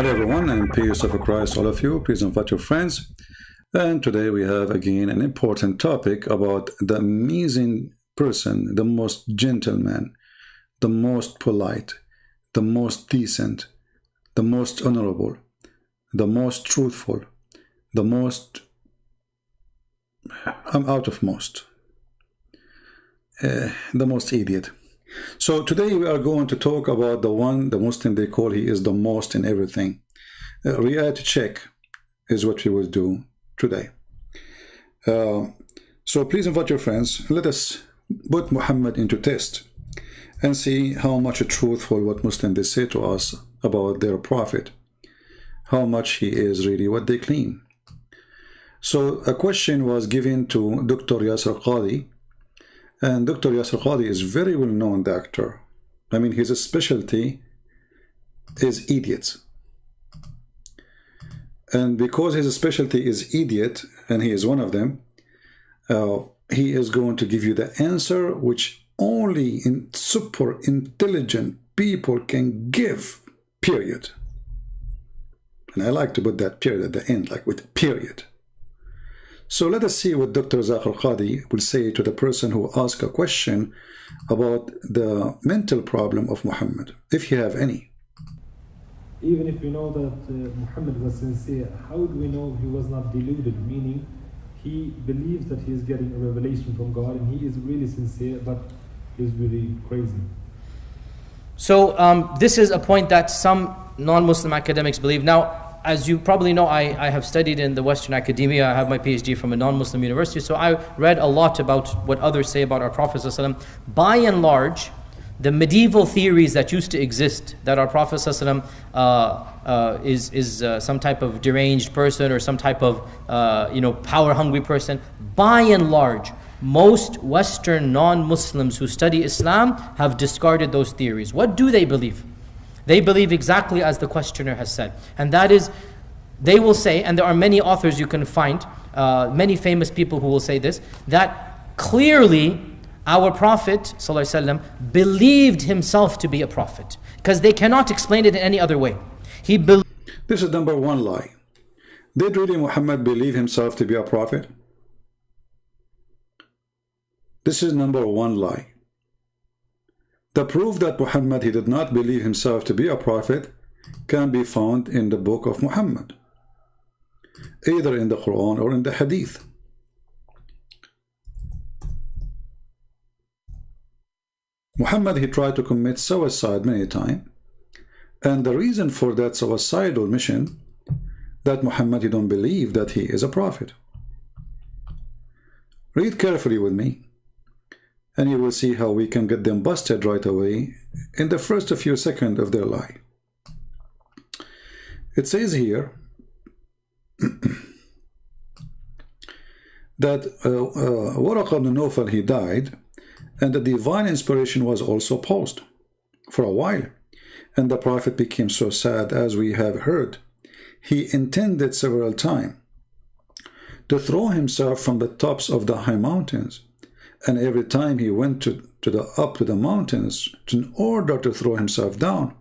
Hello everyone, and peace of Christ all of you. Please invite your friends. And today we have again an important topic about the amazing person, the most gentleman, the most polite, the most decent, the most honorable, the most truthful, the most... I'm out of most. The most idiot. So today we are going to talk about the one, the Muslim they call he is the most in everything. Reality check is what we will do today. So please invite your friends. Let us put Muhammad into test and see how much truthful what Muslims they say to us about their prophet. How much he is really what they claim. So a question was given to Dr. Yasir Qadhi. And Dr. Yasir Qadhi is very well-known doctor. I mean, his specialty is idiots. And because his specialty is idiot, and he is one of them, he is going to give you the answer which only super intelligent people can give, period. And I like to put that period at the end, like with period. So let us see what Dr. Yasir Qadhi will say to the person who asks a question about the mental problem of Muhammad, if you have any. Even if we know that Muhammad was sincere, how do we know he was not deluded? Meaning, he believes that he is getting a revelation from God and he is really sincere, but he's really crazy. So this is a point that some non-Muslim academics believe. Now, as you probably know, I have studied in the Western academia. I have my PhD from a non-Muslim university, so I read a lot about what others say about our Prophet ﷺ. By and large, the medieval theories that used to exist, that our Prophet ﷺ is some type of deranged person or some type of power-hungry person, by and large, most Western non-Muslims who study Islam have discarded those theories. What do they believe? They believe exactly as the questioner has said. And that is, they will say, and there are many authors you can find, many famous people who will say this, that clearly our Prophet ﷺ believed himself to be a prophet. Because they cannot explain it in any other way. This is number one lie. Did really Muhammad believe himself to be a prophet? This is number one lie. The proof that Muhammad, he did not believe himself to be a prophet, can be found in the book of Muhammad, either in the Quran or in the Hadith. Muhammad, he tried to commit suicide many times, and the reason for that suicidal mission, that Muhammad, he don't believe that he is a prophet. Read carefully with me, and you will see how we can get them busted right away in the first few seconds of their lie. It says here that Waraq ibn Nawfal, he died, and the divine inspiration was also paused for a while. And the Prophet became so sad, as we have heard. He intended several times to throw himself from the tops of the high mountains. And every time he went up to the mountains in order to throw himself down,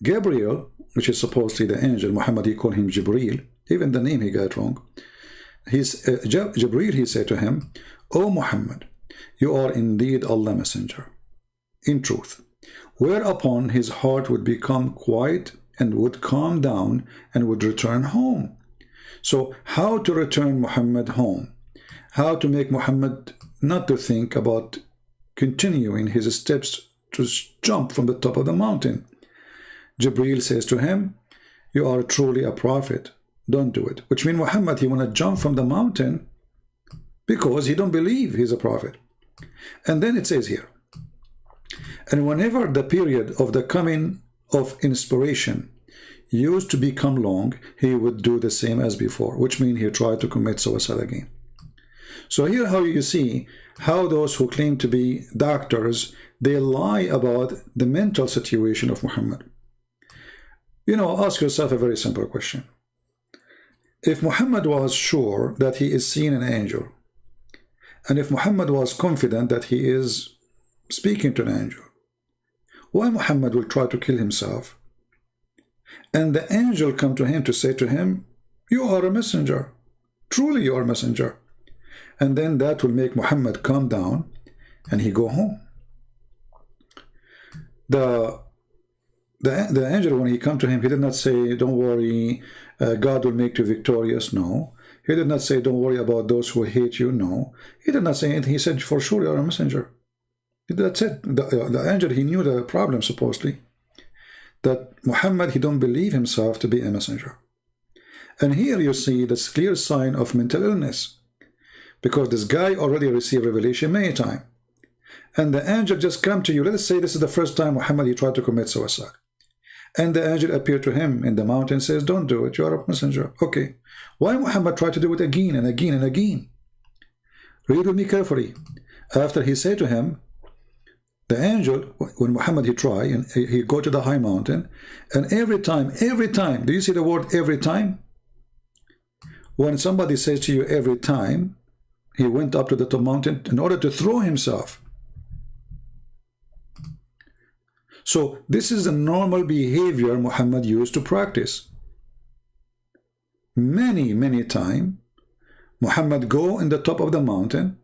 Gabriel, which is supposedly the angel, Muhammad, he called him Jibril, even the name he got wrong. Jibril, he said to him, "O Muhammad, you are indeed Allah's messenger, in truth." Whereupon his heart would become quiet and would calm down and would return home. So how to return Muhammad home? How to make Muhammad not to think about continuing his steps to jump from the top of the mountain? Jibril says to him, "You are truly a prophet. Don't do it." Which means Muhammad, he want to jump from the mountain because he don't believe he's a prophet. And then it says here, and whenever the period of the coming of inspiration used to become long, he would do the same as before, which means he tried to commit suicide again. So here how you see how those who claim to be doctors, they lie about the mental situation of Muhammad. You know, ask yourself a very simple question. If Muhammad was sure that he is seeing an angel, and if Muhammad was confident that he is speaking to an angel, why Muhammad will try to kill himself? And the angel come to him to say to him, you are a messenger. Truly you are a messenger. And then that will make Muhammad calm down and he go home. The angel, when he come to him, he did not say, don't worry, God will make you victorious. No. He did not say, don't worry about those who hate you. No. He did not say anything. He said, for sure you are a messenger. That's it. The angel, he knew the problem, supposedly. That Muhammad, he don't believe himself to be a messenger. And here you see this clear sign of mental illness. Because this guy already received revelation many times. And the angel just come to you. Let's say this is the first time Muhammad, he tried to commit suicide. And the angel appeared to him in the mountain and says, don't do it, you are a messenger. Okay. Why Muhammad tried to do it again and again and again? Read with me carefully. After he said to him, the angel, when Muhammad he try, and he go to the high mountain, and every time, do you see the word every time? When somebody says to you every time, he went up to the top mountain in order to throw himself. So this is a normal behavior Muhammad used to practice. Many times, Muhammad go in the top of the mountain,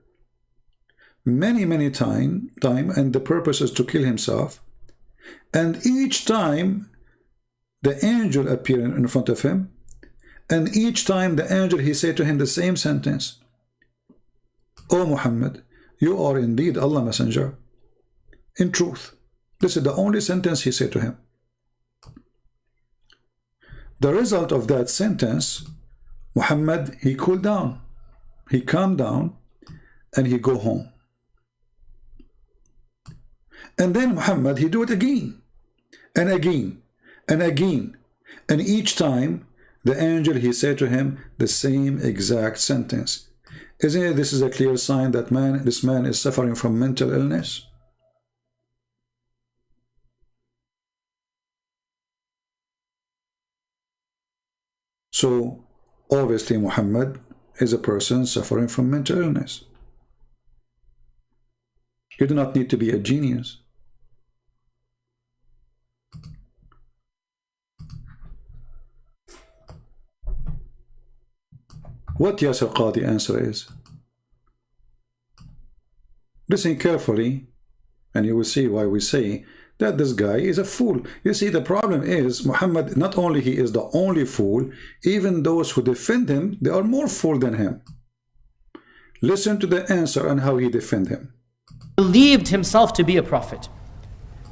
many time, and the purpose is to kill himself. And each time, the angel appeared in front of him, and each time the angel, he said to him the same sentence. O Muhammad, you are indeed Allah messenger. In truth. This is the only sentence he said to him. The result of that sentence, Muhammad, he cooled down. He calmed down and he go home. And then Muhammad, he do it again and again and again. And each time, the angel, he said to him the same exact sentence. Isn't it, this is a clear sign that this man is suffering from mental illness? So, obviously Muhammad is a person suffering from mental illness. You do not need to be a genius. What Yasir Qadhi answer is? Listen carefully, and you will see why we say that this guy is a fool. You see, the problem is Muhammad, not only he is the only fool, even those who defend him, they are more fool than him. Listen to the answer and how he defend him. Believed himself to be a prophet.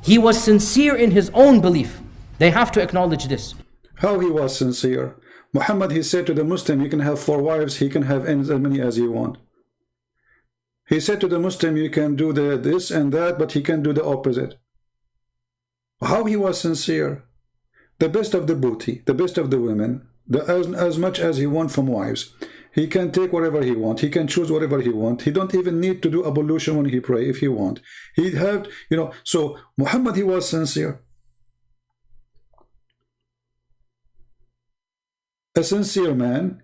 He was sincere in his own belief. They have to acknowledge this. How he was sincere? Muhammad, he said to the Muslim, you can have 4 wives, he can have as many as you want. He said to the Muslim, you can do this and that, but he can do the opposite. How he was sincere. The best of the booty, the best of the women, as much as he wants from wives. He can take whatever he wants. He can choose whatever he wants. He don't even need to do ablution when he pray if he want. He have, so Muhammad, he was sincere. A sincere man,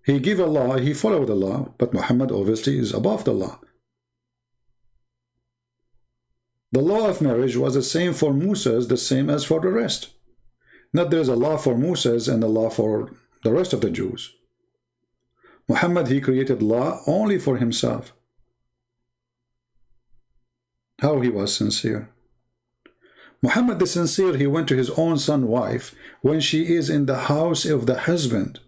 he give a law, he follow the law, but Muhammad obviously is above the law. The law of marriage was the same for Moses, the same as for the rest. Not there's a law for Moses and a law for the rest of the Jews. Muhammad, he created law only for himself. How he was sincere. Muhammad the sincere, he went to his own son's wife when she is in the house of the husband.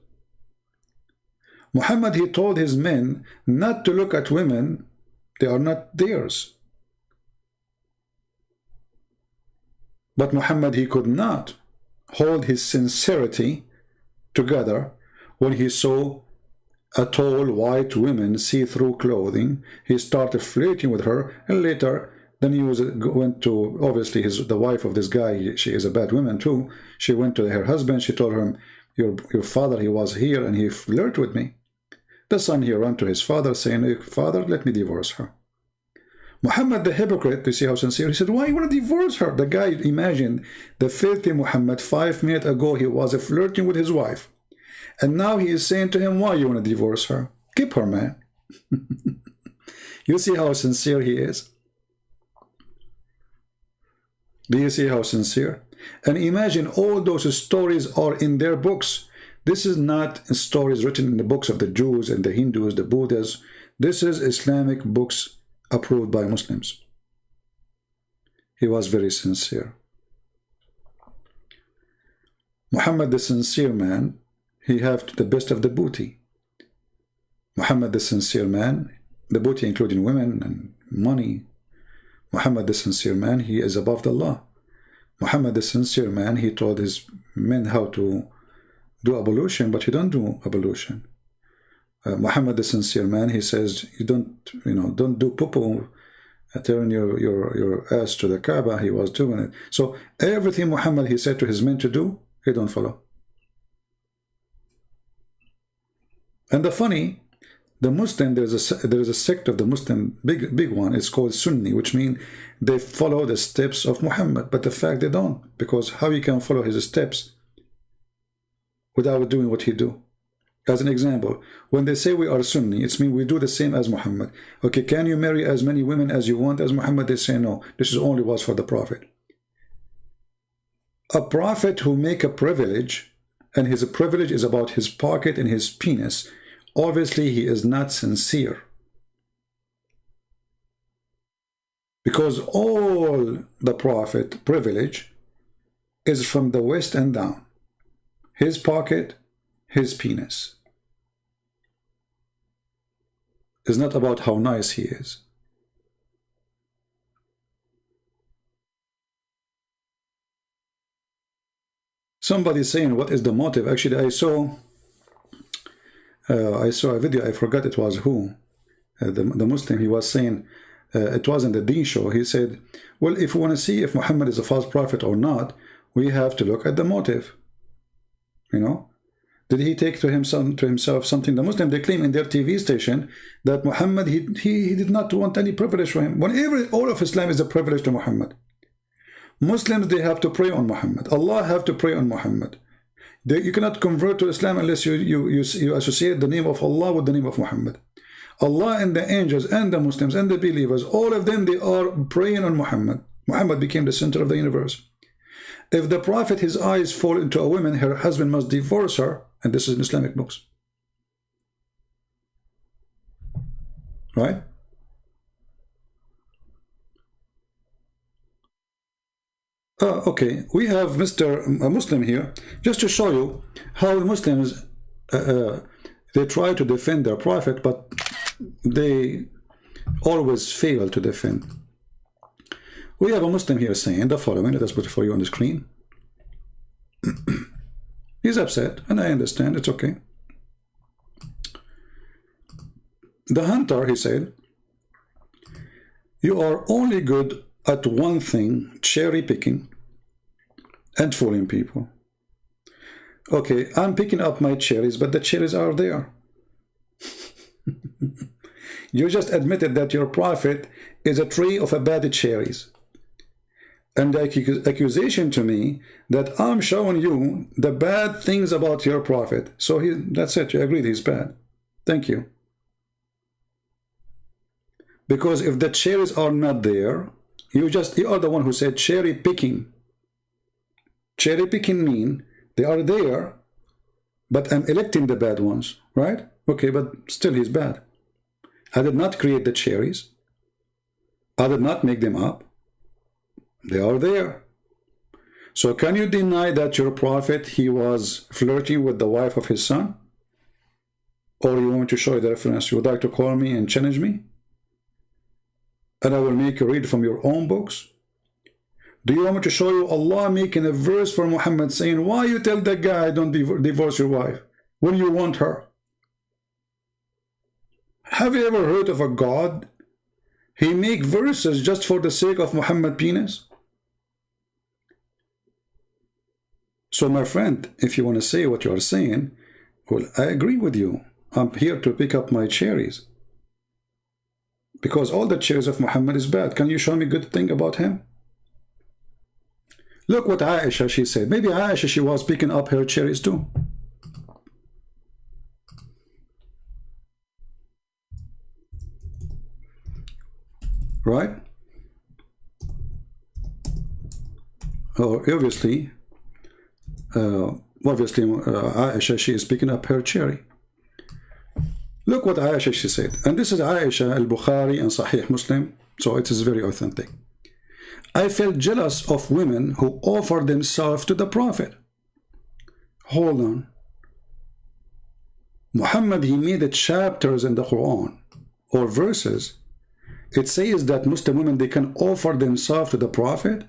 Muhammad, he told his men not to look at women, they are not theirs. But Muhammad, he could not hold his sincerity together when he saw a tall white woman see-through clothing. He started flirting with her, and later then he went to, obviously the wife of this guy, she is a bad woman too. She went to her husband, she told him, your father, he was here and he flirted with me. The son, he ran to his father saying, father, let me divorce her. Muhammad the hypocrite, you see how sincere, he said, why you want to divorce her? The guy imagined the filthy Muhammad 5 minutes ago, he was flirting with his wife. And now he is saying to him, why you want to divorce her? Keep her, man. You see how sincere he is? Do you see how sincere? And imagine all those stories are in their books. This is not stories written in the books of the Jews and the Hindus, the Buddhas. This is Islamic books approved by Muslims. He was very sincere. Muhammad, the sincere man, he have the best of the booty. Muhammad, the sincere man, the booty including women and money. Muhammad, the sincere man, he is above the law. Muhammad, the sincere man, he told his men how to do ablution, but he don't do ablution. Muhammad, the sincere man, he says, you don't do poo-poo, turn your ass to the Kaaba. He was doing it. So everything Muhammad, he said to his men to do, he don't follow. And the funny, the Muslim, there is a sect of the Muslim, big one. It's called Sunni, which means they follow the steps of Muhammad. But the fact they don't, because how you can follow his steps without doing what he do? As an example, when they say we are Sunni, it means we do the same as Muhammad. Okay, can you marry as many women as you want as Muhammad? They say no. This is only was for the Prophet. A prophet who make a privilege, and his privilege is about his pocket and his penis, obviously he is not sincere. Because all the Prophet privilege is from the waist and down. His pocket, his penis. It's not about how nice he is. Somebody saying, what is the motive? Actually, I saw a video, I forgot it was who, the Muslim, he was saying, it wasn't the Deen show. He said, well, if we want to see if Muhammad is a false prophet or not, we have to look at the motive. You know, did he take to himself something? The Muslim, they claim in their TV station that Muhammad, he did not want any privilege for him. Whenever all of Islam is a privilege to Muhammad. Muslims, they have to pray on Muhammad. Allah have to pray on Muhammad. You cannot convert to Islam unless you associate the name of Allah with the name of Muhammad. Allah and the angels and the Muslims and the believers, all of them, they are praying on Muhammad. Muhammad became the center of the universe. If the Prophet, his eyes fall into a woman, her husband must divorce her, and this is in Islamic books. Right? Okay, we have Mr. Muslim here, just to show you how Muslims, they try to defend their Prophet, but they always fail to defend. We have a Muslim here saying the following. Let us put it for you on the screen. He's upset, and I understand, it's okay. The hunter, he said, you are only good at one thing, cherry picking and fooling people. Okay, I'm picking up my cherries, but the cherries are there. You just admitted that your Prophet is a tree of a bad cherries. And the accusation to me that I'm showing you the bad things about your Prophet. So that's it, you agreed he's bad. Thank you. Because if the cherries are not there, you are the one who said cherry picking. Cherry picking mean they are there, but I'm electing the bad ones, right? Okay, but still he's bad. I did not create the cherries. I did not make them up. They are there. So can you deny that your Prophet, he was flirting with the wife of his son? Or you want me to show you the reference? You would like to call me and challenge me? And I will make you read from your own books? Do you want me to show you Allah making a verse for Muhammad saying, why you tell that guy don't divorce your wife when you want her? Have you ever heard of a God? He make verses just for the sake of Muhammad penis? So my friend, if you want to say what you are saying, well, I agree with you. I'm here to pick up my cherries. Because all the cherries of Muhammad is bad. Can you show me good thing about him? Look what Aisha, she said. Maybe Aisha, she was picking up her cherries too. Right? obviously, Aisha, she is picking up her cherry. Look what Aisha, she said. And this is Aisha al-Bukhari and Sahih Muslim. So it is very authentic. I felt jealous of women who offer themselves to the Prophet. Hold on. Muhammad, he made chapters in the Quran or verses. It says that Muslim women, they can offer themselves to the Prophet.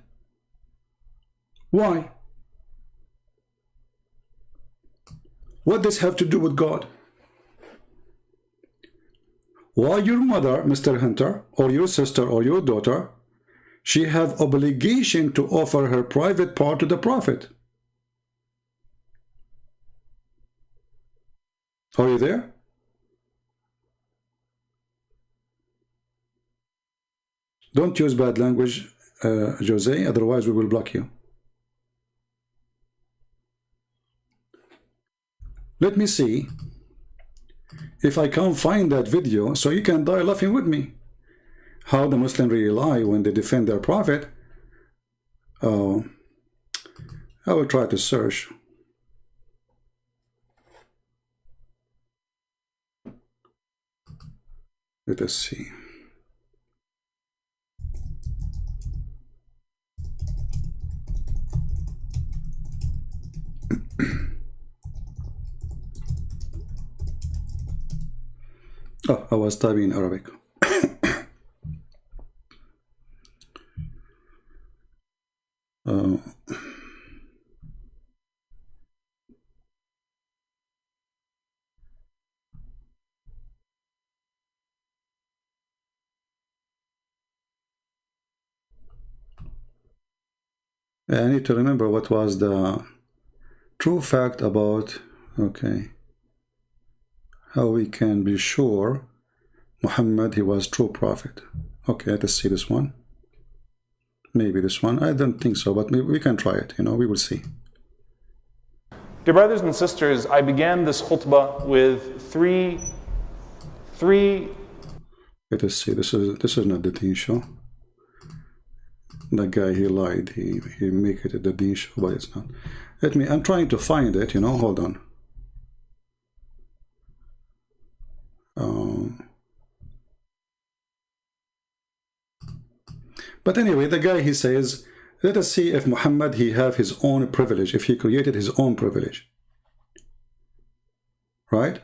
Why? What does this have to do with God? Why your mother, Mr. Hunter, or your sister or your daughter, she have obligation to offer her private part to the Prophet? Are you there? Don't use bad language, Jose, otherwise we will block you. Let me see if I can find that video so you can die laughing with me. How the Muslims really lie when they defend their Prophet. I will try to search. Let us see. Oh, I was typing in Arabic. I need to remember what was the true fact about, okay, how we can be sure Muhammad, he was true prophet. Okay, let's see this one. Maybe this one. I don't think so, but maybe we can try it, you know, we will see. Dear brothers and sisters, I began this khutbah with three. Let us see, this is not the Deen show. That guy, he lied, he make it the Deen show, but it's not. I'm trying to find it, you know, hold on. But anyway, the guy, he says, let us see if Muhammad, he have his own privilege, if he created his own privilege. Right?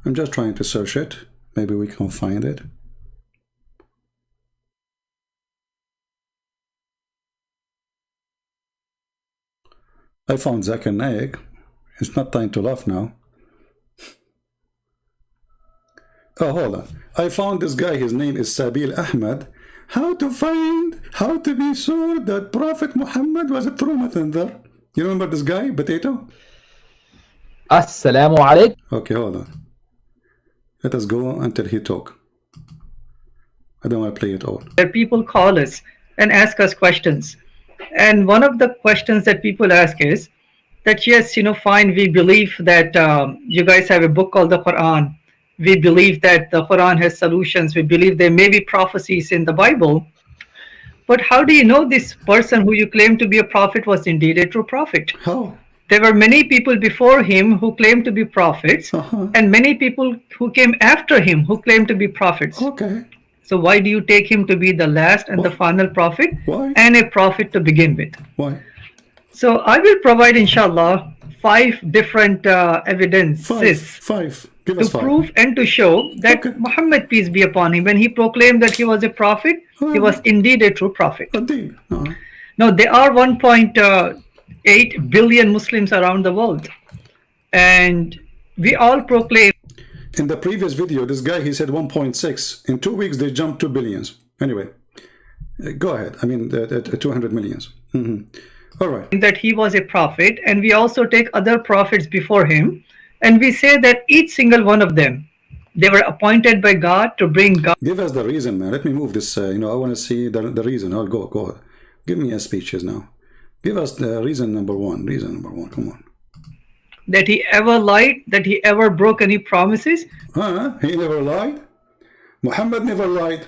I'm just trying to search it. Maybe we can find it. I found Zakir Naik. It's not time to laugh now. Oh, hold on. I found this guy. His name is Sabil Ahmed. How to be sure that Prophet Muhammad was a true messenger. You remember this guy, Potato? Assalamu alaikum. Okay, hold on. Let us go until he talk. I don't want to play it all. People call us and ask us questions. And one of the questions that people ask is that, yes, you know, fine, we believe that you guys have a book called the Quran. We believe that the Quran has solutions. We believe there may be prophecies in the Bible. But how do you know this person who you claim to be a prophet was indeed a true prophet? How? There were many people before him who claimed to be prophets, and many people who came after him who claimed to be prophets. Okay. So why do you take him to be the last and the final prophet? Why? And a prophet to begin with? Why? So I will provide, inshallah, 5 different evidences Five. Give us to 5. prove and to show that Muhammad, peace be upon him, when he proclaimed that he was a prophet, he was indeed a true prophet. Indeed. Now, there are 1.8 billion Muslims around the world, and we all proclaim. In the previous video, this guy, he said 1.6. In 2 weeks, they jumped 2 billions. Anyway, go ahead. I mean, 200 millions. All right. That he was a prophet, and we also take other prophets before him, and we say that each single one of them, they were appointed by God to bring God. Give us the reason, man. Let me move this. You know, I want to see the reason. I'll go. Give me a speeches now. Give us the reason number one. Reason number one. Come on. That he ever lied? That he ever broke any promises? Huh? He never lied? Muhammad never lied.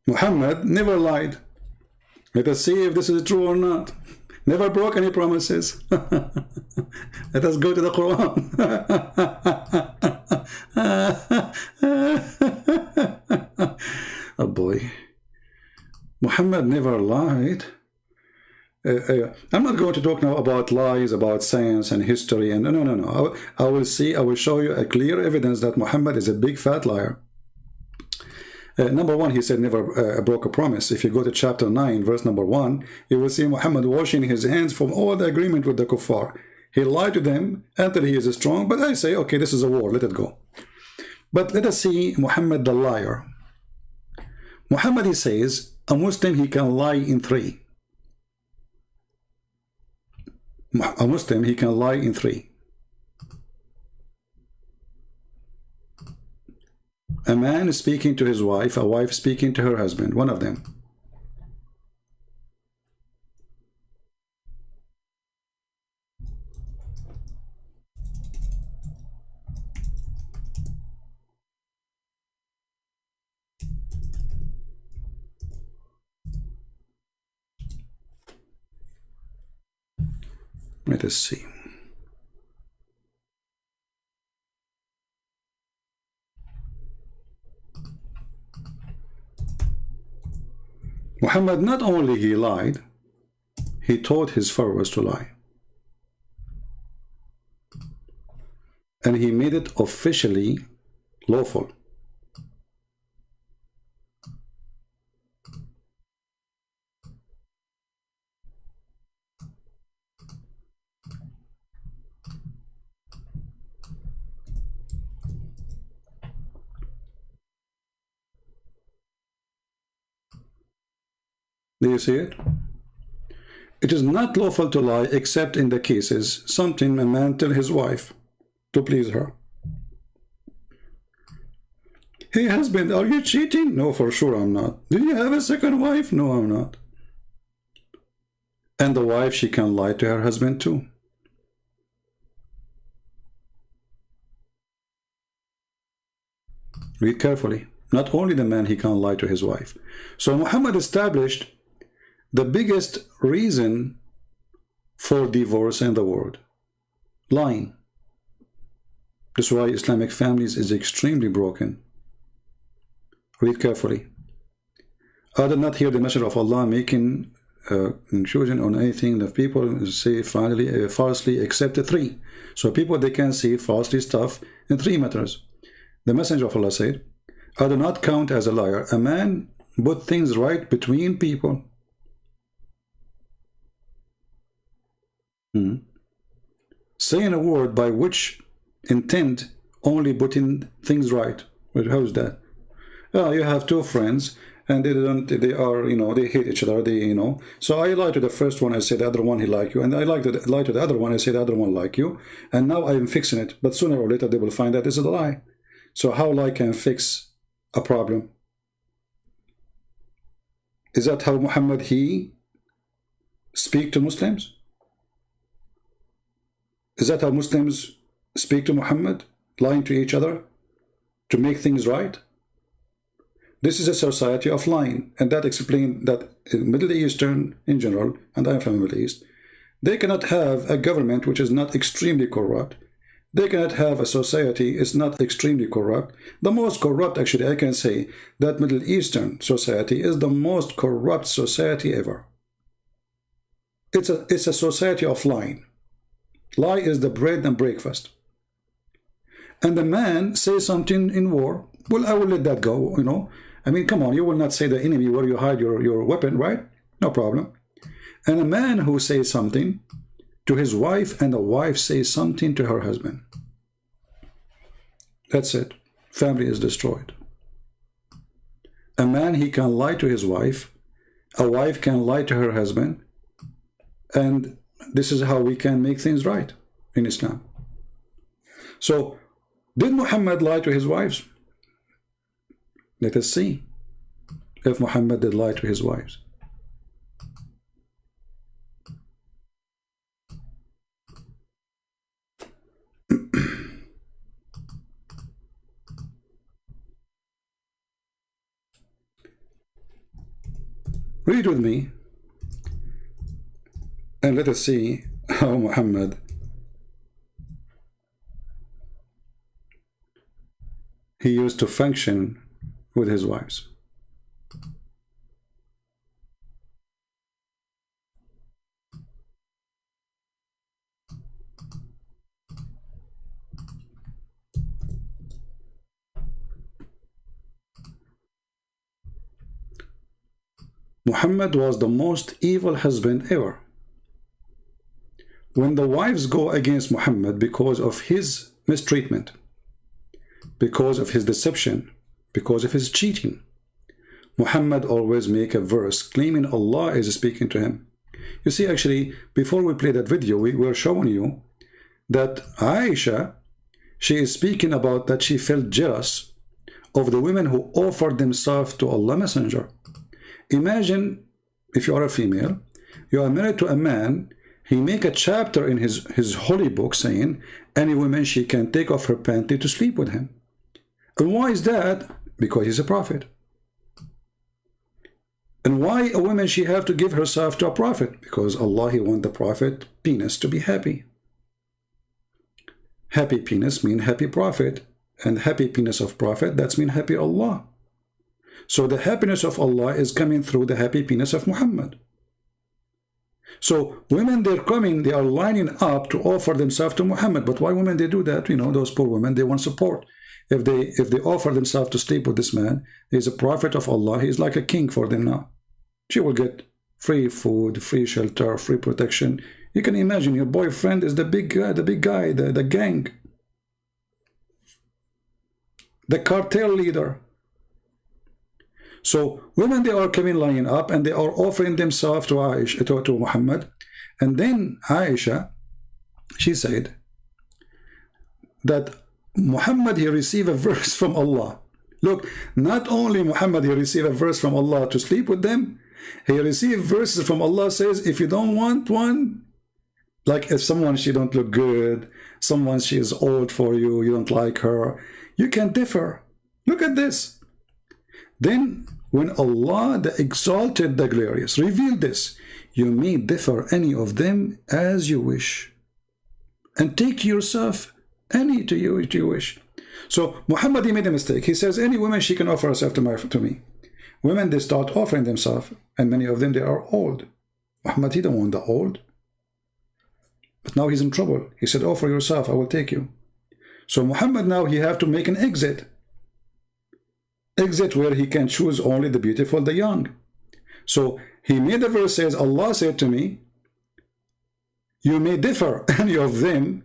Muhammad never lied. Let us see if this is true or not. Never broke any promises. Let us go to the Quran. Oh boy. Muhammad never lied. I'm not going to talk now about lies, about science and history, and no. I will show you a clear evidence that Muhammad is a big fat liar. Number one, he said never broke a promise. If you go to chapter 9, verse number 1, you will see Muhammad washing his hands from all the agreement with the kuffar. He lied to them until he is strong, but I say, okay, this is a war, let it go. But let us see Muhammad the liar. Muhammad, he says, a Muslim, he can lie in 3. A Muslim, he can lie in 3. A man is speaking to his wife, a wife speaking to her husband, one of them. Let us see. Muhammad, not only he lied, he taught his followers to lie. And he made it officially lawful. Do you see it? It is not lawful to lie except in the cases something a man tell his wife to please her. Hey husband, are you cheating? No, for sure I'm not. Do you have a second wife? No, I'm not. And the wife, she can lie to her husband too. Read carefully. Not only the man, he can lie to his wife. So Muhammad established the biggest reason for divorce in the world: lying. That's why Islamic families is extremely broken. Read carefully. I did not hear the message of Allah making intrusion on anything that people say finally falsely except 3. So people, they can see falsely stuff in 3 matters. The Messenger of Allah said, I do not count as a liar a man put things right between people. Saying a word by which intent only putting things right. Well, how's that? You have 2 friends and they are, they hate each other, so I lie to the first one, I say the other one he like you, and I lie to the other one, I say the other one like you, and now I'm fixing it, but sooner or later they will find out this is a lie. So how lie can fix a problem? Is that how Muhammad he speak to Muslims? Is that how Muslims speak to Muhammad? Lying to each other to make things right? This is a society of lying, and that explains that in Middle Eastern in general, and I'm from the Middle East, they cannot have a government which is not extremely corrupt. They cannot have a society is not extremely corrupt. The most corrupt, actually, I can say that Middle Eastern society is the most corrupt society ever. It's a society of lying. Lie is the bread and breakfast. And the man says something in war. Well, I will let that go, I mean, come on, you will not say the enemy where you hide your weapon, right? No problem. And a man who says something to his wife and the wife says something to her husband. That's it. Family is destroyed. A man, he can lie to his wife. A wife can lie to her husband. And this is how we can make things right in Islam. So, did Muhammad lie to his wives? Let us see. if Muhammad did lie to his wives. Read with me and let us see how Muhammad he used to function with his wives. Muhammad was the most evil husband ever. When the wives go against Muhammad because of his mistreatment, because of his deception, because of his cheating, Muhammad always make a verse claiming Allah is speaking to him. You see, actually, before we play that video, we were showing you that Aisha, she is speaking about that she felt jealous of the women who offered themselves to Allah Messenger. Imagine if you are a female, you are married to a man, he make a chapter in his holy book saying any woman she can take off her panty to sleep with him. And why is that? Because he's a prophet. And why a woman she have to give herself to a prophet? Because Allah, he want the prophet penis to be happy. Happy penis mean happy prophet, and happy penis of prophet, that's mean happy Allah. So the happiness of Allah is coming through the happy penis of Muhammad. So women, they're coming, they are lining up to offer themselves to Muhammad. But why women they do that? You know, those poor women, they want support. If they offer themselves to sleep with this man, he's a prophet of Allah, he's like a king for them now. She will get free food, free shelter, free protection. You can imagine your boyfriend is the big guy, the gang, the cartel leader. So women, they are coming lining up and they are offering themselves to Aisha, to Muhammad. And then Aisha, she said that Muhammad, he received a verse from Allah. Look, not only Muhammad, he received a verse from Allah to sleep with them, he received verses from Allah says, if you don't want one, like if someone, she don't look good, someone, she is old for you, you don't like her, you can differ. Look at this. Then when Allah, the exalted, the glorious, revealed this, you may differ any of them as you wish, and take yourself any to you wish. So Muhammad, he made a mistake. He says any woman she can offer herself to me. Women, they start offering themselves, and many of them, they are old. Muhammad, he don't want the old. But now he's in trouble. He said, offer yourself, I will take you. So Muhammad now, he have to make an exit where he can choose only the beautiful, the young. So he made a verse says, Allah said to me, you may differ any of them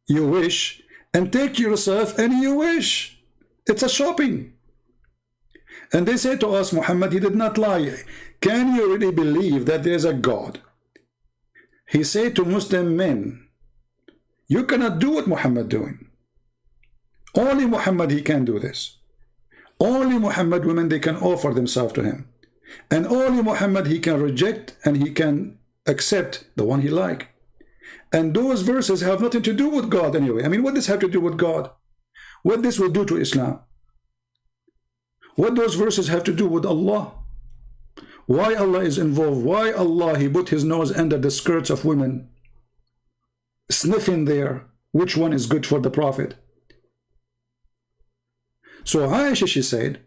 you wish, and take yourself any you wish. It's a shopping. And they say to us, Muhammad, he did not lie. Can you really believe that there is a God? He said to Muslim men, you cannot do what Muhammad doing. Only Muhammad, he can do this. Only Muhammad, women, they can offer themselves to him. And only Muhammad, he can reject and he can accept the one he like. And those verses have nothing to do with God anyway. I mean, what does have to do with God? What this will do to Islam? What those verses have to do with Allah? Why Allah is involved? Why Allah, he put his nose under the skirts of women, sniffing there, which one is good for the Prophet? So Aisha, she said,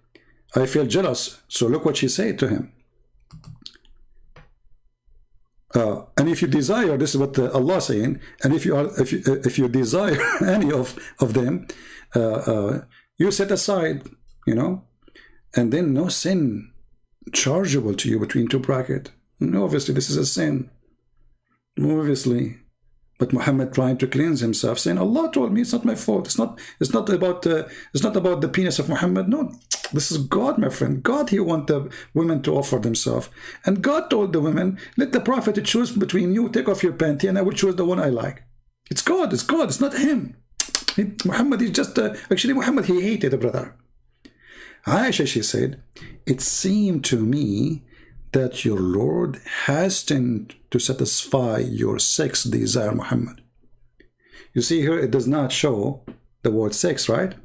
I feel jealous. So look what she said to him. And if you desire, this is what Allah saying, and if you desire any of them, you set aside, you know, and then no sin chargeable to you between two brackets. No, obviously this is a sin, obviously. But Muhammad trying to cleanse himself, saying, Allah told me, it's not my fault. It's not about the penis of Muhammad. No, this is God, my friend. God, he want the women to offer themselves. And God told the women, let the Prophet choose between you, take off your panty, and I will choose the one I like. It's God, it's God, it's not him. Muhammad is just, actually Muhammad, he hated the brother. Aisha, she said, it seemed to me that your Lord hastened to satisfy your sex desire, Muhammad. You see here, it does not show the word sex, right?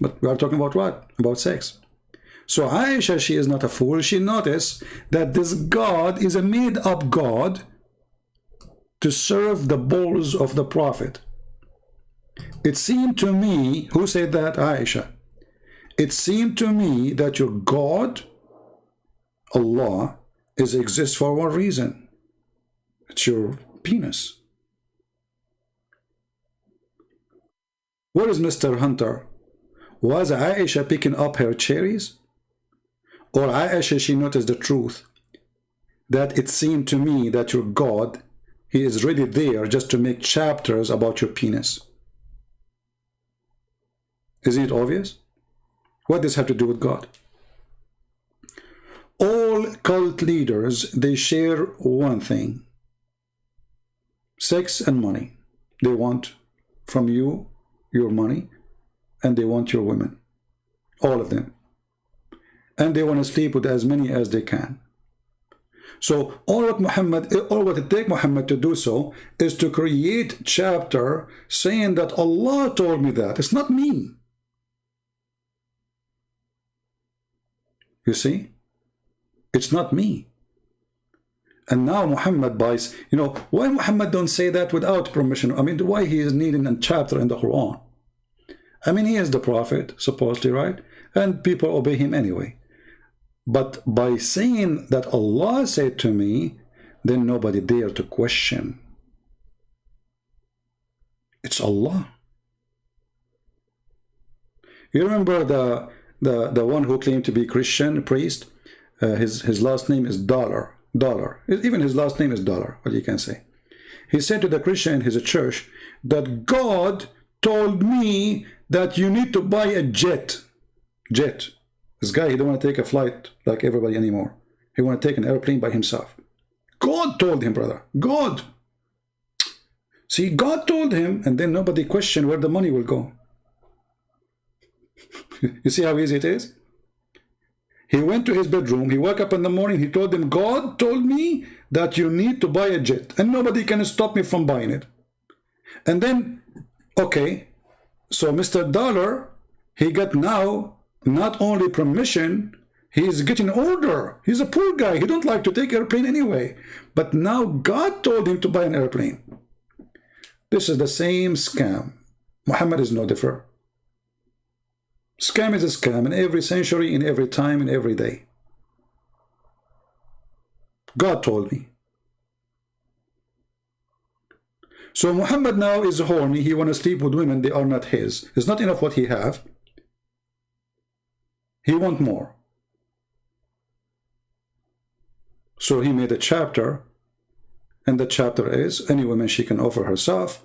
But we are talking about what? About sex. So Aisha, she is not a fool. She noticed that this God is a made-up God to serve the balls of the Prophet. It seemed to me, who said that? Aisha. It seemed to me that your God, Allah, exists for one reason. It's your penis. Where is Mr. Hunter? Was Aisha picking up her cherries? Or Aisha, she noticed the truth, that it seemed to me that your God, he is really there just to make chapters about your penis. Isn't it obvious? What does this have to do with God? All cult leaders, they share one thing: sex and money. They want from you your money, and they want your women, all of them, and they want to sleep with as many as they can. So all what it takes Muhammad to do so is to create chapter saying that Allah told me that. It's not me. You see? It's not me. And now Muhammad buys, you know, why Muhammad don't say that without permission? I mean, why he is needing a chapter in the Quran? I mean, he is the prophet, supposedly, right? And people obey him anyway. But by saying that Allah said to me, then nobody dare to question. It's Allah. You remember the one who claimed to be Christian priest? His last name is Dollar. Even his last name is Dollar, what you can say. He said to the Christian in his church that God told me that you need to buy a jet. This guy, he don't want to take a flight like everybody anymore. He want to take an airplane by himself. God told him, brother. God. See, God told him, and then nobody questioned where the money will go. You see how easy it is? He went to his bedroom, he woke up in the morning, he told them, God told me that you need to buy a jet, and nobody can stop me from buying it. And then, okay, so Mr. Dollar, he got now not only permission, he is getting order. He's a poor guy, he don't like to take airplane anyway. But now God told him to buy an airplane. This is the same scam. Muhammad is no different. Scam is a scam in every century, in every time, in every day. God told me. So Muhammad now is horny. He want to sleep with women. They are not his. It's not enough what he have. He want more. So he made a chapter, and the chapter is any woman she can offer herself.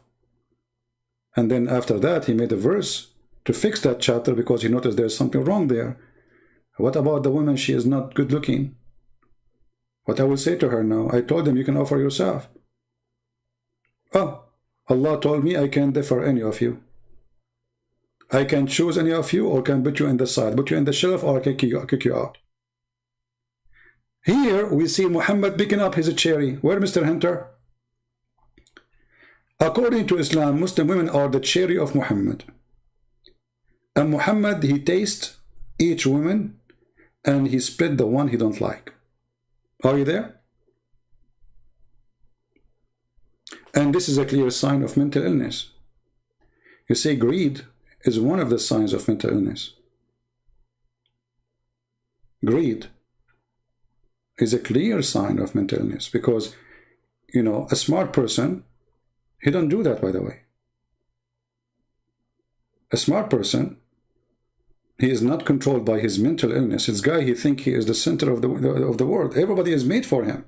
And then after that he made a verse to fix that chapter because he noticed there's something wrong there. What about the woman? She is not good looking. What I will say to her now? I told them you can offer yourself. Oh, Allah told me I can't differ any of you. I can choose any of you or can put you in the side, put you in the shelf, or kick you out. Here we see Muhammad picking up his cherry. Where, Mr. Hunter? According to Islam, Muslim women are the cherry of Muhammad. And Muhammad, he tastes each woman and he split the one he don't like. Are you there? And this is a clear sign of mental illness. You see, greed is one of the signs of mental illness. Greed is a clear sign of mental illness because, you know, a smart person, he don't do that, by the way. A smart person, he is not controlled by his mental illness. This guy, he thinks he is the center of the world. Everybody is made for him.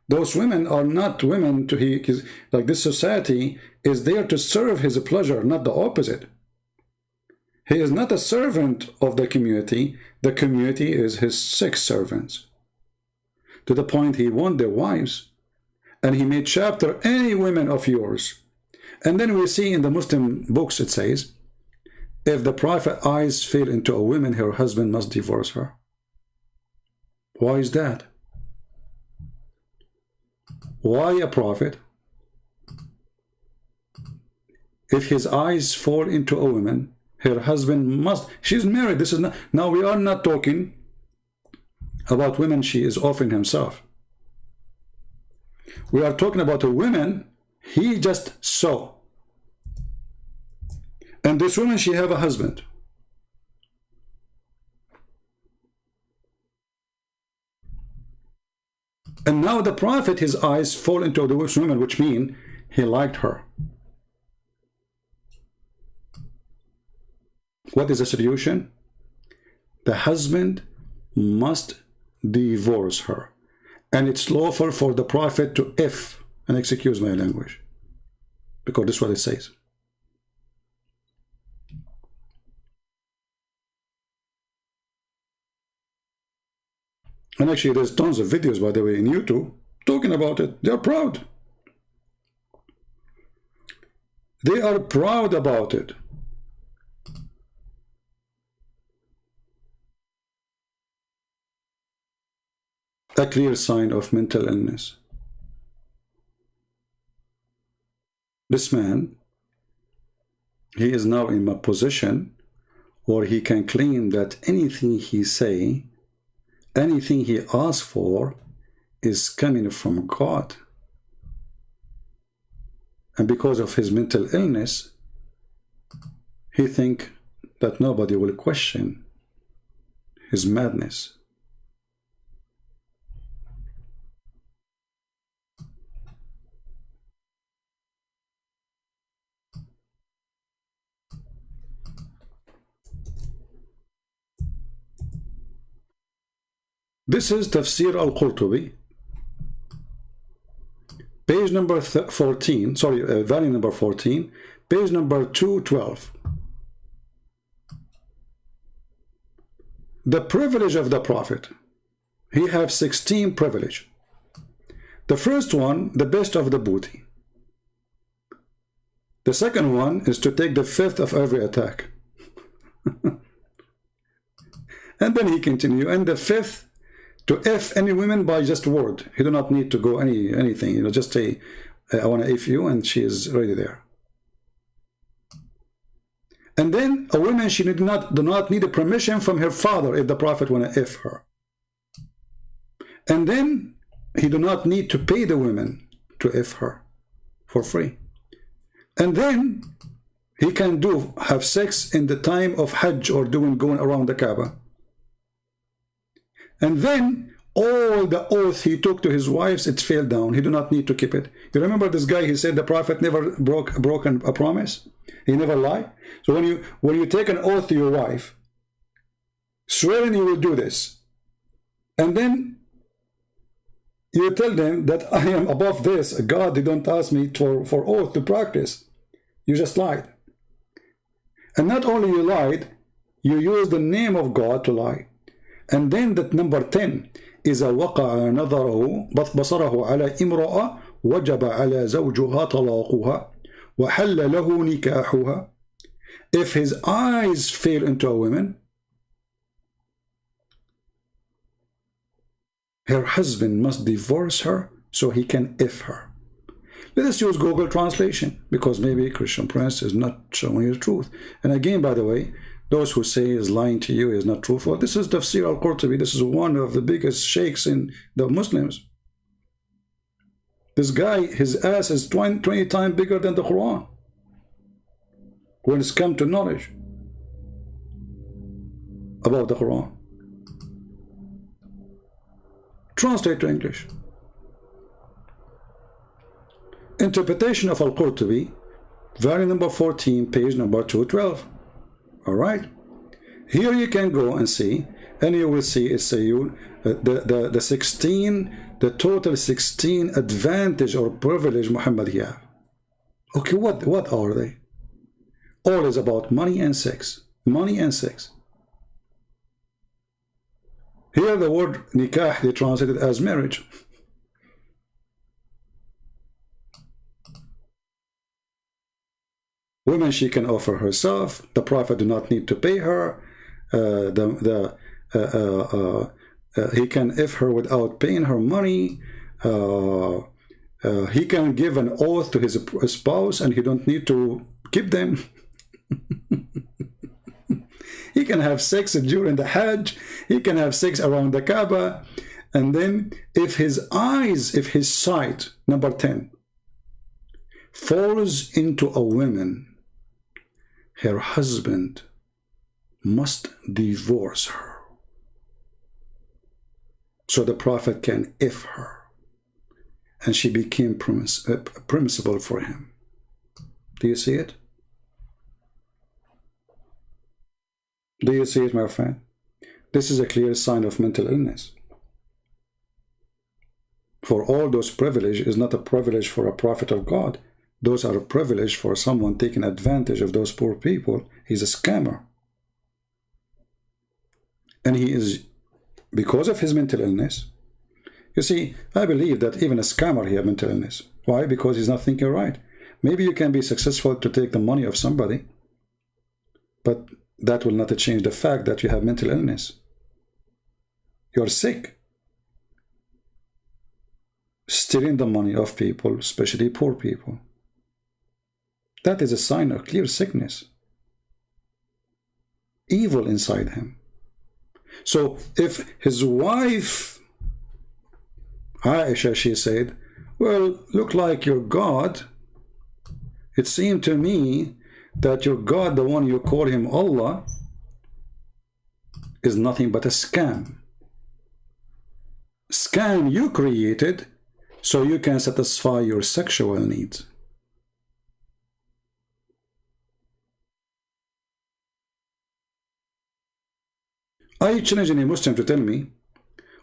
Those women are not women to like this society is there to serve his pleasure, not the opposite. He is not a servant of the community. The community is his sex servants. To the point he won their wives. And he made chapter, any women of yours. And then we see in the Muslim books, it says, if the Prophet's eyes fell into a woman, her husband must divorce her. Why is that? Why a prophet? If his eyes fall into a woman, her husband must, she's married. This is not, now we are not talking about women she is offering himself. We are talking about a woman he just saw. And this woman, she have a husband. And now the Prophet, his eyes fall into the woman, which means he liked her. What is the solution? The husband must divorce her. And it's lawful for the Prophet to if, and excuse my language, because this is what it says. And actually there's tons of videos, by the way, in YouTube talking about it. They're proud. They are proud about it. A clear sign of mental illness. This man, he is now in a position where he can claim that anything he say, anything he asks for is coming from God. And because of his mental illness, he thinks that nobody will question his madness. This is Tafsir al-Qurtubi, page number 14, volume number 14, page number 212. The privilege of the Prophet. He has 16 privilege. The first one, the best of the booty. The second one is to take the fifth of every attack. And then he continue, and the fifth, to F any women by just word. He do not need to go anything. You know, just say, I want to F you, and she is already there. And then a woman, she do not need a permission from her father if the Prophet want to F her. And then he do not need to pay the women to F her for free. And then he can have sex in the time of Hajj or going around the Kaaba. And then all the oath he took to his wives, it fell down. He do not need to keep it. You remember this guy, he said the Prophet never broken a promise. He never lied. So when you take an oath to your wife, swearing you will do this, and then you tell them that I am above this, God, they don't ask me for oath to practice. You just lied. And not only you lied, you used the name of God to lie. And then that number 10 is وقع نظره بصره على امرأة وجب على زوجها طلاقها وحل له نكاحها. If his eyes fail into a woman, her husband must divorce her so he can F her. Let us use Google translation, because maybe Christian Prince is not showing you the truth. And again, by the way, those who say is lying to you is not truthful. This is Tafsir al-Qurtubi. This is one of the biggest sheikhs in the Muslims. This guy, his ass is 20 times bigger than the Quran when it's come to knowledge about the Quran. Translate to English. Interpretation of al-Qurtubi, volume number 14, page number 212. All right, here you can go and see, and you will see it's the 16, the total 16 advantage or privilege Muhammad here. Okay, what are they? All is about money and sex. Money and sex. Here the word nikah, they translated as marriage. Women, she can offer herself. The Prophet do not need to pay her. He can if her without paying her money. He can give an oath to his spouse and he don't need to keep them. He can have sex during the Hajj. He can have sex around the Kaaba. And then if his eyes, if his sight, number 10, falls into a woman, her husband must divorce her. So the Prophet can if her. And she became permissible for him. Do you see it? Do you see it, my friend? This is a clear sign of mental illness. For all those privileges is not a privilege for a prophet of God. Those are a privilege for someone taking advantage of those poor people. He's a scammer. And he is, because of his mental illness, you see, I believe that even a scammer he has mental illness. Why? Because he's not thinking right. Maybe you can be successful to take the money of somebody, but that will not change the fact that you have mental illness. You're sick. Stealing the money of people, especially poor people. That is a sign of clear sickness. Evil inside him. So if his wife, Aisha, she said, well, look like your God. It seemed to me that your God, the one you call him Allah, is nothing but a scam. Scam you created so you can satisfy your sexual needs. I challenge any Muslim to tell me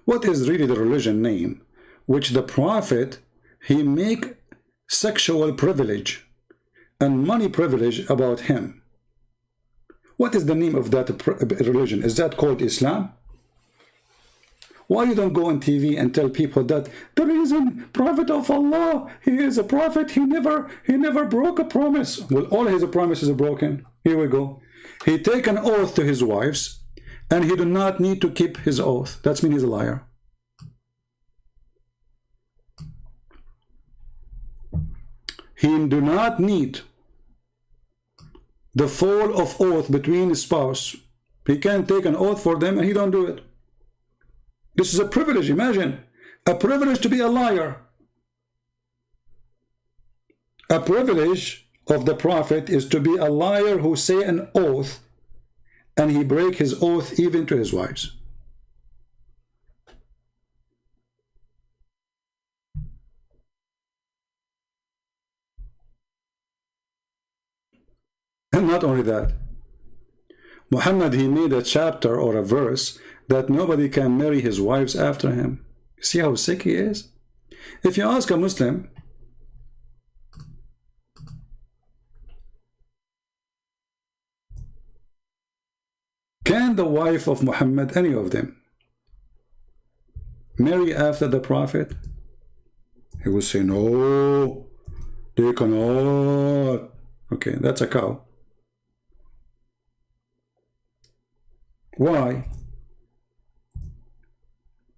what is really the religion name which the Prophet he make sexual privilege and money privilege about him. What is the name of that religion? Is that called Islam? Why you don't go on TV and tell people that the reason Prophet of Allah, he is a prophet, he never broke a promise. Well, all his promises are broken. Here we go. He take an oath to his wives and he do not need to keep his oath. That means he's a liar. He do not need the fall of oath between his spouse. He can take an oath for them and he don't do it. This is a privilege. Imagine a privilege to be a liar. A privilege of the Prophet is to be a liar who say an oath and he break his oath even to his wives. And not only that, Muhammad, he made a chapter or a verse that nobody can marry his wives after him. See how sick he is? If you ask a Muslim, can the wife of Muhammad, any of them, marry after the Prophet? He will say, no, they cannot. Okay, that's a cow. Why?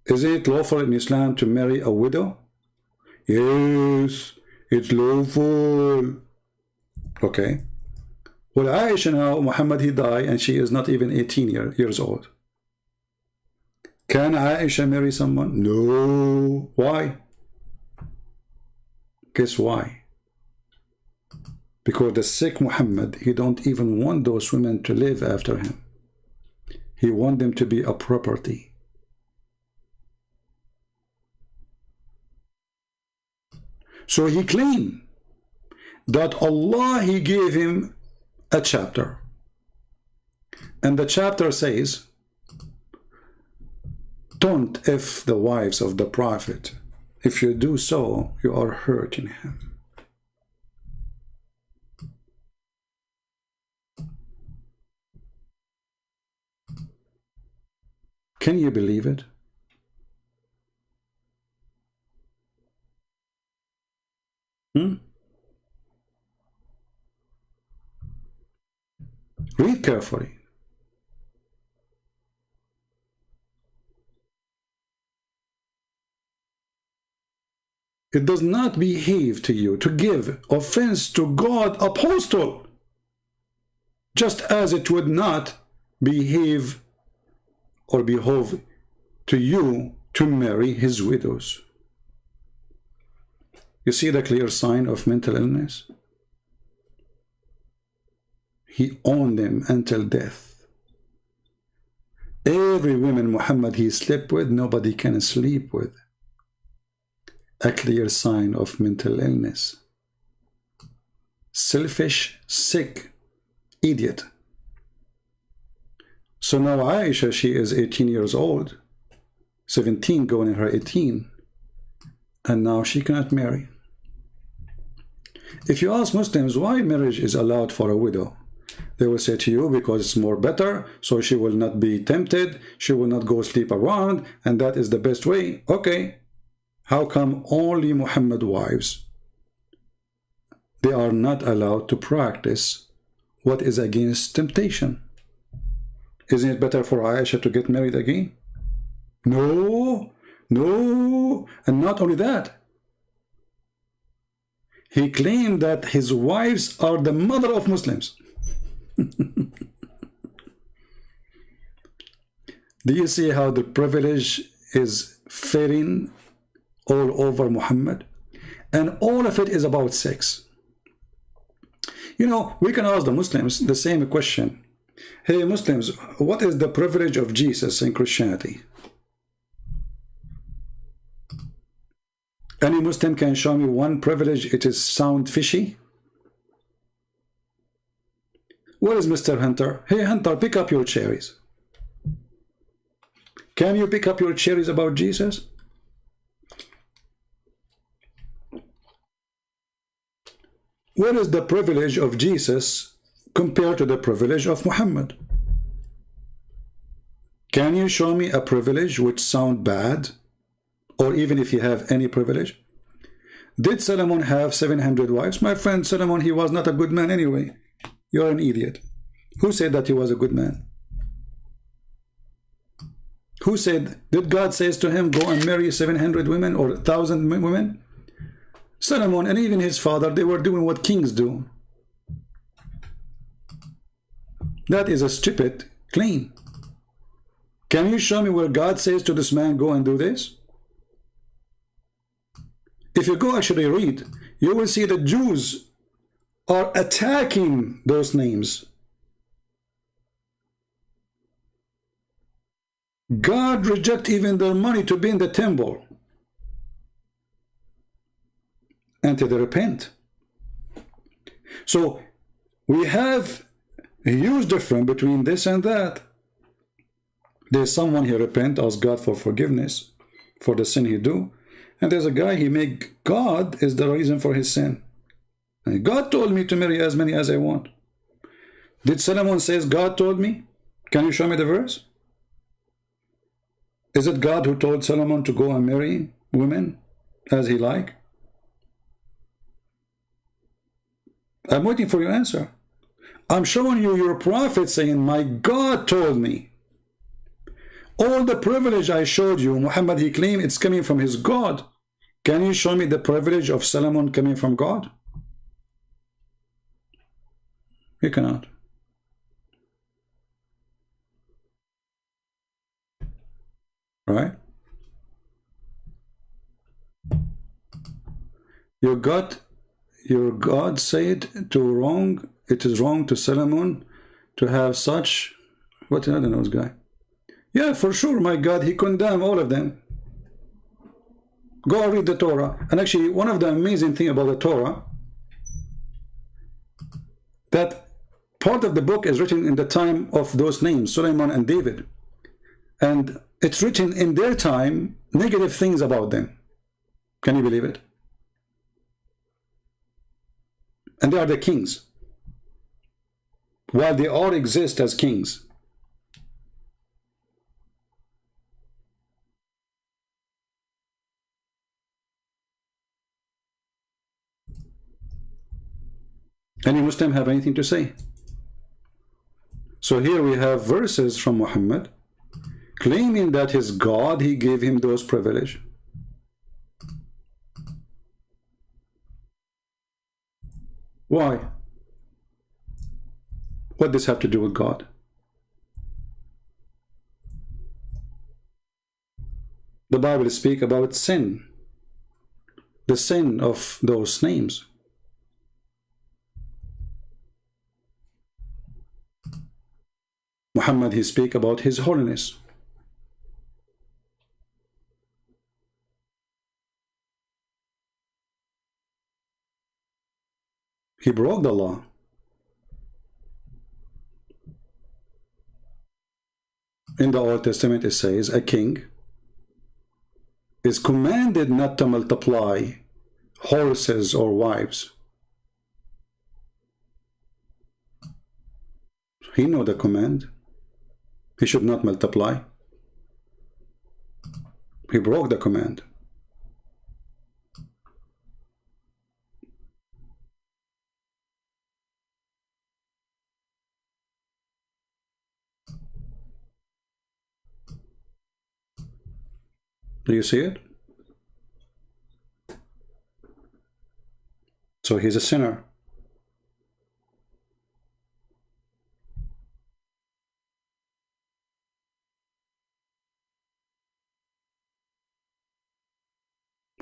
Is it lawful in Islam to marry a widow? Yes, it's lawful. Okay. Well, Aisha now, Muhammad, he died and she is not even 18 years old. Can Aisha marry someone? No. Why? Guess why? Because the sick Muhammad, he don't even want those women to live after him. He wants them to be a property. So he claimed that Allah, he gave him a chapter. And the chapter says, don't if the wives of the Prophet. If you do so, you are hurting him. Can you believe it? Read carefully. It does not behave to you to give offense to God apostle, just as it would not behave or behove to you to marry his widows. You see the clear sign of mental illness? He owned them until death. Every woman Muhammad he slept with, nobody can sleep with. A clear sign of mental illness. Selfish, sick, idiot. So now Aisha, she is 18 years old, 17 going in her 18, and now she cannot marry. If you ask Muslims why marriage is allowed for a widow, they will say to you because it's more better, so she will not be tempted, she will not go sleep around, and that is the best way. Okay, how come only Muhammad wives, they are not allowed to practice what is against temptation? Isn't it better for Aisha to get married again? No, no, and not only that. He claimed that his wives are the mother of Muslims. Do you see how the privilege is fading all over Muhammad? And all of it is about sex. You know, we can ask the Muslims the same question. Hey Muslims, what is the privilege of Jesus in Christianity? Any Muslim can show me one privilege, it is sound fishy? Where is Mr. Hunter? Hey Hunter, pick up your cherries. Can you pick up your cherries about Jesus? What is the privilege of Jesus compared to the privilege of Muhammad? Can you show me a privilege which sound bad? Or even if you have any privilege? Did Solomon have 700 wives? My friend Solomon, he was not a good man anyway. You're an idiot. Who said that he was a good man? Who said, did God say to him, go and marry 700 women or 1,000 women? Solomon and even his father, they were doing what kings do. That is a stupid claim. Can you show me where God says to this man, go and do this? If you go actually read, you will see the Jews are attacking those names. God reject even their money to be in the temple until they repent. So we have a huge difference between this and that. There's someone he repent, ask God for forgiveness for the sin he do, and there's a guy he make God is the reason for his sin. And God told me to marry as many as I want. Did Solomon says God told me? Can you show me the verse? Is it God who told Solomon to go and marry women as he like? I'm waiting for your answer. I'm showing you your prophet saying, my God told me. All the privilege I showed you, Muhammad, he claimed it's coming from his God. Can you show me the privilege of Solomon coming from God? You cannot. Right? Your God said it is wrong to Solomon to have such, what another knows guy? Yeah, for sure, my God, he condemned all of them. Go read the Torah. And actually, one of the amazing things about the Torah, that part of the book is written in the time of those names, Solomon and David. And it's written in their time, negative things about them. Can you believe it? And they are the kings. While they all exist as kings. Any Muslim have anything to say? So here we have verses from Muhammad claiming that his God, he gave him those privileges. Why? What does this have to do with God? The Bible speaks about sin, the sin of those names. Muhammad, he speaks about his holiness. He broke the law. In the Old Testament it says a king is commanded not to multiply horses or wives. He knew the command. He should not multiply. He broke the command. Do you see it? So he's a sinner.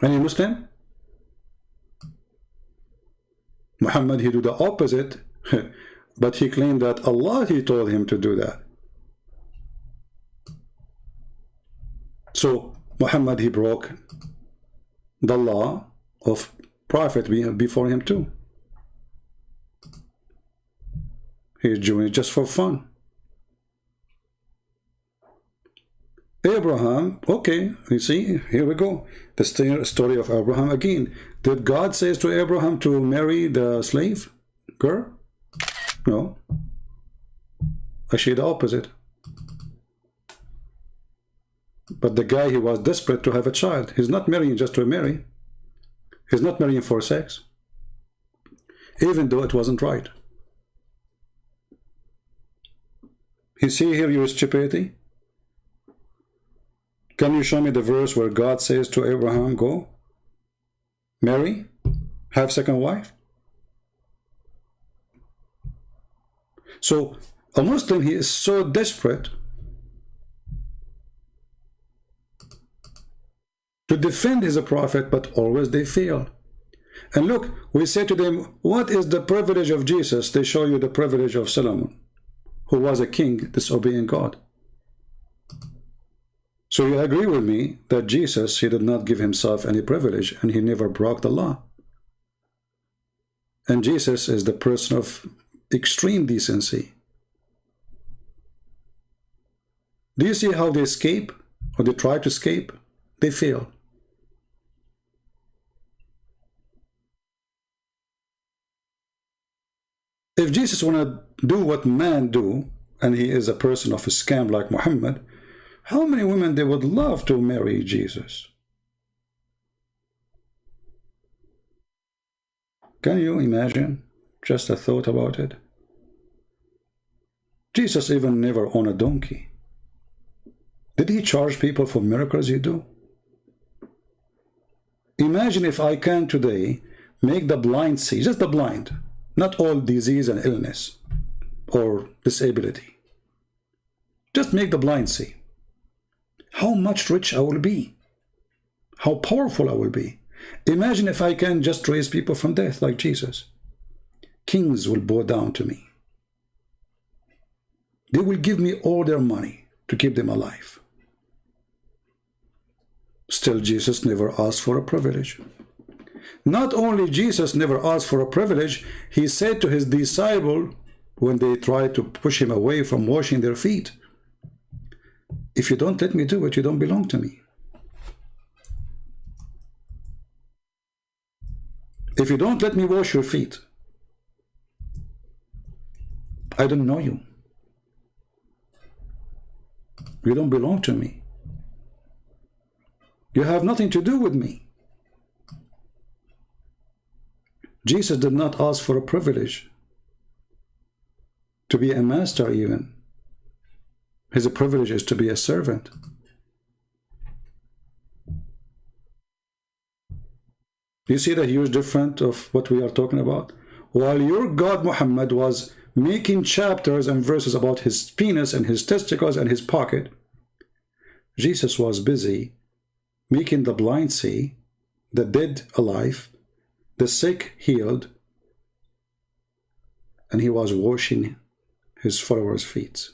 Any Muslim? Muhammad, he do the opposite, but he claimed that Allah, he told him to do that. So Muhammad, he broke the law of prophet before him too. He's doing it just for fun. Abraham, okay, you see, here we go. The story of Abraham again. Did God say to Abraham to marry the slave girl? No. Actually, the opposite. But the guy, he was desperate to have a child. He's not marrying just to marry. He's not marrying for sex. Even though it wasn't right. You see here your stupidity? Can you show me the verse where God says to Abraham, go, marry, have second wife? So a Muslim, he is so desperate to defend his prophet, but always they fail. And look, we say to them, what is the privilege of Jesus? They show you the privilege of Solomon, who was a king disobeying God. So you agree with me that Jesus, he did not give himself any privilege and he never broke the law. And Jesus is the person of extreme decency. Do you see how they escape, or they try to escape? They fail. If Jesus want to do what man do, and he is a person of a scam like Muhammad, how many women they would love to marry Jesus? Can you imagine? Just a thought about it. Jesus even never owned a donkey. Did he charge people for miracles he do? Imagine if I can today make the blind see, just the blind, not all disease and illness or disability. Just make the blind see. How much rich I will be. How powerful I will be. Imagine if I can just raise people from death like Jesus. Kings will bow down to me. They will give me all their money to keep them alive. Still, Jesus never asked for a privilege. Not only Jesus never asked for a privilege, he said to his disciple when they tried to push him away from washing their feet, if you don't let me do it, you don't belong to me. If you don't let me wash your feet, I don't know you. You don't belong to me. You have nothing to do with me. Jesus did not ask for a privilege to be a master even. His privilege is to be a servant. You see the huge difference of what we are talking about? While your God Muhammad was making chapters and verses about his penis and his testicles and his pocket, Jesus was busy making the blind see, the dead alive, the sick healed, and he was washing his followers' feet.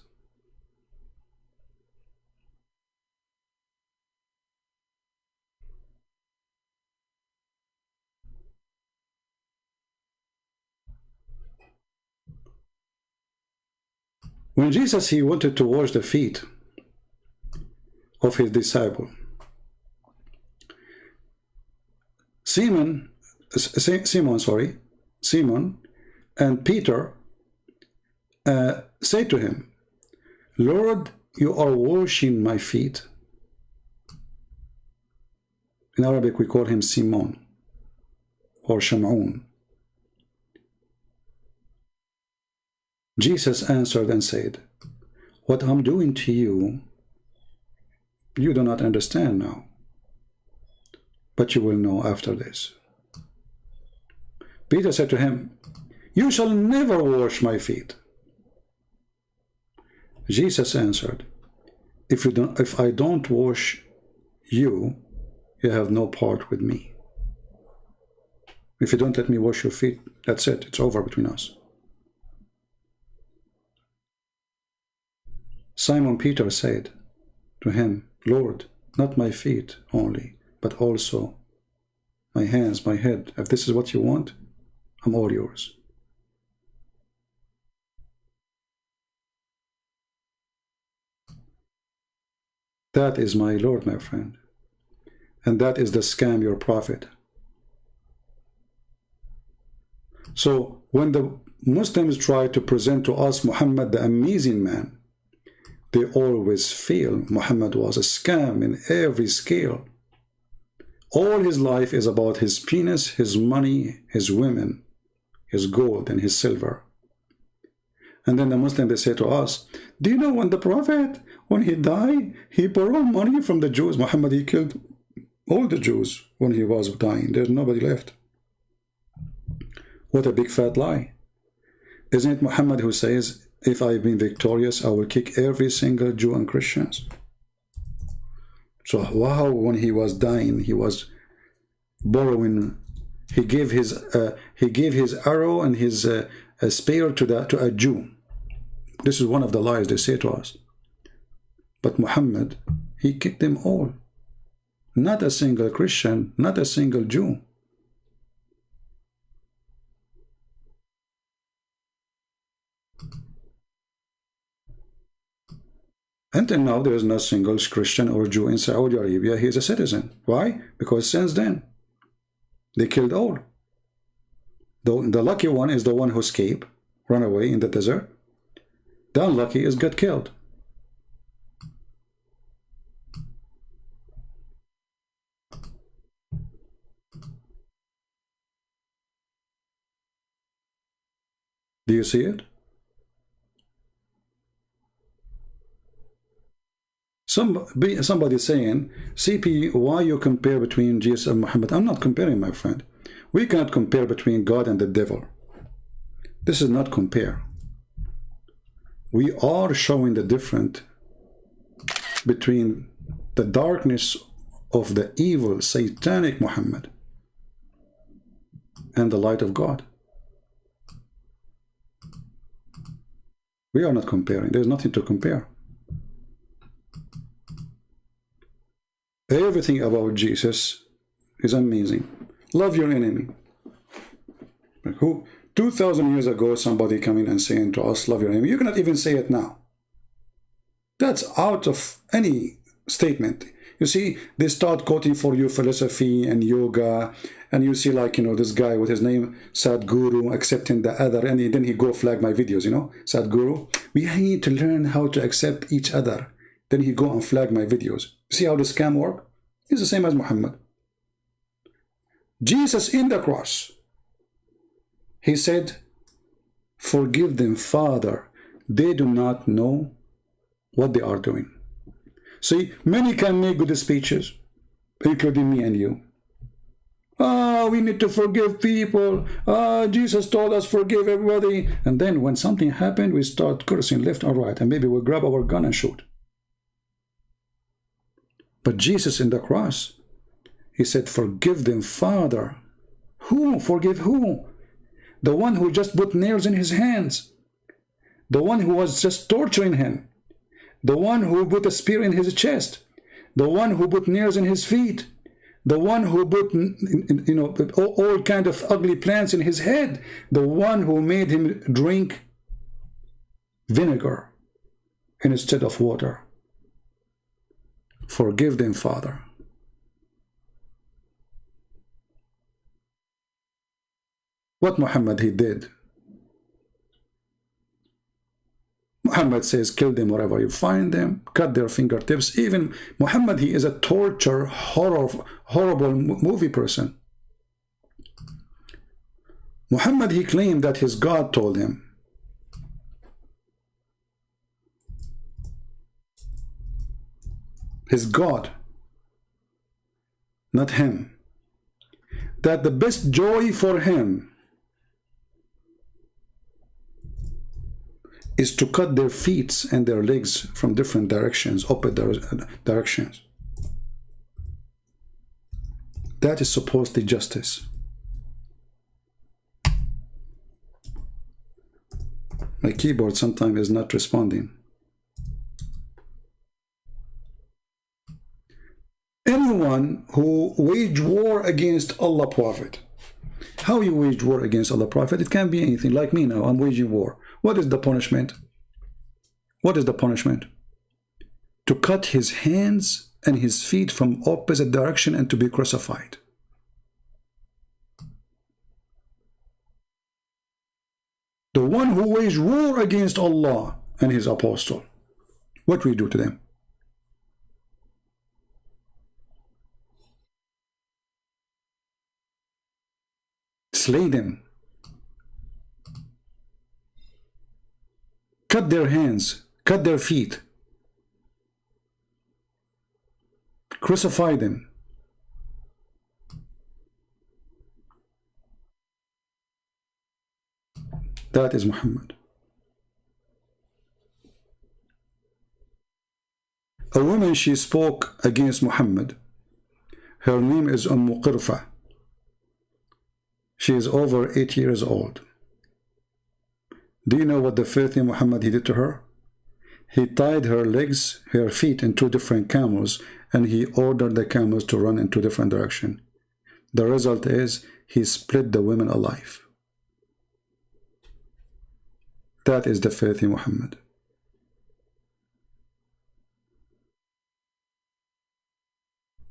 When Jesus, he wanted to wash the feet of his disciple, Simon and Peter say to him, Lord, you are washing my feet. In Arabic, we call him Simon or Shamun. Jesus answered and said, what I'm doing to you, you do not understand now, but you will know after this. Peter said to him, you shall never wash my feet. Jesus answered, if I don't wash you, you have no part with me. If you don't let me wash your feet, that's it, it's over between us. Simon Peter said to him, Lord, not my feet only, but also my hands, my head. If this is what you want, I'm all yours. That is my Lord, my friend. And that is the scam, your prophet. So when the Muslims try to present to us Muhammad the amazing man, they always feel Muhammad was a scam in every scale. All his life is about his penis, his money, his women, his gold and his silver. And then the Muslim, they say to us, do you know when the Prophet, when he died, he borrowed money from the Jews? Muhammad, he killed all the Jews when he was dying. There's nobody left. What a big fat lie. Isn't it Muhammad who says, if I've been victorious, I will kick every single Jew and Christians? So wow, when he was dying, he was borrowing. He gave his arrow and his spear to a Jew. This is one of the lies they say to us. But Muhammad, he kicked them all. Not a single Christian, not a single Jew. Until now, there is no single Christian or Jew in Saudi Arabia. He is a citizen. Why? Because since then, they killed all. The lucky one is the one who escaped, run away in the desert. The unlucky is got killed. Do you see it? Somebody saying, CP, why you compare between Jesus and Muhammad? I'm not comparing, my friend. We cannot compare between God and the devil. This is not compare. We are showing the difference between the darkness of the evil, satanic Muhammad and the light of God. We are not comparing. There's nothing to compare. Everything about Jesus is amazing. Love your enemy. Who 2,000 years ago somebody coming and saying to us, love your enemy. You cannot even say it now. That's out of any statement. You see, they start quoting for you philosophy and yoga, and you see, like, this guy with his name Sadhguru accepting the other, and then he go flag my videos, Sadhguru. We need to learn how to accept each other. Then he go and flag my videos. See how the scam work? It's the same as Muhammad. Jesus in the cross, he said, forgive them, Father. they do not know what they are doing. See, many can make good speeches, including me and you. We need to forgive people. Jesus told us forgive everybody. And then when something happened, we start cursing left and right, and maybe we'll grab our gun and shoot. But Jesus in the cross, he said, forgive them, Father. Who? Forgive who? The one who just put nails in his hands. The one who was just torturing him. The one who put a spear in his chest. The one who put nails in his feet. The one who put, you know, all kind of ugly plants in his head. The one who made him drink vinegar instead of water. Forgive them, Father. What Muhammad he did? Muhammad says, kill them wherever you find them, cut their fingertips. Even Muhammad, he is a torture, horrible movie person. Muhammad, he claimed that his God told him. His God, not him. That the best joy for him is to cut their feet and their legs from different directions, opposite directions. That is supposedly justice. My keyboard sometimes is not responding. Anyone who waged war against Allah Prophet. How you wage war against Allah Prophet? It can be anything. Like me now, I'm waging war. What is the punishment? What is the punishment? To cut his hands and his feet from opposite direction and to be crucified. The one who waged war against Allah and his apostle, what we do to them? Slay them. Cut their hands, cut their feet. Crucify them. That is Muhammad. A woman, she spoke against Muhammad. Her name is Qirfa. She is over 8 years old. Do you know what the first thing Muhammad he did to her? He tied her legs, her feet in 2 different camels, and he ordered the camels to run in 2 different directions. The result is he split the women alive. That is the faith in Muhammad.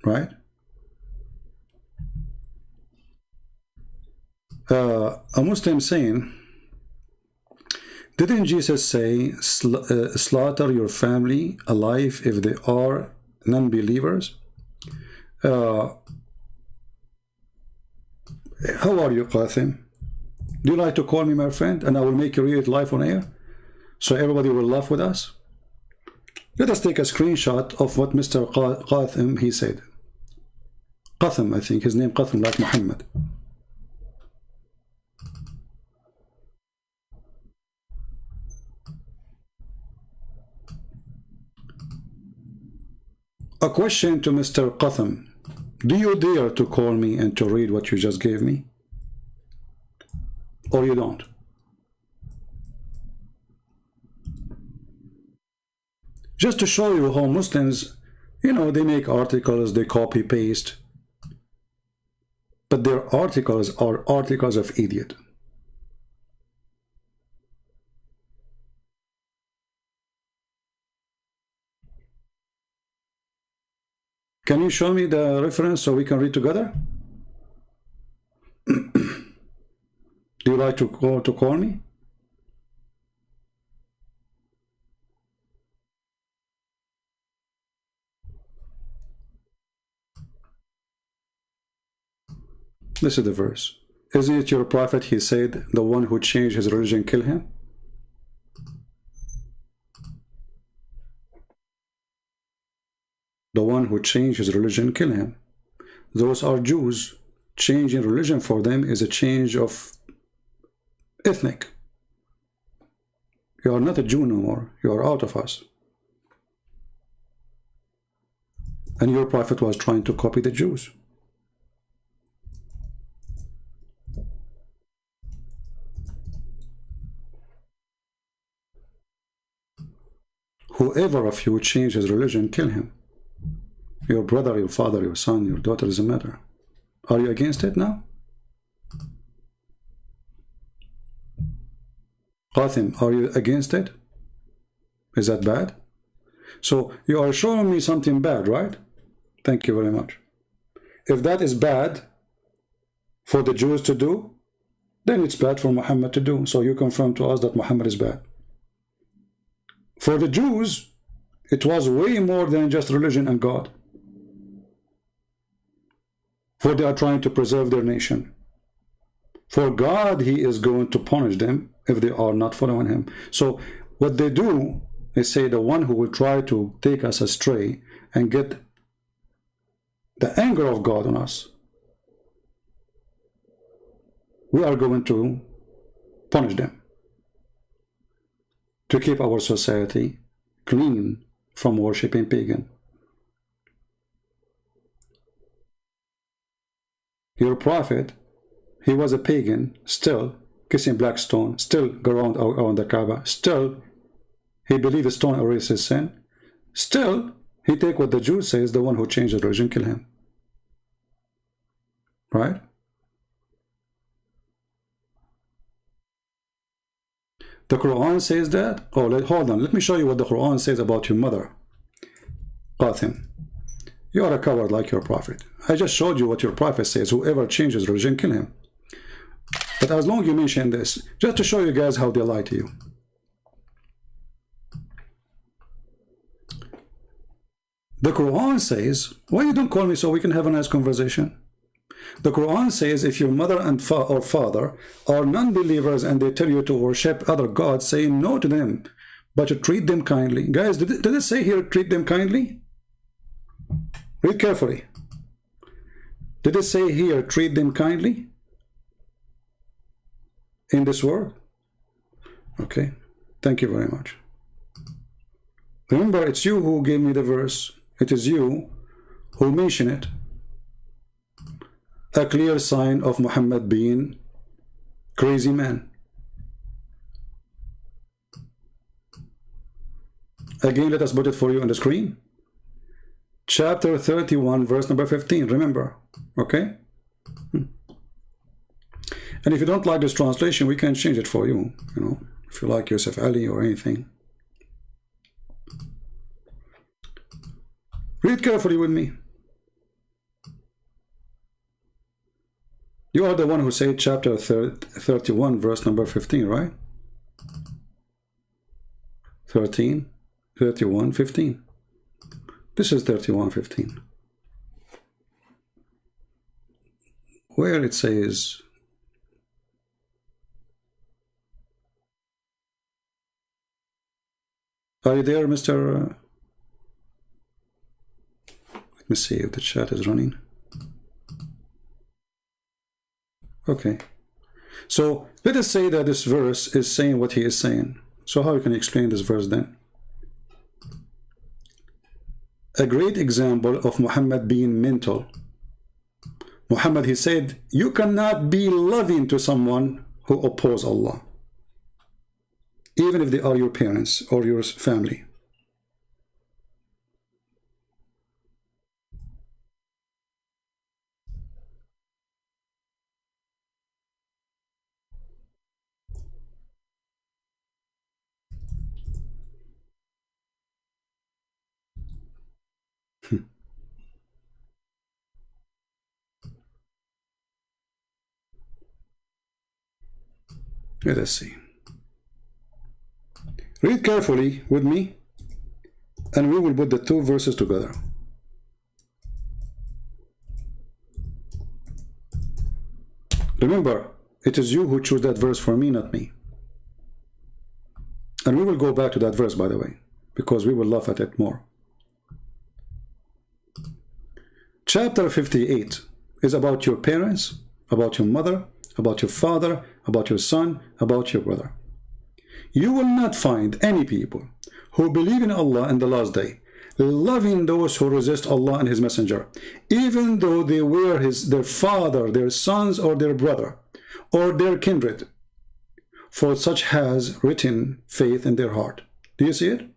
Right? A Muslim saying, didn't Jesus say, slaughter your family alive if they are non-believers? How are you, Qasim? Do you like to call me my friend? And I will make you read it live on air, so everybody will laugh with us. Let us take a screenshot of what Mr. Qasim he said. Qasim, I think his name Qasim, like Muhammad. A question to Mr. Qasim. Do you dare to call me and to read what you just gave me? Or you don't? Just to show you how Muslims, you know, they make articles, they copy paste, but their articles are articles of idiot. Can you show me the reference so we can read together? Do you like to call me? This is the verse. Isn't it your prophet, he said, the one who changed his religion, kill him? The one who changed his religion, kill him. Those are Jews. Changing religion for them is a change of ethnic. You are not a Jew no more. You are out of us. And your prophet was trying to copy the Jews. Whoever of you change his religion, kill him. Your brother, your father, your son, your daughter, doesn't matter. Are you against it now? Qasim, are you against it? Is that bad? So you are showing me something bad, right? Thank you very much. If that is bad for the Jews to do, then it's bad for Muhammad to do. So you confirm to us that Muhammad is bad. For the Jews, it was way more than just religion and God. For they are trying to preserve their nation. For God, He is going to punish them if they are not following Him. So what they do is say the one who will try to take us astray and get the anger of God on us, we are going to punish them to keep our society clean from worshipping pagan. Your prophet, he was a pagan, still kissing black stone, still go around the Kaaba, still he believed stone erases sin, still he take what the Jews say is the one who changed the religion, kill him. Right? The Quran says that. Oh, hold on, let me show you what the Quran says about your mother. Qasim, you are a coward like your prophet. I just showed you what your prophet says. Whoever changes religion, kill him. But as long as you mention this, just to show you guys how they lie to you. The Quran says, why you don't call me so we can have a nice conversation? The Quran says if your mother and or father are non-believers and they tell you to worship other gods, say no to them, but to treat them kindly. Guys, did it say here treat them kindly? Read carefully. Did it say here treat them kindly? In this word? Okay, thank you very much. Remember, it's you who gave me the verse. It is you who mention it. A clear sign of Muhammad being crazy man. Again, let us put it for you on the screen. Chapter 31, verse number 15. Remember, okay? And if you don't like this translation, we can change it for you. You know, if you like Yusuf Ali or anything. Read carefully with me. You are the one who said chapter 31, verse number 15, right? 13, 31, 15. This is 31, 15. Where it says, are you there, Mr. Let me see if the chat is running. Okay, so let us say that this verse is saying what he is saying. So how can you explain this verse then? A great example of Muhammad being mental. Muhammad, he said, you cannot be loving to someone who opposes Allah, even if they are your parents or your family. Let us see. Read carefully with me, and we will put the two verses together. Remember, it is you who chose that verse for me, not me. And we will go back to that verse, by the way, because we will laugh at it more. Chapter 58 is about your parents, about your mother, about your father, about your son, about your brother. You will not find any people who believe in Allah and the last day, loving those who resist Allah and His Messenger, even though they were their father, their sons, or their brother, or their kindred, for such has written faith in their heart. Do you see it?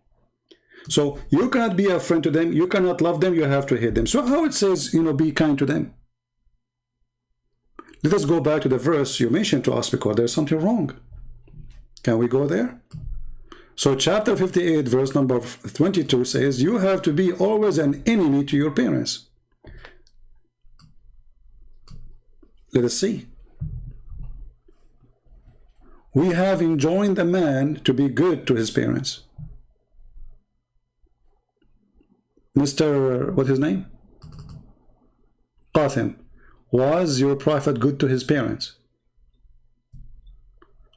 So you cannot be a friend to them, you cannot love them, you have to hate them. So how it says, you know, be kind to them? Let us go back to the verse you mentioned to us, because there's something wrong. Can we go there? So chapter 58 verse number 22 says, you have to be always an enemy to your parents. Let us see. We have enjoined a man to be good to his parents. Mr. what's his name? Qasim. Was your prophet good to his parents?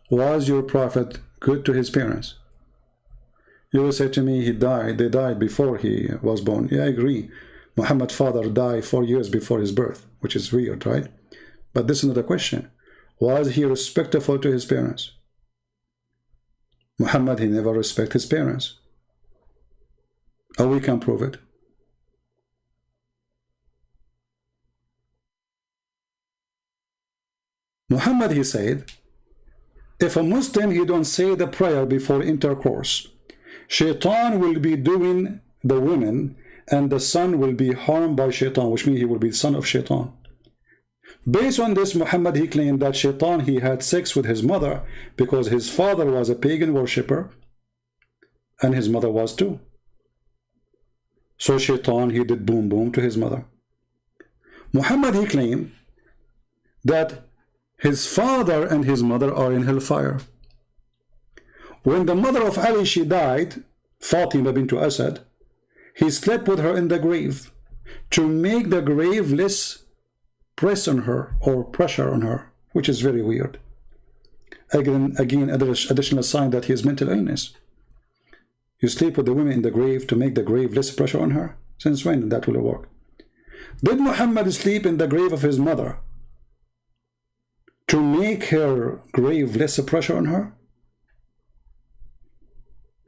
Was your prophet good to his parents? You will say to me, they died before he was born. Yeah, I agree. Muhammad's father died 4 years before his birth, which is weird, right? But this is not the question. Was he respectful to his parents? Muhammad, he never respected his parents. Or we can prove it. Muhammad, he said, if a Muslim, he don't say the prayer before intercourse, Shaitan will be doing the women, and the son will be harmed by Shaitan, which means he will be the son of Shaitan. Based on this, Muhammad, he claimed that Shaitan, he had sex with his mother because his father was a pagan worshipper and his mother was too. So Shaitan, he did boom boom to his mother. Muhammad, he claimed that his father and his mother are in hellfire. When the mother of Ali, she died, Fatima bint Asad, he slept with her in the grave to make the grave less press on her or pressure on her, which is very weird. Again, additional sign that he has mental illness. You sleep with the women in the grave to make the grave less pressure on her? Since when that will work? Did Muhammad sleep in the grave of his mother to make her grave less pressure on her?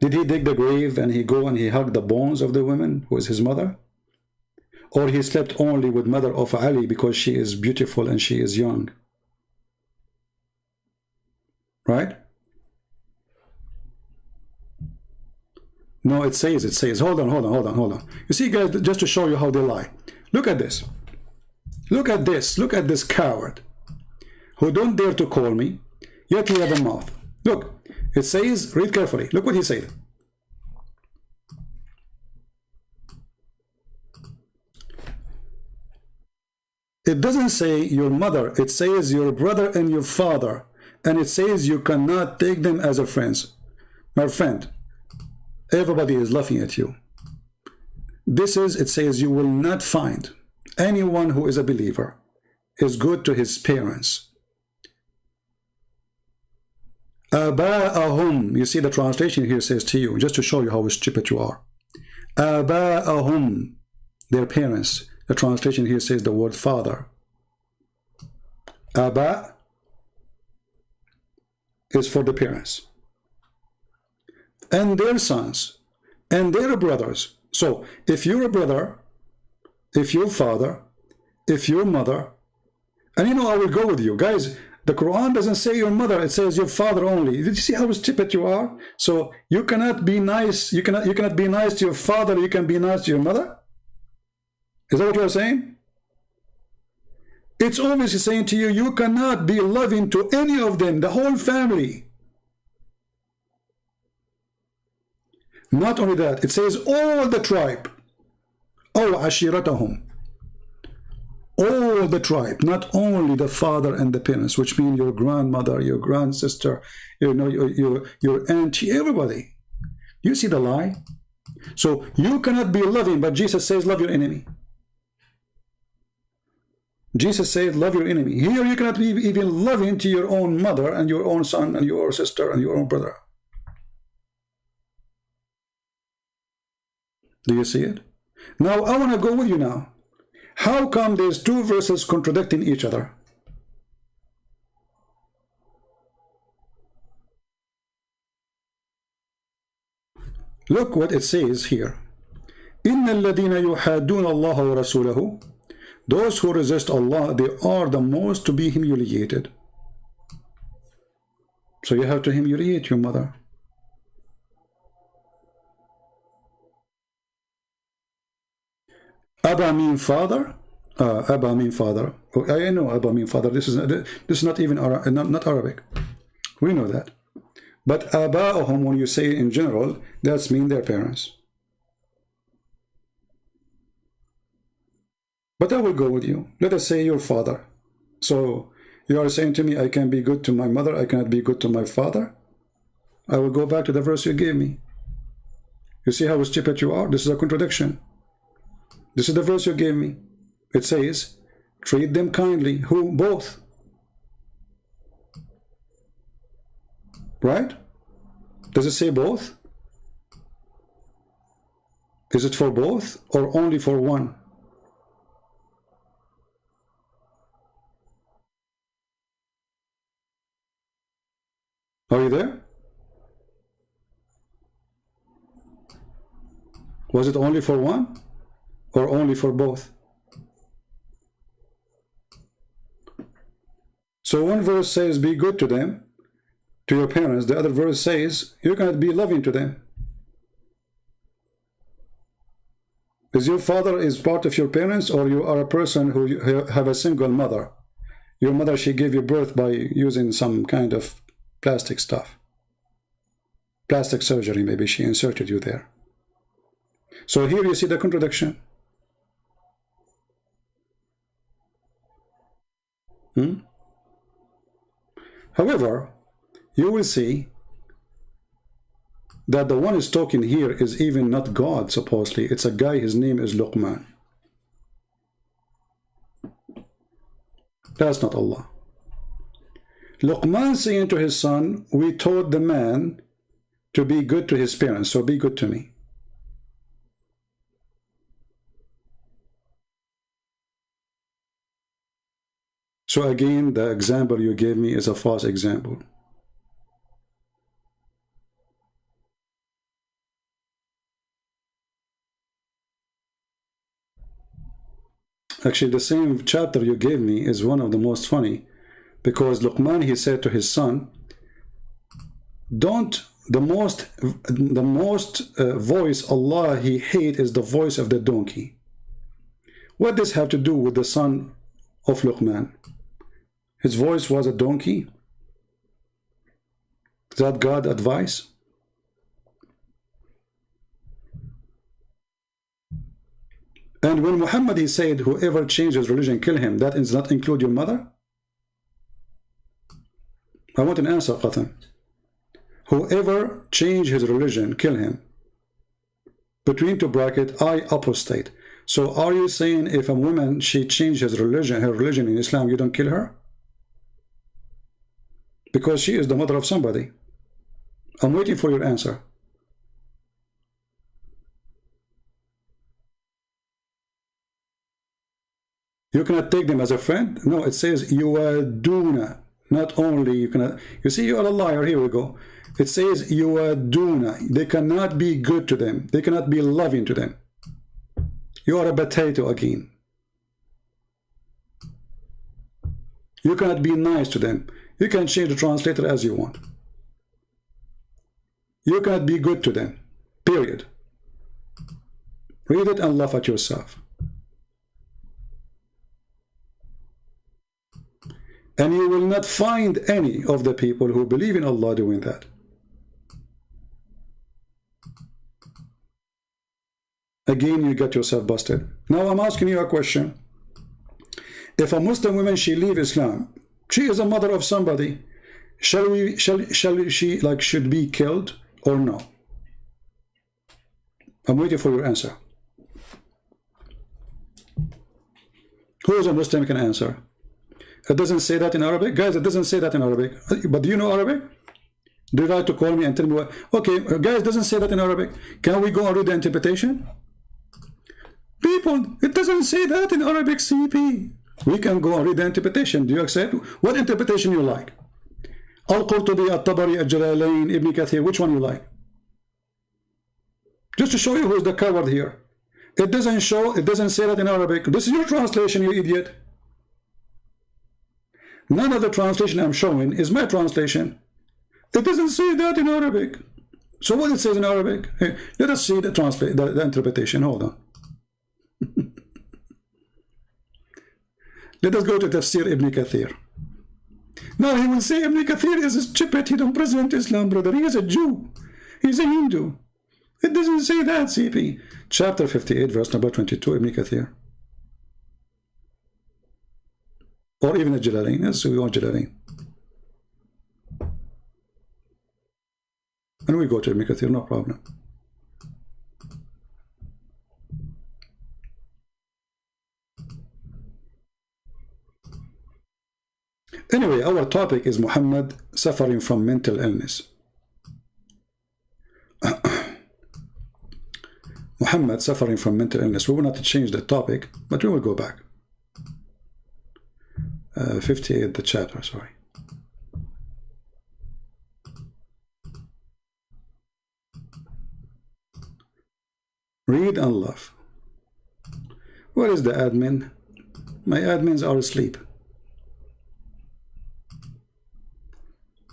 Did he dig the grave and he go and he hug the bones of the women who is his mother? Or he slept only with mother of Ali because she is beautiful and she is young? Right? No, it says, hold on. You see, guys, just to show you how they lie. Look at this. Look at this coward who don't dare to call me, yet he has a mouth. Look, it says, read carefully. Look what he said. It doesn't say your mother, it says your brother and your father, and it says you cannot take them as a friends. My friend, everybody is laughing at you. It says you will not find anyone who is a believer is good to his parents. Aba'ahum, you see the translation here says to you, just to show you how stupid you are. Aba'ahum, their parents. The translation here says the word father. Aba is for the parents. And their sons, and their brothers. So, if you're a brother, if your father, if your mother, and you know, I will go with you. Guys, the Quran doesn't say your mother, it says your father only. Did you see how stupid you are? So, you cannot be nice, you cannot be nice to your father, you can be nice to your mother? Is that what you're saying? It's obviously saying to you, you cannot be loving to any of them, the whole family. Not only that, it says all the tribe. Oh, ashiratahum. All the tribe, not only the father and the parents, which mean your grandmother, your grandsister, your auntie, everybody. You see the lie? So you cannot be loving, but Jesus says love your enemy. Jesus said, love your enemy. Here you cannot be even loving to your own mother and your own son and your sister and your own brother. Do you see it? Now, I want to go with you now. How come there's two verses contradicting each other? Look what it says here. إِنَّ الَّذِينَ يُحَادُّونَ اللَّهَ وَرَسُولَهُ. Those who resist Allah, they are the most to be humiliated. So you have to humiliate your mother. Abba mean father. Abba mean father. I know Abba mean father. This is not even not Arabic. We know that. But Aba'uhum, when you say in general, that's mean their parents. But I will go with you. Let us say your father. So you are saying to me, I can be good to my mother, I cannot be good to my father? I will go back to the verse you gave me. You see how stupid you are? This is a contradiction. This is the verse you gave me. It says, treat them kindly. Who? Both. Right? Does it say both? Is it for both or only for one? Are you there? Was it only for one or only for both? So one verse says be good to them, to your parents. The other verse says you cannot be loving to them. Is your father is part of your parents, or you are a person who have a single mother? Your mother, she gave you birth by using some kind of plastic stuff. Plastic surgery, maybe she inserted you there. So here you see the contradiction. However, you will see that the one is talking here is even not God, supposedly. It's a guy, his name is Luqman. That's not Allah. Luqman saying to his son, we taught the man to be good to his parents, so be good to me. So again, the example you gave me is a false example. Actually, the same chapter you gave me is one of the most funny, because Luqman, he said to his son, don't, the most voice Allah he hate is the voice of the donkey. What does have to do with the son of Luqman? His voice was a donkey? Is that God's advice? And when Muhammad, he said, whoever changes religion, kill him, that does not include your mother? I want an answer, Qatan. Whoever change his religion, kill him. Between two brackets, I apostate. So are you saying if a woman, she changes religion, her religion in Islam, you don't kill her? Because she is the mother of somebody. I'm waiting for your answer. You cannot take them as a friend? No, it says yuaduna. Not only you cannot. You see, you are a liar. Here we go. It says yuaduna. They cannot be good to them. They cannot be loving to them. You are a potato again. You cannot be nice to them. You can change the translator as you want. You cannot be good to them. Period. Read it and laugh at yourself. And you will not find any of the people who believe in Allah doing that. Again, you get yourself busted. Now I'm asking you a question. If a Muslim woman, she leave Islam, she is a mother of somebody, shall she like should be killed or no? I'm waiting for your answer. Who is a Muslim can answer? It doesn't say that in Arabic. Guys, it doesn't say that in Arabic. But do you know Arabic? Do you like to call me and tell me what? Okay, guys, it doesn't say that in Arabic. Can we go and read the interpretation? Beep, people, it doesn't say that in Arabic CP. We can go and read the interpretation. Do you accept? What interpretation you like? Al-Qurtubi, Al-Tabari, Al-Jalalain, Ibn Kathir, which one you like? Just to show you who's the coward here. It doesn't say that in Arabic. This is your translation, you idiot. None of the translation I'm showing is my translation. It doesn't say that in Arabic. So what it says in Arabic? Hey, let us see the interpretation. Hold on. Let us go to Tafsir Ibn Kathir. Now he will say Ibn Kathir is a Djupet. He don't present Islam, brother. He is a Jew. He's a Hindu. It doesn't say that, CP. Chapter 58, verse number 22, Ibn Kathir. Or even a Jalalain. Let's see, we want Jalalain. And we go to Ibn Kathir, no problem. Anyway, our topic is Muhammad suffering from mental illness. Muhammad suffering from mental illness. We will not change the topic, but we will go back. 58, the chapter, sorry. Read and love. Where is the admin? My admins are asleep.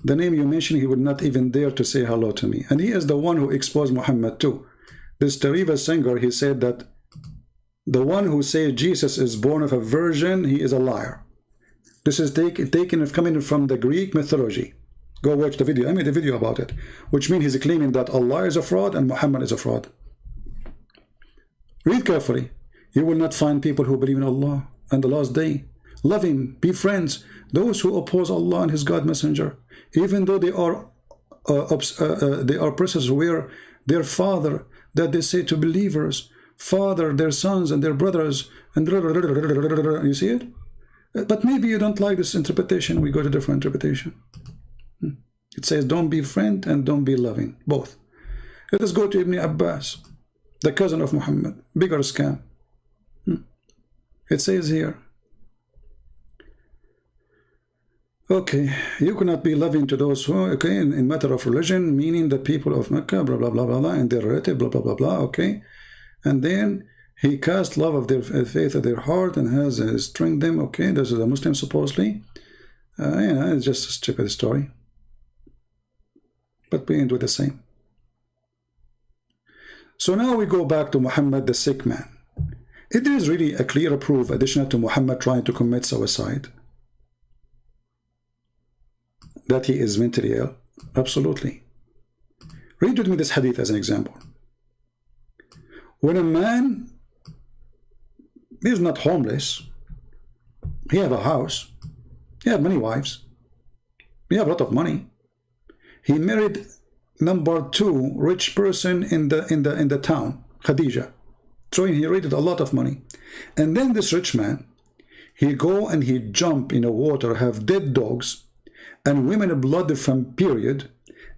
The name you mentioned, he would not even dare to say hello to me. And he is the one who exposed Muhammad too. This Tariva singer, he said that the one who said Jesus is born of a virgin, he is a liar. This is coming from the Greek mythology. Go watch the video. I made a video about it. Which means he's claiming that Allah is a fraud and Muhammad is a fraud. Read carefully. You will not find people who believe in Allah and the last day. Love him, be friends. Those who oppose Allah and his God messenger, even though they are persons where their father, that they say to believers, father, their sons and their brothers, and you see it? But maybe you don't like this interpretation. We go to different interpretation. It says don't be friend and don't be loving, both. Let us go to Ibn Abbas, the cousin of Muhammad, bigger scam. It says here, okay, you cannot be loving to those who, okay, in matter of religion, meaning the people of Mecca, blah, blah, blah, blah, blah, and their relative, blah, blah, blah, blah, okay. And then he cast love of their faith of their heart and has stringed them, okay. This is a Muslim, supposedly. It's just a stupid story. But we end with the same. So now we go back to Muhammad, the sick man. If there is really a clear proof, additional to Muhammad trying to commit suicide, that he is mentally ill, absolutely. Read with me this hadith as an example. When a man is not homeless, he have a house, he have many wives, he have a lot of money, he married number 2 rich person in the town, Khadija. So he raided a lot of money. And then this rich man, he go and he jump in the water, have dead dogs and women blood from period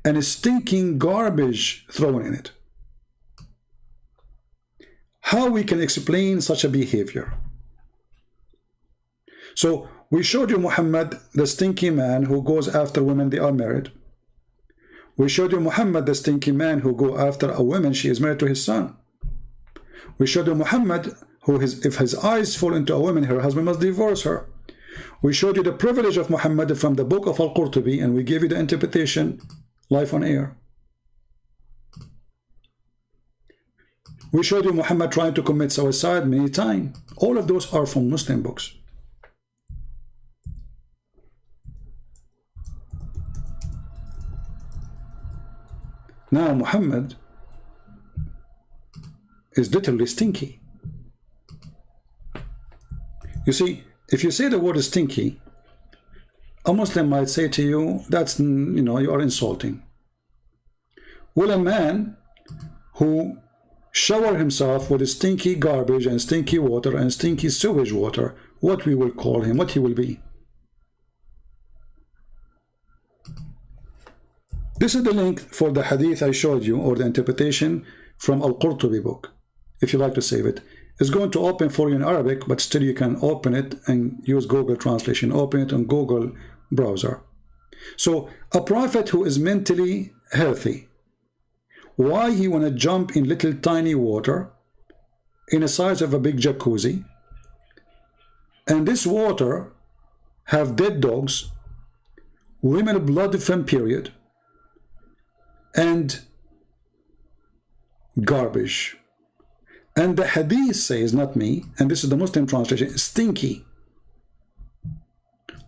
and stinking garbage thrown in it. How we can explain such a behavior? So we showed you Muhammad, the stinky man who goes after women, they are married. We showed you Muhammad, the stinky man who go after a woman, she is married to his son. We showed you Muhammad, who if his eyes fall into a woman, her husband must divorce her. We showed you the privilege of Muhammad from the book of Al-Qurtubi, and we gave you the interpretation live on air. We showed you Muhammad trying to commit suicide many times. All of those are from Muslim books. Now Muhammad is literally stinky. You see, if you say the word stinky, a Muslim might say to you, that's, you are insulting. Well, a man who shower himself with stinky garbage and stinky water and stinky sewage water, what we will call him, what he will be? This is the link for the hadith I showed you, or the interpretation from Al-Qurtubi book. If you like to save it, It's going to open for you in Arabic, but still you can open it and use Google Translation. Open it on Google browser. So a prophet who is mentally healthy, why he want to jump in little tiny water in the size of a big jacuzzi, and this water have dead dogs, women blood from period, and garbage. And the hadith says, not me, and this is the Muslim translation, stinky.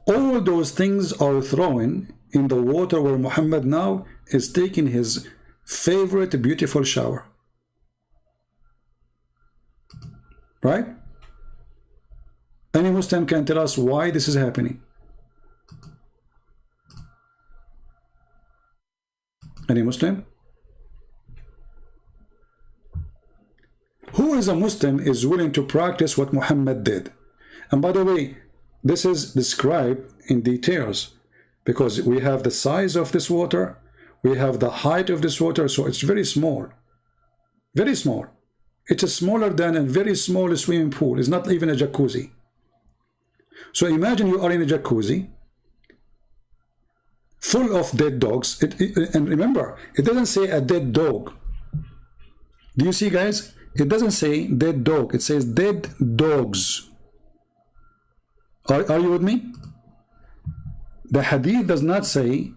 All those things are thrown in the water where Muhammad now is taking his favorite beautiful shower. Right? Any Muslim can tell us why this is happening. Any Muslim? Who is a Muslim is willing to practice what Muhammad did? And by the way, this is described in details because we have the size of this water, we have the height of this water, so it's very small. Very small. It's smaller than a very small swimming pool. It's not even a jacuzzi. So imagine you are in a jacuzzi full of dead dogs. And remember, it doesn't say a dead dog. Do you see, guys? It doesn't say dead dog. It says dead dogs. Are you with me? The hadith does not say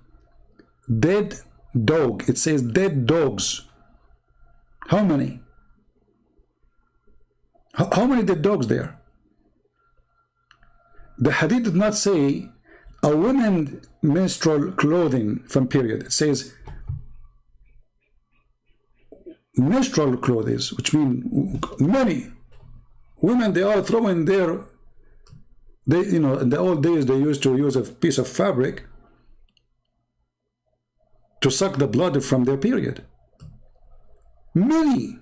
dead dog. It says dead dogs. How many? How many dead dogs there? The hadith did not say a woman menstrual clothing from period. It says menstrual clothes, which mean many women, they are throwing their, you know, in the old days they used to use a piece of fabric to suck the blood from their period. Many.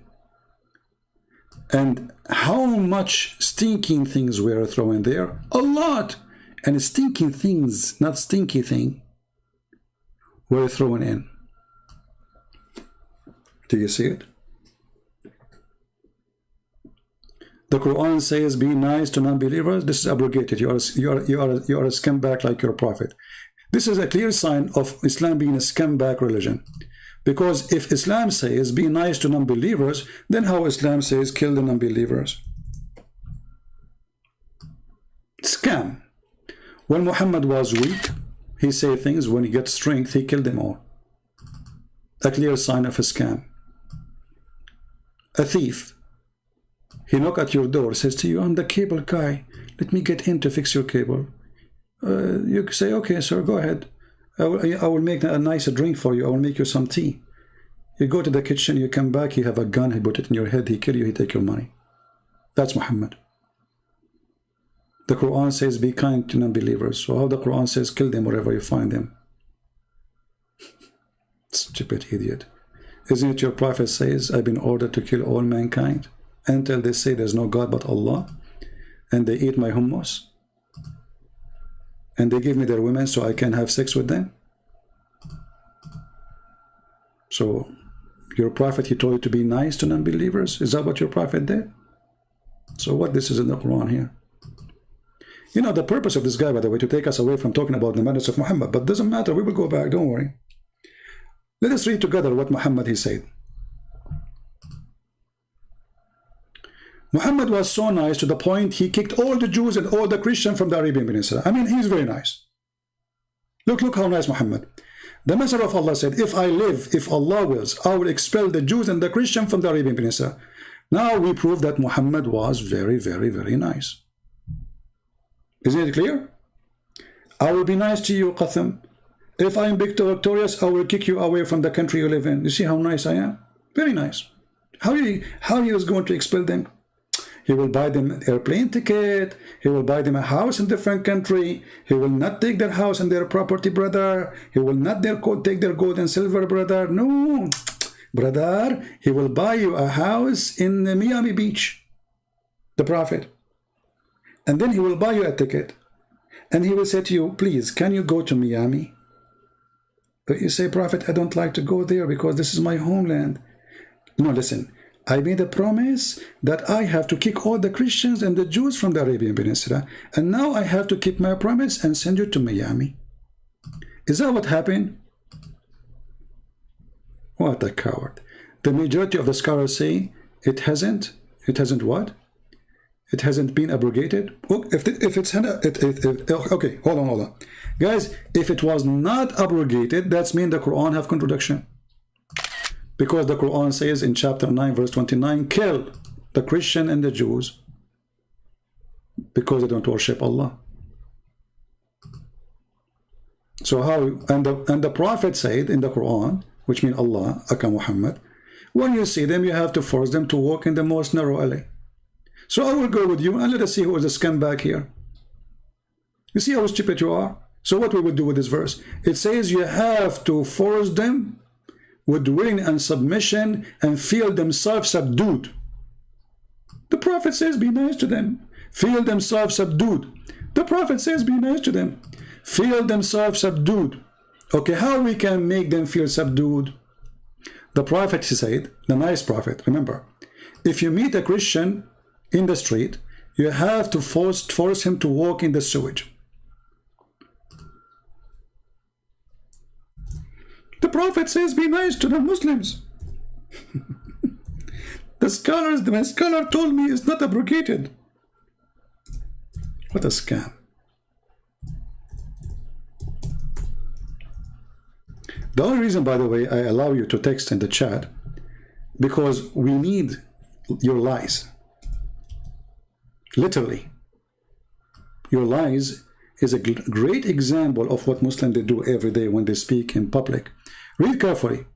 And how much stinking things were thrown there? A lot. And stinking things, not stinky thing, were thrown in. Do you see it? The Quran says, "Be nice to non-believers." This is abrogated. You are a scumbag like your prophet. This is a clear sign of Islam being a scumbag religion. Because if Islam says, "Be nice to non-believers," then how Islam says, "Kill the non-believers"? Scam. When Muhammad was weak, he said things. When he gets strength, he killed them all. A clear sign of a scam. A thief. He knocks at your door, says to you, "I'm the cable guy. Let me get in to fix your cable." You say, "Okay, sir, go ahead. I will make a nice drink for you. I will make you some tea." You go to the kitchen, you come back, you have a gun, he put it in your head, he kill you, he take your money. That's Muhammad. The Quran says, "Be kind to non-believers." So how the Quran says, "Kill them wherever you find them"? Stupid idiot. Isn't it your prophet says, "I've been ordered to kill all mankind until they say there's no God but Allah, and they eat my hummus, and they give me their women so I can have sex with them"? So your prophet, he told you to be nice to non-believers. Is that what your prophet did? So what this is in the Quran here? You know, the purpose of this guy, by the way, to take us away from talking about the madness of Muhammad, but doesn't matter, we will go back, don't worry. Let us read together what Muhammad, he said. Muhammad was so nice to the point he kicked all the Jews and all the Christians from the Arabian Peninsula. I mean, he's very nice. Look how nice Muhammad. The Messenger of Allah said, "If I live, if Allah wills, I will expel the Jews and the Christians from the Arabian Peninsula." Now we prove that Muhammad was very, very, very nice. Isn't it clear? "I will be nice to you, Qatham. If I am victorious, I will kick you away from the country you live in." You see how nice I am? Very nice. How he was going to expel them? He will buy them an airplane ticket. He will buy them a house in a different country. He will not take their house and their property, brother. He will not take their gold and silver, brother. No, brother. He will buy you a house in Miami Beach, the prophet. And then he will buy you a ticket. And he will say to you, "Please, can you go to Miami?" But you say, "Prophet, I don't like to go there because this is my homeland." No, listen. I made a promise that I have to kick all the Christians and the Jews from the Arabian Peninsula, and now I have to keep my promise and send you to Miami. Is that what happened? What a coward. The majority of the scholars say it hasn't what? It hasn't been abrogated. Okay, hold on. Guys, if it was not abrogated, that's mean the Quran have contradiction. Because the Quran says in chapter 9, verse 29, kill the Christian and the Jews because they don't worship Allah. So how, and the Prophet said in the Quran, which means Allah, Aka Muhammad, when you see them, you have to force them to walk in the most narrow alley. So I will go with you and let us see who is the scumbag here. You see how stupid you are? So what we would do with this verse? It says you have to force them with willing and submission and feel themselves subdued. The Prophet says be nice to them. Feel themselves subdued. The Prophet says be nice to them. Feel themselves subdued. Okay, how we can make them feel subdued? The Prophet, he said, the nice Prophet, remember, if you meet a Christian in the street, you have to force him to walk in the sewage. The Prophet says be nice to the Muslims. My scholar told me it's not abrogated. What a scam. The only reason, by the way, I allow you to text in the chat, because we need your lies. Literally. Your lies is a great example of what Muslims they do every day when they speak in public. Read carefully.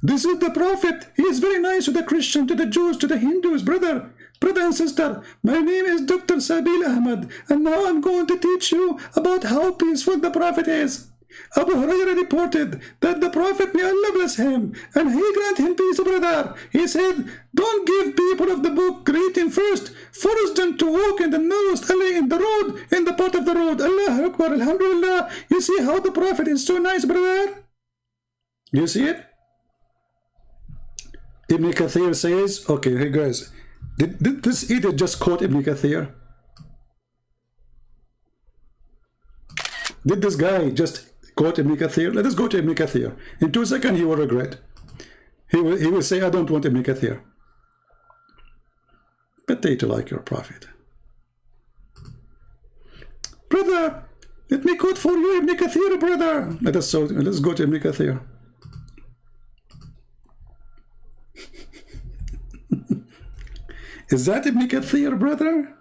This is the Prophet. He is very nice to the Christian, to the Jews, to the Hindus. Brother and sister, my name is Dr. Sabil Ahmad, and now I'm going to teach you about how peaceful the Prophet is. Abu Hurairah reported that the Prophet, may Allah bless him, and he grant him peace, brother. He said, don't give people of the book greeting first. Force them to walk in the narrowest alley in the road, in the part of the road. Allah Akbar, Alhamdulillah. You see how the Prophet is so nice, brother? You see it? Ibn Kathir says, okay, hey guys, did this idiot just quote Ibn Kathir? Did this guy just quote Ibn Kathir? Let us go to Ibn Kathir. In 2 seconds, he will regret. He will say, I don't want Ibn Kathir. Potato like your Prophet. Brother, let me quote for you Ibn Kathir, brother. Let's go to Ibn Kathir. Is that Ibn Kathir, brother?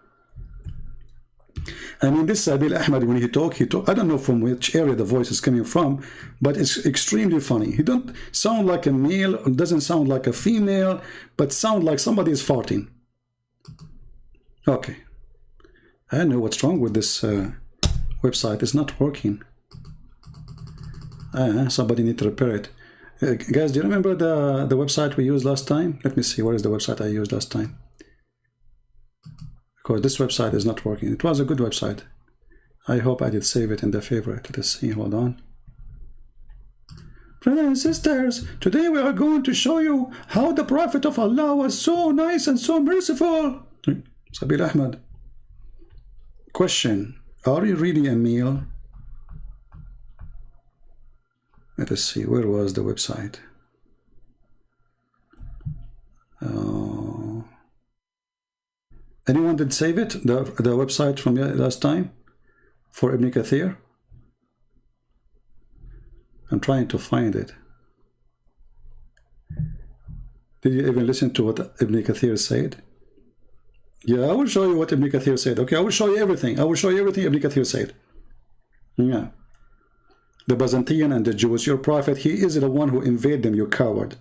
I mean, this Sabil Ahmad, when he talk, I don't know from which area the voice is coming from, but it's extremely funny. He don't sound like a male, doesn't sound like a female, but sound like somebody is farting. Okay. I don't know what's wrong with this website. It's not working. Somebody need to repair it. Guys, do you remember the website we used last time? Let me see, what is the website I used last time? Because this website is not working. It was a good website. I hope I did save it in the favorite. Let us see, hold on. Brothers and sisters, today we are going to show you how the Prophet of Allah was so nice and so merciful. Sabil Ahmad. Question, are you really a male? Let us see, where was the website? Anyone did save it? The website from last time for Ibn Kathir? I'm trying to find it. Did you even listen to what Ibn Kathir said? Yeah, I will show you what Ibn Kathir said. Okay, I will show you everything. I will show you everything Ibn Kathir said. Yeah. The Byzantine and the Jews, your prophet, he is the one who invaded them, you coward.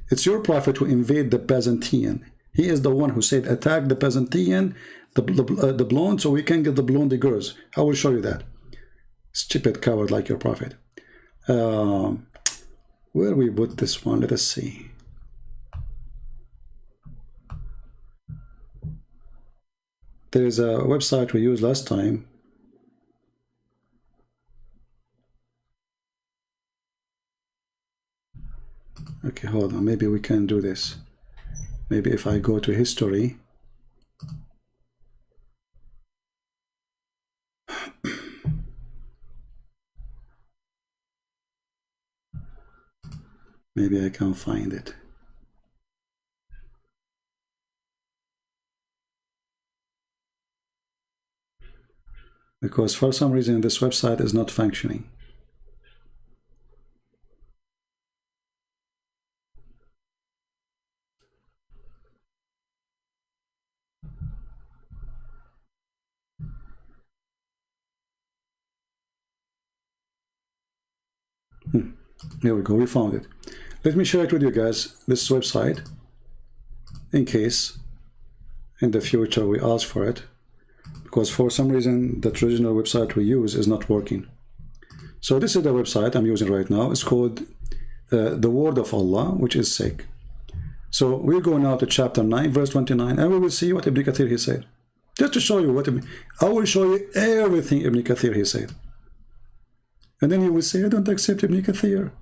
It's your prophet who invaded the Byzantine. He is the one who said, attack the Byzantine, the blonde, so we can get the blonde girls. I will show you that. Stupid coward like your prophet. Where we put this one? Let us see. There is a website we used last time. Okay, hold on. Maybe we can do this. Maybe if I go to history, maybe I can find it. Because for some reason this website is not functioning. Here we go, we found it. Let me share it with you guys, this website, in case in the future we ask for it, because for some reason the traditional website we use is not working. So this is the website I'm using right now. It's called the Word of Allah, which is sick. So we'll go now to chapter 9 verse 29, and we will see what Ibn Kathir he said. Just to show you what I will show you everything Ibn Kathir he said. And then you will say, I don't accept Ibn Kathir.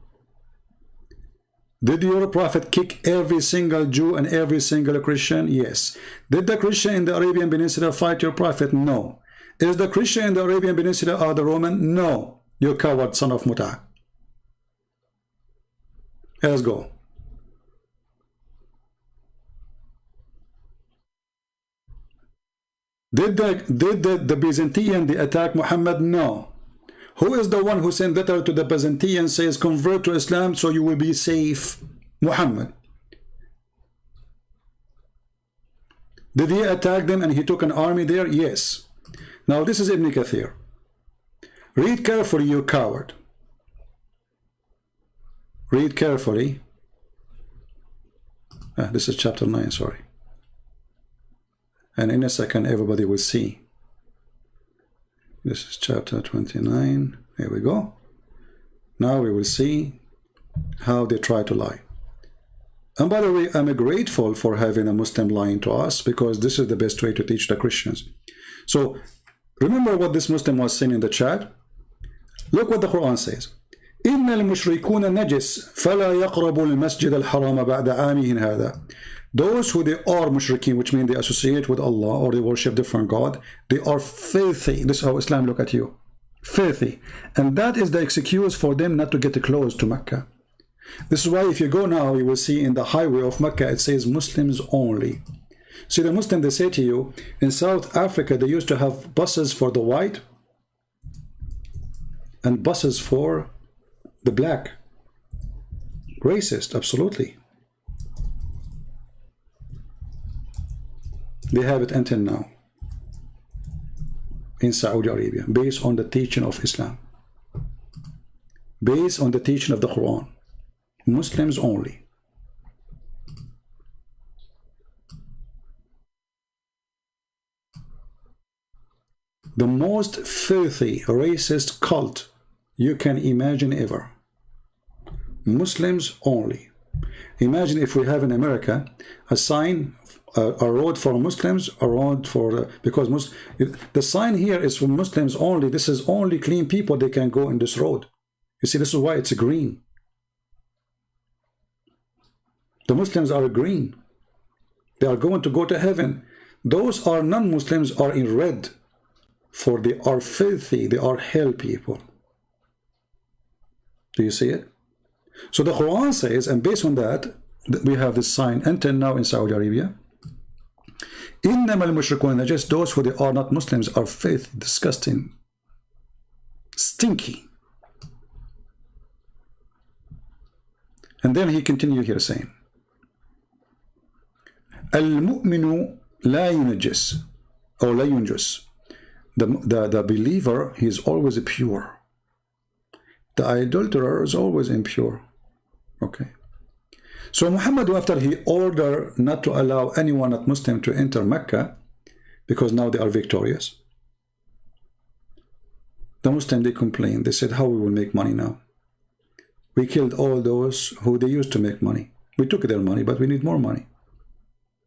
Did your prophet kick every single Jew and every single Christian? Yes. Did the Christian in the Arabian Peninsula fight your prophet? No. Is the Christian in the Arabian Peninsula or the Roman? No. You coward son of Muta. Let's go. Did the Byzantine they attack Muhammad? No. Who is the one who sent letter to the Byzantine says convert to Islam so you will be safe? Muhammad. Did he attack them and he took an army there? Yes. Now this is Ibn Kathir. Read carefully, you coward. Read carefully. This is chapter 9, sorry. And in a second everybody will see. This is chapter 29. Here we go. Now we will see how they try to lie. And by the way, I'm grateful for having a Muslim lying to us, because this is the best way to teach the Christians. So remember what this Muslim was saying in the chat. Look what the Quran says. إن المشركون نجس فلا يقربوا المسجد الحرام بعد عامهم هذا. Those who they are mushrikeen, which means they associate with Allah or they worship different God, they are filthy. This is how Islam look at you. Filthy. And that is the excuse for them not to get close to Mecca. This is why if you go now, you will see in the highway of Mecca, it says Muslims only. See, the Muslim, they say to you, in South Africa, they used to have buses for the white and buses for the black. Racist, absolutely. They have it until now in Saudi Arabia, based on the teaching of Islam, based on the teaching of the Quran. Muslims only. The most filthy, racist cult you can imagine ever. Muslims only. Imagine if we have in America a sign, a road for Muslims, a road for because the sign here is for Muslims only. This is only clean people they can go in this road. You see, this is why it's green. The Muslims are green. They are going to go to heaven. Those are non-Muslims are in red, for they are filthy. They are hell people. Do you see it? So the Quran says, and based on that, we have this sign until now in Saudi Arabia. إِنَّمَا الْمُشْرِكُونَ just those who they are not Muslims are filthy, disgusting, stinky. And then he continued here saying, الْمُؤْمِنُ لَا يُنَجِّسُ or لَا يُنْجُسُ. The believer, he is always pure. The adulterer is always impure. Okay. So Muhammad, after he ordered not to allow anyone not Muslim to enter Mecca, because now they are victorious, the Muslim, they complained. They said, how we will make money now? We killed all those who they used to make money. We took their money, but we need more money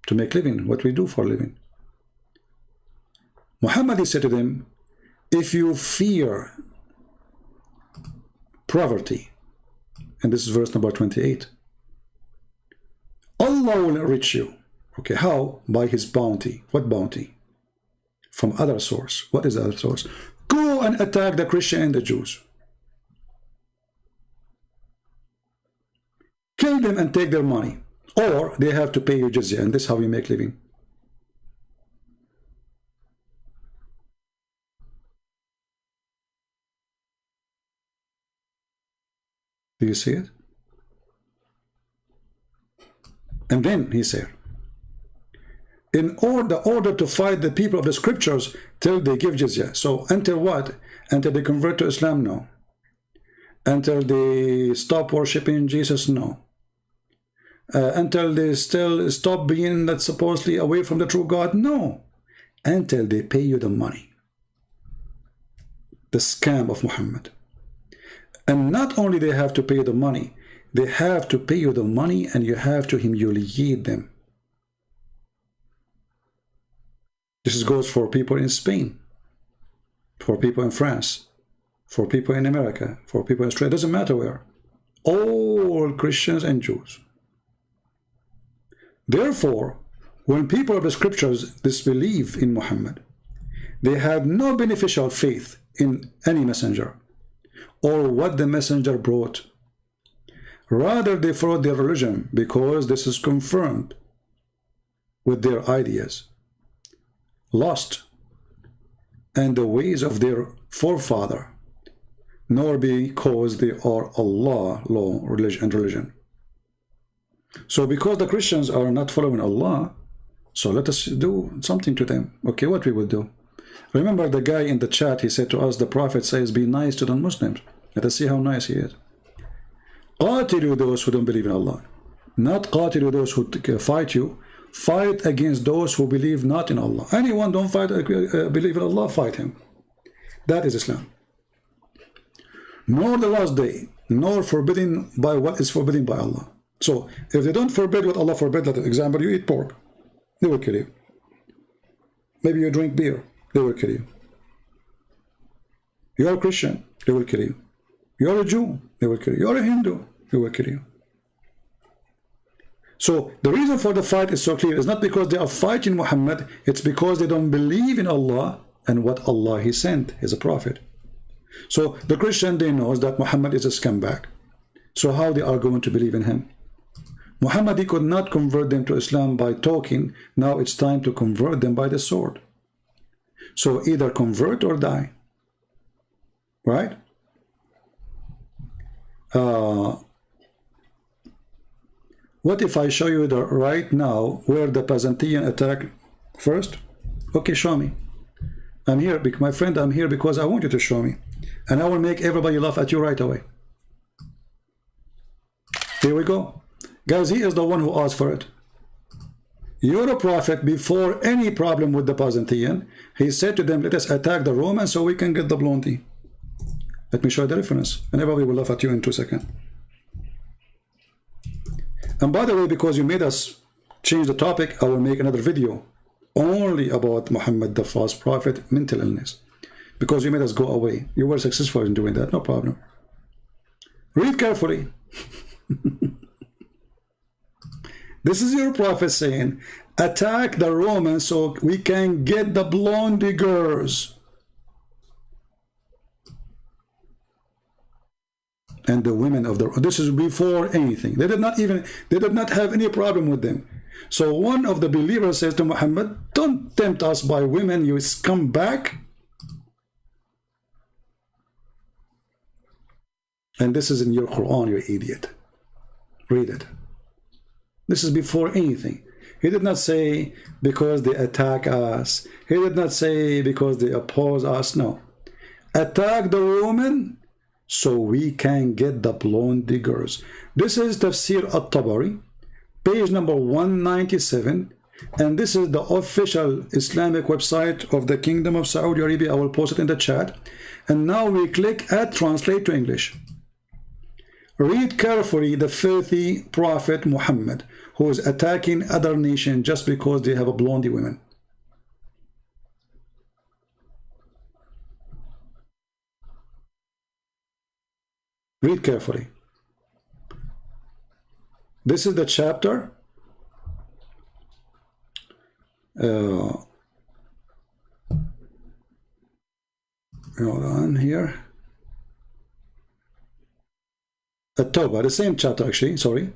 to make living, what we do for living. Muhammad, he said to them, if you fear poverty, and this is verse number 28, Allah will enrich you. Okay, how? By his bounty. What bounty? From other source. What is the other source? Go and attack the Christian and the Jews. Kill them and take their money. Or they have to pay you jizya, and this is how you make living. Do you see it? And then he said, in order to fight the people of the scriptures till they give jizya. So until what? Until they convert to Islam? No. Until they stop worshiping Jesus? No. Until they still stop being that supposedly away from the true God? No. Until they pay you the money. The scam of Muhammad. And not only they have to pay you the money, they have to pay you the money and you have to humiliate them. This goes for people in Spain, for people in France, for people in America, for people in Australia, doesn't matter where. All Christians and Jews. Therefore, when people of the scriptures disbelieve in Muhammad, they had no beneficial faith in any messenger or what the messenger brought. Rather, they followed their religion because this is confirmed with their ideas, lost, and the ways of their forefather, nor because they are Allah, law, religion. So because the Christians are not following Allah, so let us do something to them. Okay, what we will do? Remember the guy in the chat, he said to us, the Prophet says, be nice to non-Muslims. Let us see how nice he is. قاتلوا those who don't believe in Allah. Not قاتلوا those who fight you. Fight against those who believe not in Allah. Anyone don't believe in Allah, fight him. That is Islam. Nor the last day, nor forbidden by what is forbidden by Allah. So, if they don't forbid what Allah forbid, like example, you eat pork, they will kill you. Maybe you drink beer, they will kill you. You are a Christian, they will kill you. You are a Jew, they will kill you. You are a Hindu, they will kill you. So, the reason for the fight is so clear. It's not because they are fighting Muhammad, it's because they don't believe in Allah and what Allah He sent as a prophet. So, the Christian, they know that Muhammad is a scumbag. So, how they are going to believe in him? Muhammad, he could not convert them to Islam by talking. Now it's time to convert them by the sword. So either convert or die. Right? What if I show you right now where the Byzantine attack first? Okay, show me. I'm here, my friend, I'm here because I want you to show me. And I will make everybody laugh at you right away. Here we go. Guys, he is the one who asked for it. You're a prophet. Before any problem with the Byzantine, he said to them, let us attack the Romans so we can get the blondie. Let me show you the reference. And everybody will laugh at you in 2 seconds. And by the way, because you made us change the topic, I will make another video only about Muhammad, the false prophet, mental illness. Because you made us go away. You were successful in doing that, no problem. Read carefully. This is your prophet saying, attack the Romans so we can get the blondie girls. And the women of the, this is before anything. They did not have any problem with them. So one of the believers says to Muhammad, don't tempt us by women, you scumbag. And this is in your Quran, you idiot. Read it. This is before anything. He did not say because they attack us. He did not say because they oppose us. No. Attack the Roman so we can get the blondie girls. This is Tafsir At-Tabari, page number 197. And this is the official Islamic website of the Kingdom of Saudi Arabia. I will post it in the chat. And now we click at Translate to English. Read carefully the filthy prophet Muhammad, who is attacking other nations just because they have a blondie women. Read carefully. This is the chapter hold on here. At-Tawbah, the same chapter actually, sorry.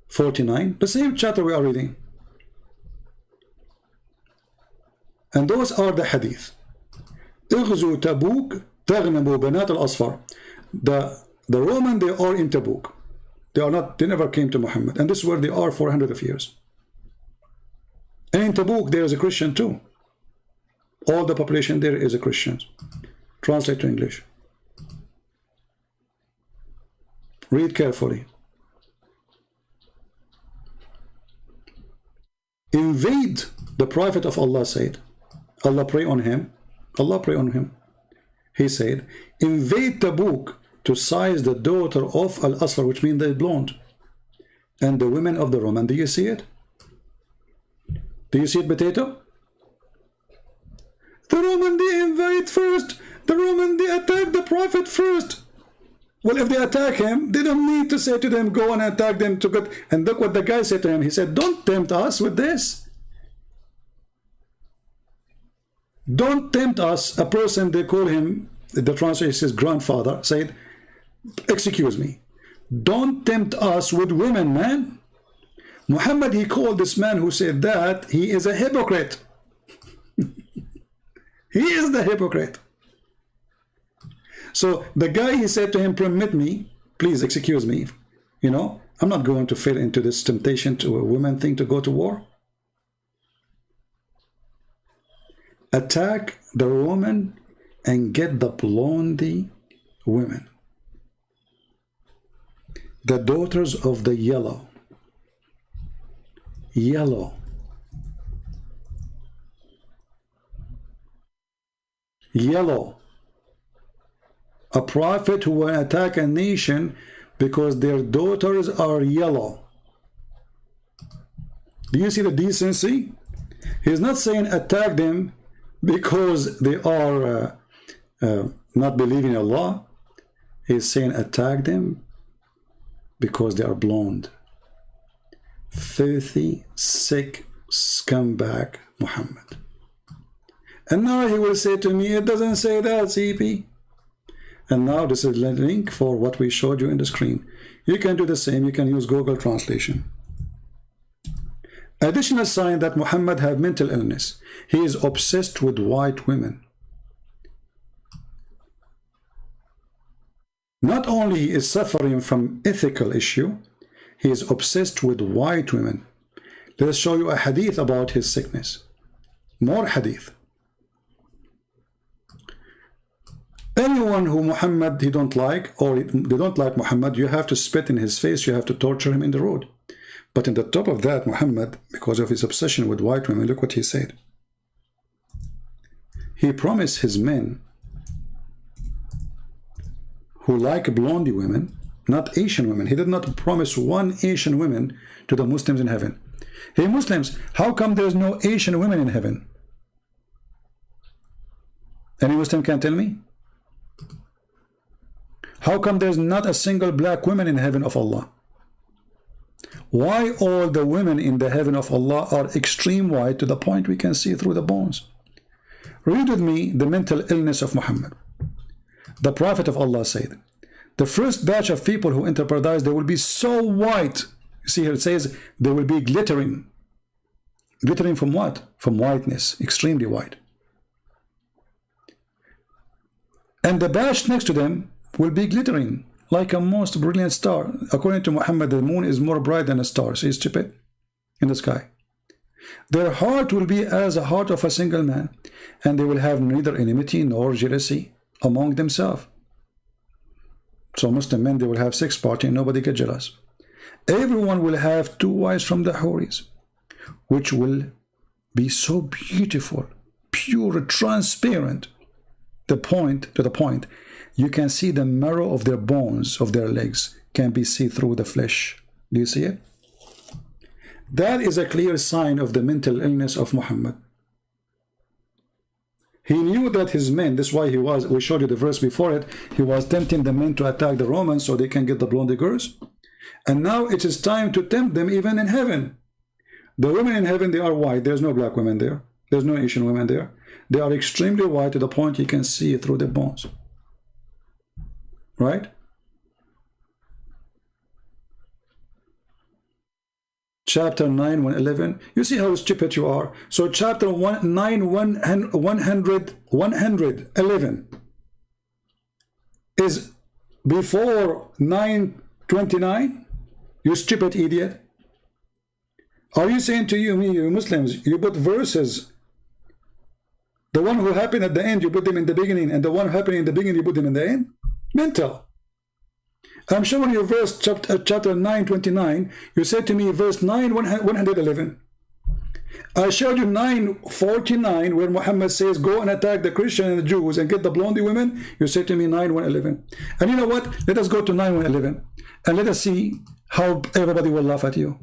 49, the same chapter we are reading. And those are the hadith. اغزوا تبوك تغنموا بنات الأصفر. The Roman, they are in Tabuk. They never came to Muhammad. And this is where they are for hundreds of years. And in Tabuk, there is a Christian too. All the population there is a Christian. Translate to English. Read carefully. Invade, the Prophet of Allah said. Allah pray on him. Allah pray on him. He said, invade Tabuk to seize the daughter of Al-Asfar, which means the blonde, and the women of the Roman. Do you see it? Do you see it, potato? The Roman, they invade first. The Roman, they attack the Prophet first. Well, if they attack him, they don't need to say to them, go and attack them to good. And look what the guy said to him. He said, don't tempt us with this. Don't tempt us. A person, they call him, the translation says grandfather, said, excuse me, don't tempt us with women, man. Muhammad, he called this man who said that, he is a hypocrite. He is the hypocrite. So the guy, he said to him, permit me, please excuse me, you know, I'm not going to fall into this temptation to a woman thing to go to war. Attack the Roman and get the blondie women, the daughters of the yellow. Yellow. A prophet who will attack a nation because their daughters are yellow. Do you see the decency? He's not saying attack them because they are not believing in Allah. He's saying attack them because they are blonde. Filthy, sick, scumbag Muhammad. And now he will say to me, it doesn't say that, CP. And now this is the link for what we showed you in the screen. You can do the same. You can use Google Translation. Additional sign that Muhammad had mental illness. He is obsessed with white women. Not only is suffering from ethical issue, he is obsessed with white women. Let us show you a hadith about his sickness. More hadith. Anyone who Muhammad he don't like, or they don't like Muhammad, you have to spit in his face, you have to torture him in the road. But in the top of that, Muhammad, because of his obsession with white women, look what he said. He promised his men who like blondie women, not Asian women. He did not promise one Asian woman to the Muslims in heaven. Hey Muslims, how come there's no Asian women in heaven? Any Muslim can tell me? How come there's not a single black woman in heaven of Allah? Why all the women in the heaven of Allah are extreme white to the point we can see through the bones? Read with me the mental illness of Muhammad. The Prophet of Allah said, the first batch of people who enter paradise, they will be so white. You see here it says they will be glittering. Glittering from what? From whiteness, extremely white. And the batch next to them will be glittering like a most brilliant star. According to Muhammad, the moon is more bright than a star. See, it's Djupet in the sky. Their heart will be as the heart of a single man, and they will have neither enmity nor jealousy among themselves. So Muslim men, they will have sex party and nobody get jealous. Everyone will have two wives from the Houris, which will be so beautiful, pure, transparent, to the point, you can see the marrow of their bones, of their legs, can be seen through the flesh. Do you see it? That is a clear sign of the mental illness of Muhammad. He knew that his men, that's why we showed you the verse before it, he was tempting the men to attack the Romans so they can get the blonde girls. And now it is time to tempt them even in heaven. The women in heaven, they are white. There's no black women there. There's no Asian women there. They are extremely white to the point you can see through their bones. Right? Chapter 9, 111. You see how stupid you are. So chapter 111 is before 929. You stupid idiot. Are you saying to you, me, you Muslims, you put verses, the one who happened at the end, you put them in the beginning, and the one happening in the beginning, you put them in the end? Mental. I'm showing you verse chapter 929. You said to me verse 9, 111. I showed you 949 where Muhammad says go and attack the Christian and the Jews and get the blondie women. You said to me 9, 111. And you know what? Let us go to 9, 111 and let us see how everybody will laugh at you.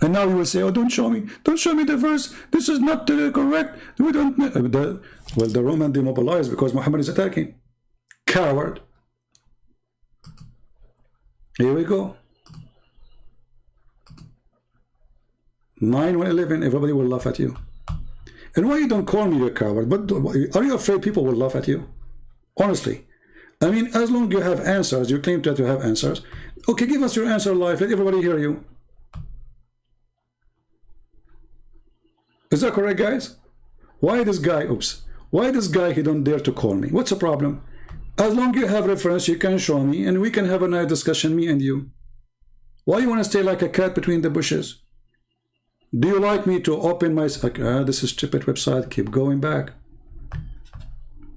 And now you will say, oh, don't show me the verse. This is not correct. We don't. Well, the Roman demobilized because Muhammad is attacking. Coward. Here we go. 9, 111. Everybody will laugh at you. And why you don't call me a coward? But are you afraid people will laugh at you? Honestly. I mean, as long as you have answers, you claim to have answers. Okay, give us your answer live. Let everybody hear you. Is that correct, guys? Why this guy, why this guy, he don't dare to call me? What's the problem? As long as you have reference, you can show me, and we can have a nice discussion, me and you. Why you want to stay like a cat between the bushes? Do you like me to open my... this is stupid website, keep going back.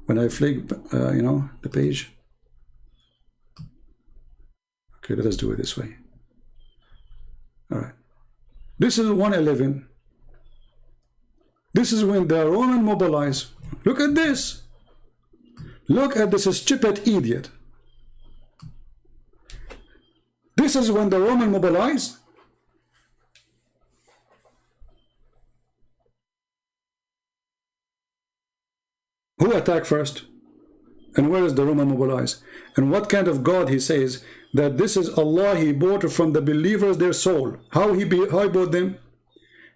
When I flick, you know, the page. Okay, let us do it this way. All right. This is 111. This is when the Roman mobilize. Look at this. Look at this stupid idiot. This is when the Roman mobilize. Who attacked first? And where is the Roman mobilize? And what kind of God he says that this is Allah, he bought from the believers their soul. How he bought them?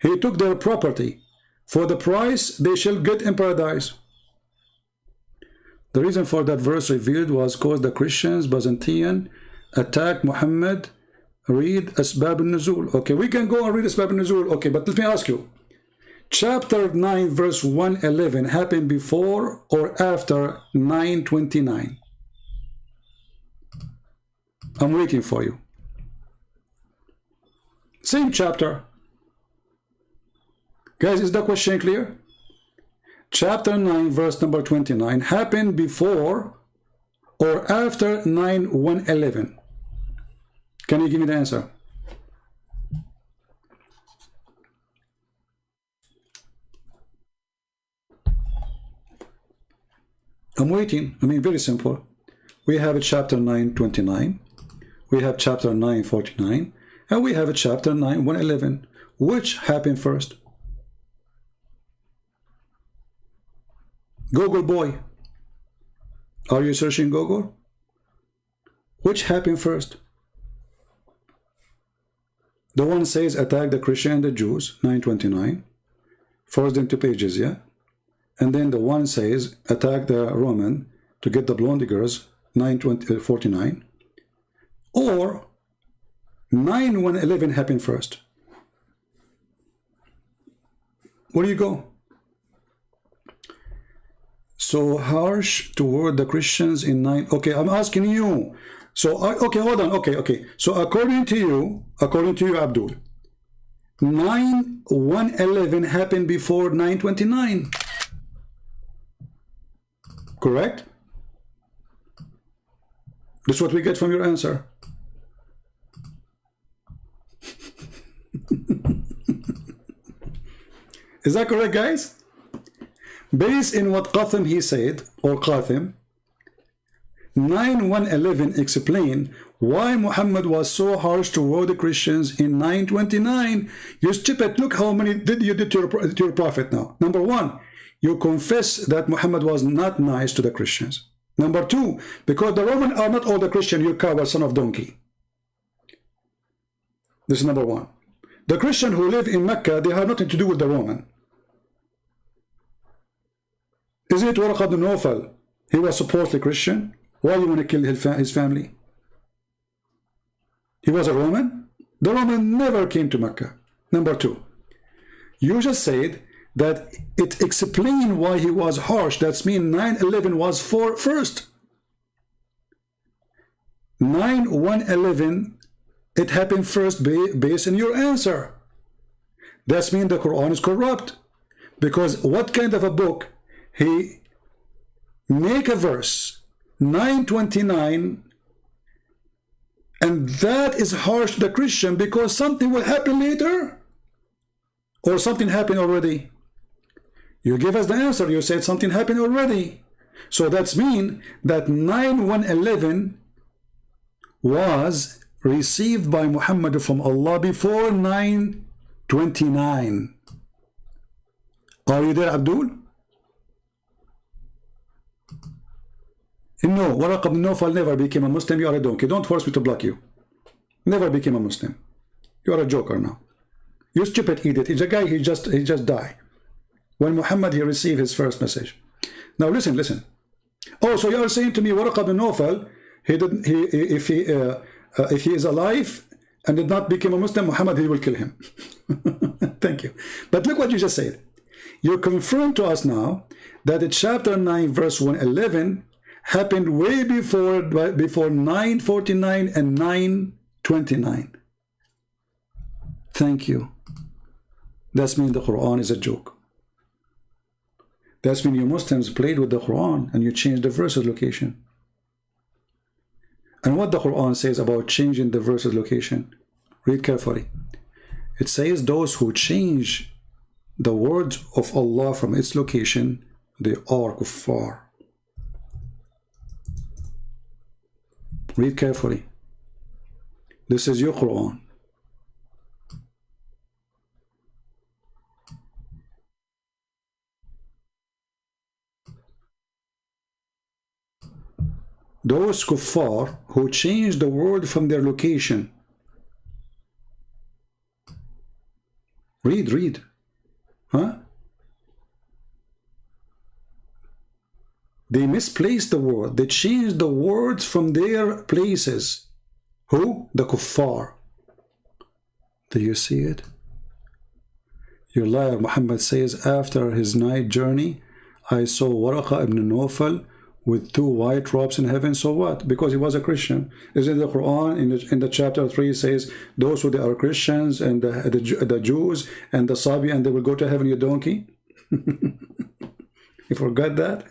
He took their property. For the price they shall get in paradise. The reason for that verse revealed was because the Christians, Byzantine, attacked Muhammad. Read Asbab al-Nuzul. Okay, we can go and read Asbab al-Nuzul. Okay, but let me ask you. Chapter 9, verse 111 happened before or after 929? I'm waiting for you. Same chapter. Guys, is the question clear? Chapter 9, verse number 29 happened before or after 9:111? Can you give me the answer? I'm waiting. I mean, very simple. We have a chapter 9:29, we have chapter 9:49, and we have a chapter 9:111. Which happened first? Google boy, are you searching Google? Which happened first? The one says attack the Christian and the Jews, 929, force them to pages, yeah? And then the one says attack the Roman to get the blonde girls, 949. Or 9:111 happened first. Where do you go? So harsh toward the Christians in 9. Okay, I'm asking you. So okay, hold on. Okay. So according to you, Abdul, 9:111 happened before 929. Correct? This is what we get from your answer. Is that correct, guys? Based in what Qathim he said, or Qathim, 9:111 explain why Muhammad was so harsh toward the Christians in 929. You stupid, look how many did you did to your prophet now. Number one, you confess that Muhammad was not nice to the Christians. Number two, because the Roman are not all the Christian, you coward son of donkey. This is number one. The Christian who live in Mecca, they have nothing to do with the Roman. Is it Waraq ibn Nawfal? He was supposedly Christian. Why you want to kill his family? He was a Roman? The Roman never came to Mecca. Number two, you just said that it explained why he was harsh. That's mean 9/11 was for first. 9/11, it happened first based on your answer. That's mean the Quran is corrupt. Because what kind of a book? He make a verse 929, and that is harsh to the Christian because something will happen later, or something happened already. You give us the answer. You said something happened already. So that's mean that 9/11 was received by Muhammad from Allah before 929. Are you there, Abdul? No, Waraq ibn Nawfal never became a Muslim. You are a donkey. Don't force me to block you. Never became a Muslim. You are a joker now. You stupid idiot. He's a guy, he just died. When Muhammad, he received his first message. Now listen. Oh, so you are saying to me, Waraq ibn Nawfal, if he is alive and did not become a Muslim, Muhammad, he will kill him. Thank you. But look what you just said. You confirm to us now that in chapter 9, verse 111, happened way before 949 and 929. Thank you. That's mean the Quran is a joke. That's when you Muslims played with the Quran and you changed the verse's location. And what the Quran says about changing the verse's location, read carefully. It says those who change the words of Allah from its location, they are kuffar. Read carefully. This is your Quran. Those kuffar who change the word from their location. Read. Huh? They misplaced the word. They changed the words from their places. Who? The kuffar. Do you see it? Your liar Muhammad says, after his night journey, I saw Waraq ibn Nawfal with 2 white robes in heaven. So what? Because he was a Christian. Isn't the Quran in the chapter 3 says those who they are Christians and the Jews and the Sabi, and they will go to heaven, you donkey? You forgot that?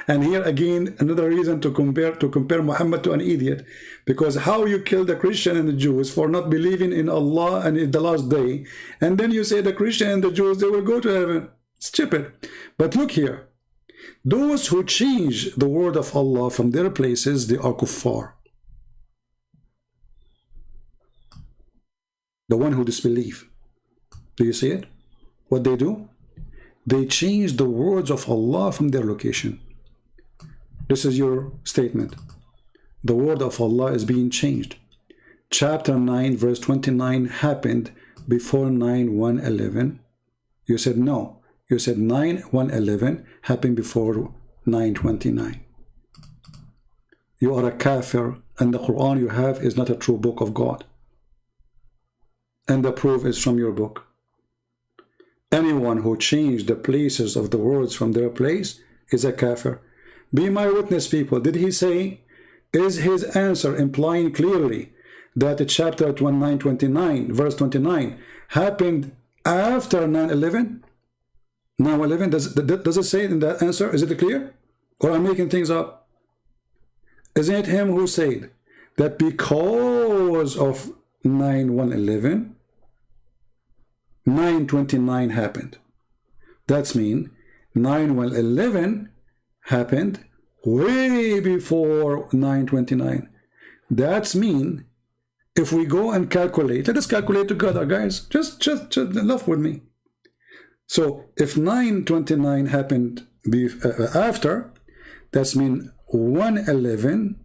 And here again, another reason to compare Muhammad to an idiot, because how you kill the Christian and the Jews for not believing in Allah and in the last day, and then you say the Christian and the Jews, they will go to heaven. Stupid. But look here. Those who change the word of Allah from their places, they are kuffar. The one who disbelieve. Do you see it? What they do? They change the words of Allah from their location. This is your statement. The word of Allah is being changed. Chapter 9, verse 29 happened before 9/111. You said no. You said 9/111 happened before 929. You are a kafir, and the Quran you have is not a true book of God. And the proof is from your book. Anyone who changed the places of the words from their place is a kafir. Be my witness, people. Did he say, is his answer implying clearly that the chapter 929, verse 29, happened after 9/11? 9/11, does it say it in that answer? Is it clear? Or I'm making things up? Isn't it him who said that because of 9/111, 929 happened? That's mean 9/111 happened way before 929. That's mean if we go and calculate, let us calculate together, guys. Just laugh with me. So if 929 happened after, that's mean 111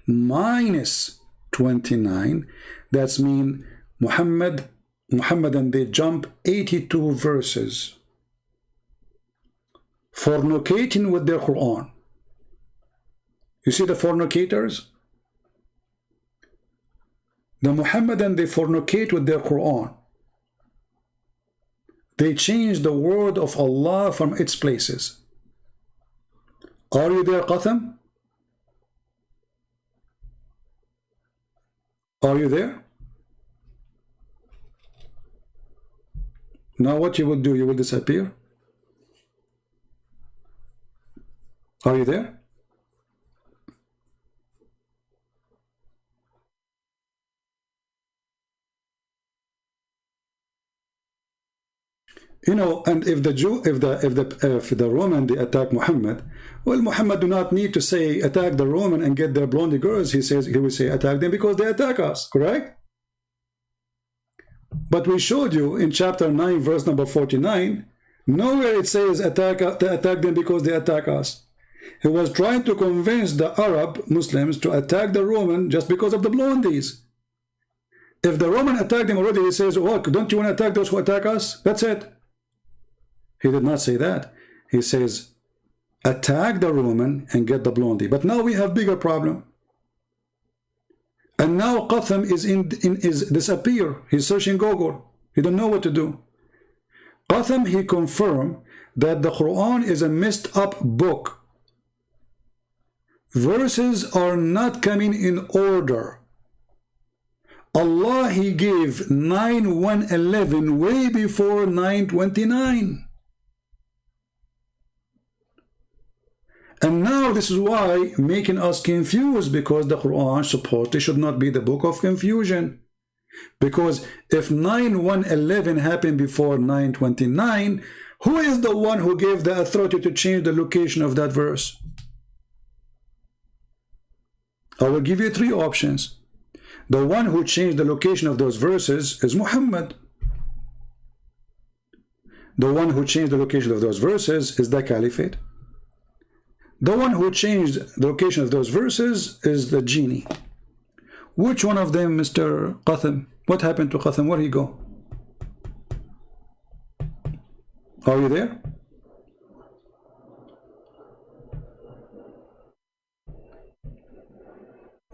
minus 29. That's mean Muhammad Muhammad and they jump 82 verses, fornicating with their Quran. You see the fornicators? The Muhammadan, they fornicate with their Quran. They change the word of Allah from its places. Are you there, Qatham? Are you there? Now what you will do, you will disappear. Are you there? You know, and if the Roman, they attack Muhammad, well, Muhammad do not need to say attack the Roman and get their blonde girls. He will say attack them because they attack us, correct? But we showed you in chapter 9, verse number 49, nowhere it says attack them because they attack us. He was trying to convince the Arab Muslims to attack the Roman just because of the blondies. If the Roman attacked them already, he says, oh, don't you want to attack those who attack us? That's it. He did not say that. He says, attack the Roman and get the blondie. But now we have bigger problem. And now Qatham is disappear. He's searching Google. He don't know what to do. Qatham, he confirmed that the Quran is a messed up book. Verses are not coming in order. Allah, he gave 9:111 way before 9:29. And now this is why making us confused, because the Quran supposedly should not be the book of confusion. Because if 9:111 happened before 9:29, who is the one who gave the authority to change the location of that verse? I will give you three options. The one who changed the location of those verses is Muhammad. The one who changed the location of those verses is the Caliphate. The one who changed the location of those verses is the genie. Which one of them, Mr. Qatham? What happened to Qatham? Where did he go? Are you there?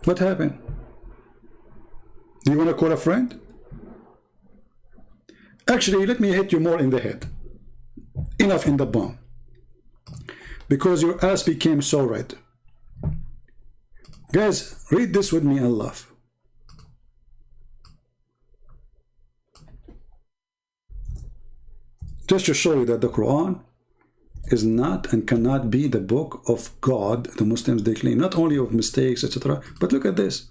What happened? Do you want to call a friend? Actually, let me hit you more in the head. Enough in the bum. Because your ass became so red. Guys, read this with me and laugh. Just to show you that the Quran is not and cannot be the book of God. The Muslims, they claim not only of mistakes, etc. But look at this.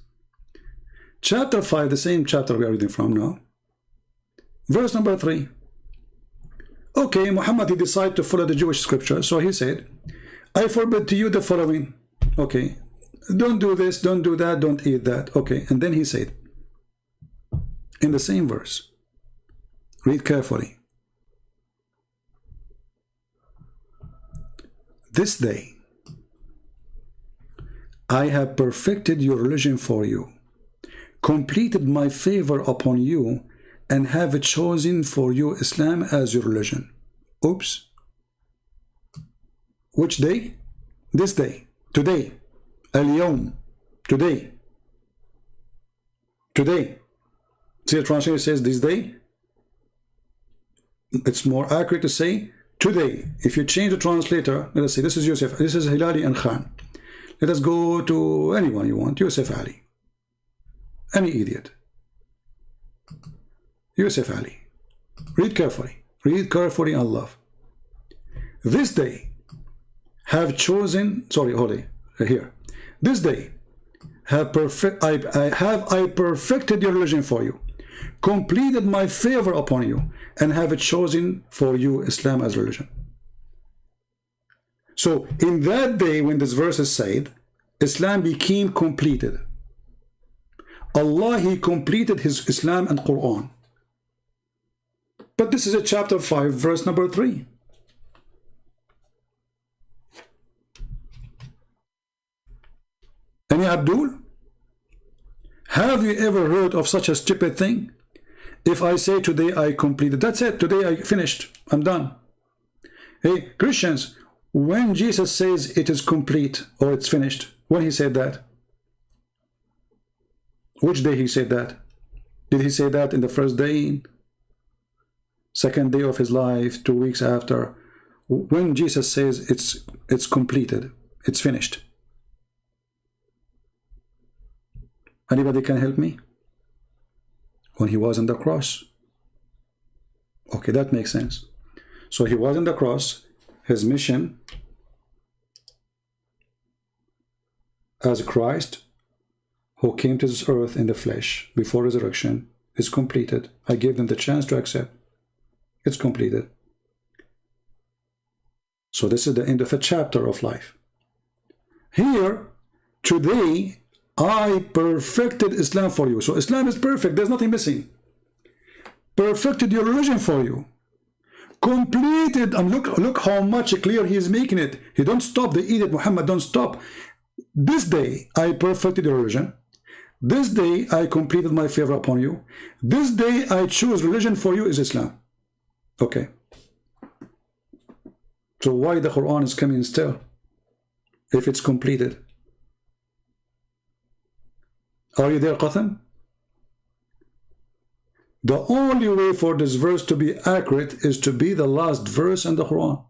Chapter 5, the same chapter we are reading from now. Verse number 3. Okay, Muhammad, he decided to follow the Jewish scripture. So he said, I forbid to you the following. Okay, don't do this, don't do that, don't eat that. Okay, and then he said, in the same verse, read carefully. This day, I have perfected your religion for you, completed my favor upon you, and have chosen for you Islam as your religion. Oops. Which day? This day. Today. Al-Yawm. Today. Today. See, the translation says this day. It's more accurate to say today. If you change the translator, let us say this is Yusuf, this is Hilali and Khan. Let us go to anyone you want. Yusuf Ali. Any idiot. Yusuf Ali. Read carefully. Read carefully and love. This day have chosen, sorry, hold it, here. This day have I perfected your religion for you, completed my favor upon you, and have chosen for you Islam as religion. So in that day when this verse is said, Islam became completed. Allah, he completed his Islam and Quran. But this is a chapter 5, verse number 3. Any Abdul? Have you ever heard of such a stupid thing? If I say today I completed, that's it, today I finished, I'm done. Hey, Christians, when Jesus says it is complete or it's finished, when he said that? Which day he said that? Did he say that in the first day, second day of his life, 2 weeks after? When Jesus says it's completed, it's finished. Anybody can help me? When he was on the cross. Okay, that makes sense. So he was on the cross, his mission as Christ, who came to this earth in the flesh before resurrection, is completed. I gave them the chance to accept. It's completed. So this is the end of a chapter of life. Here, today, I perfected Islam for you. So Islam is perfect. There's nothing missing. Perfected your religion for you. Completed. And look how much clear he is making it. He don't stop the edict. Muhammad, don't stop. This day, I perfected your religion. This day, I completed my favor upon you. This day, I choose religion for you is Islam. Okay. So why the Quran is coming still? If it's completed. Are you there, Qatham? The only way for this verse to be accurate is to be the last verse in the Quran.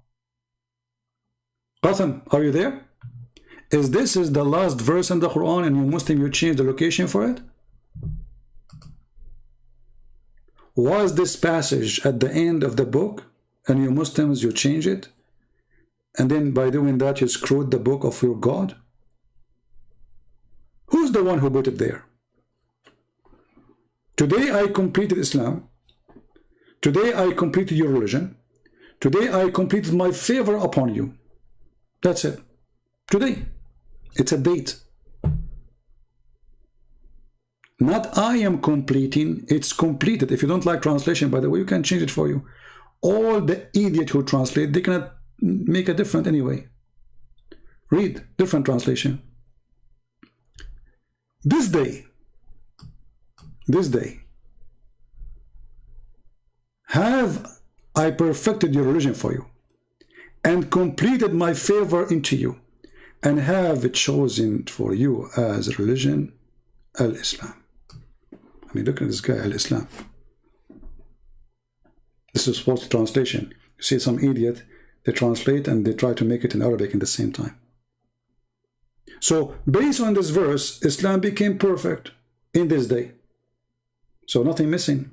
Qatham, are you there? Is this the last verse in the Quran and you Muslim, you change the location for it? Was this passage at the end of the book and you Muslims, you change it? And then by doing that, you screwed the book of your God? Who's the one who put it there? Today I completed Islam. Today I completed your religion. Today I completed my favor upon you. That's it. Today. It's a date. Not I am completing, it's completed. If you don't like translation, by the way, you can change it for you. All the idiot who translate, they cannot make a different anyway. Read different translation. This day, have I perfected your religion for you and completed my favor into you and have chosen for you as religion Al-Islam. I mean, look at this guy, Al-Islam. This is false translation. You see some idiot, they translate and they try to make it in Arabic at the same time. So, based on this verse, Islam became perfect in this day. So, nothing missing.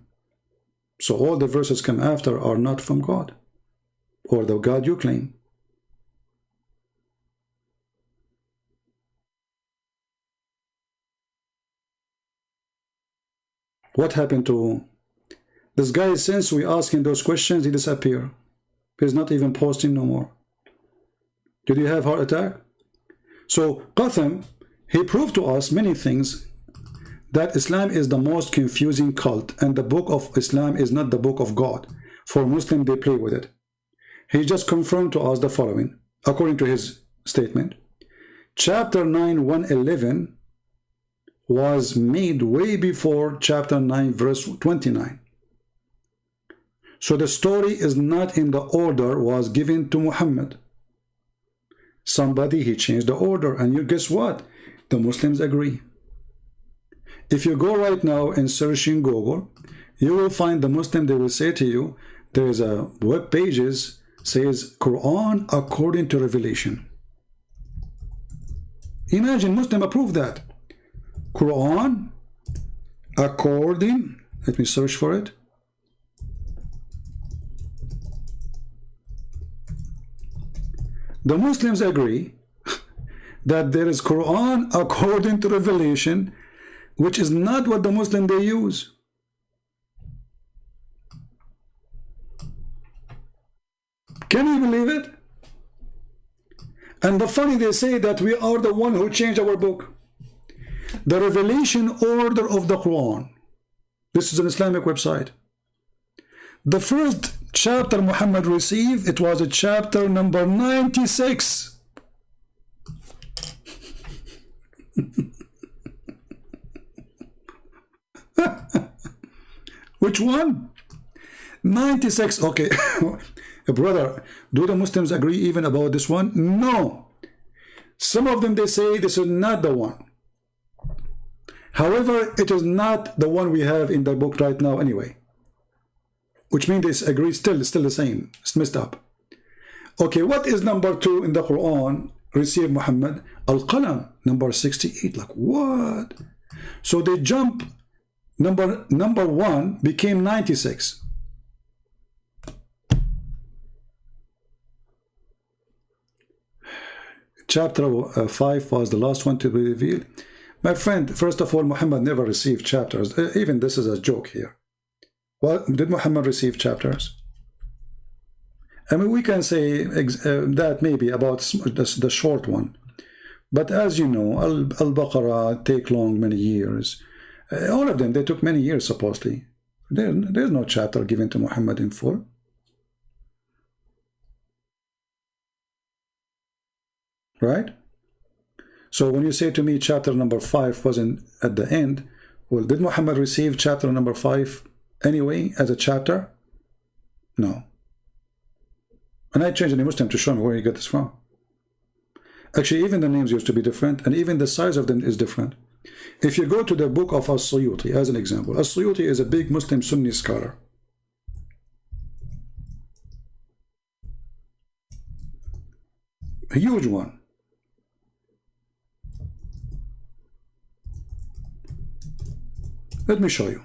So, all the verses come after are not from God or the God you claim. What happened to this guy? Since we ask him those questions, he disappeared. He's not even posting no more. Did he have heart attack? So Qatham, he proved to us many things, that Islam is the most confusing cult and the book of Islam is not the book of God. For Muslims, they play with it. He just confirmed to us the following, according to his statement. Chapter 9, 111 was made way before chapter 9, verse 29. So the story is not in the order was given to Muhammad. Somebody, he changed the order, and you guess what? The Muslims agree. If you go right now and search in Google, you will find the Muslim, they will say to you, there's a web pages says Quran according to Revelation. Imagine Muslim approve that. Quran according, let me search for it. The Muslims agree that there is Quran according to Revelation, which is not what the Muslim they use. Can you believe it? And the funny, they say that we are the one who changed our book. The revelation order of the Quran. This is an Islamic website. The first chapter Muhammad received, it was a chapter number 96. Which one? 96. Okay. Brother, do the Muslims agree even about this one? No. Some of them, they say this is not the one. However, it is not the one we have in the book right now anyway. Which means they agree still the same. It's messed up. Okay, what is number 2 in the Quran? Receive Muhammad. Al-Qalam, number 68. Like what? So they jump. Number 1 became 96. Chapter 5 was the last one to be revealed. My friend, first of all, Muhammad never received chapters. Even this is a joke here. Well, did Muhammad receive chapters? I mean, we can say that maybe about the short one. But as you know, Al-Baqarah take long, many years. All of them, they took many years, supposedly. There's no chapter given to Muhammad in full. Right? So when you say to me chapter number 5 wasn't at the end, well, did Muhammad receive chapter number 5 anyway as a chapter? No. And I changed any Muslim to show me where you get this from. Actually, even the names used to be different, and even the size of them is different. If you go to the book of As-Suyuti, as an example, As-Suyuti is a big Muslim Sunni scholar. A huge one. Let me show you.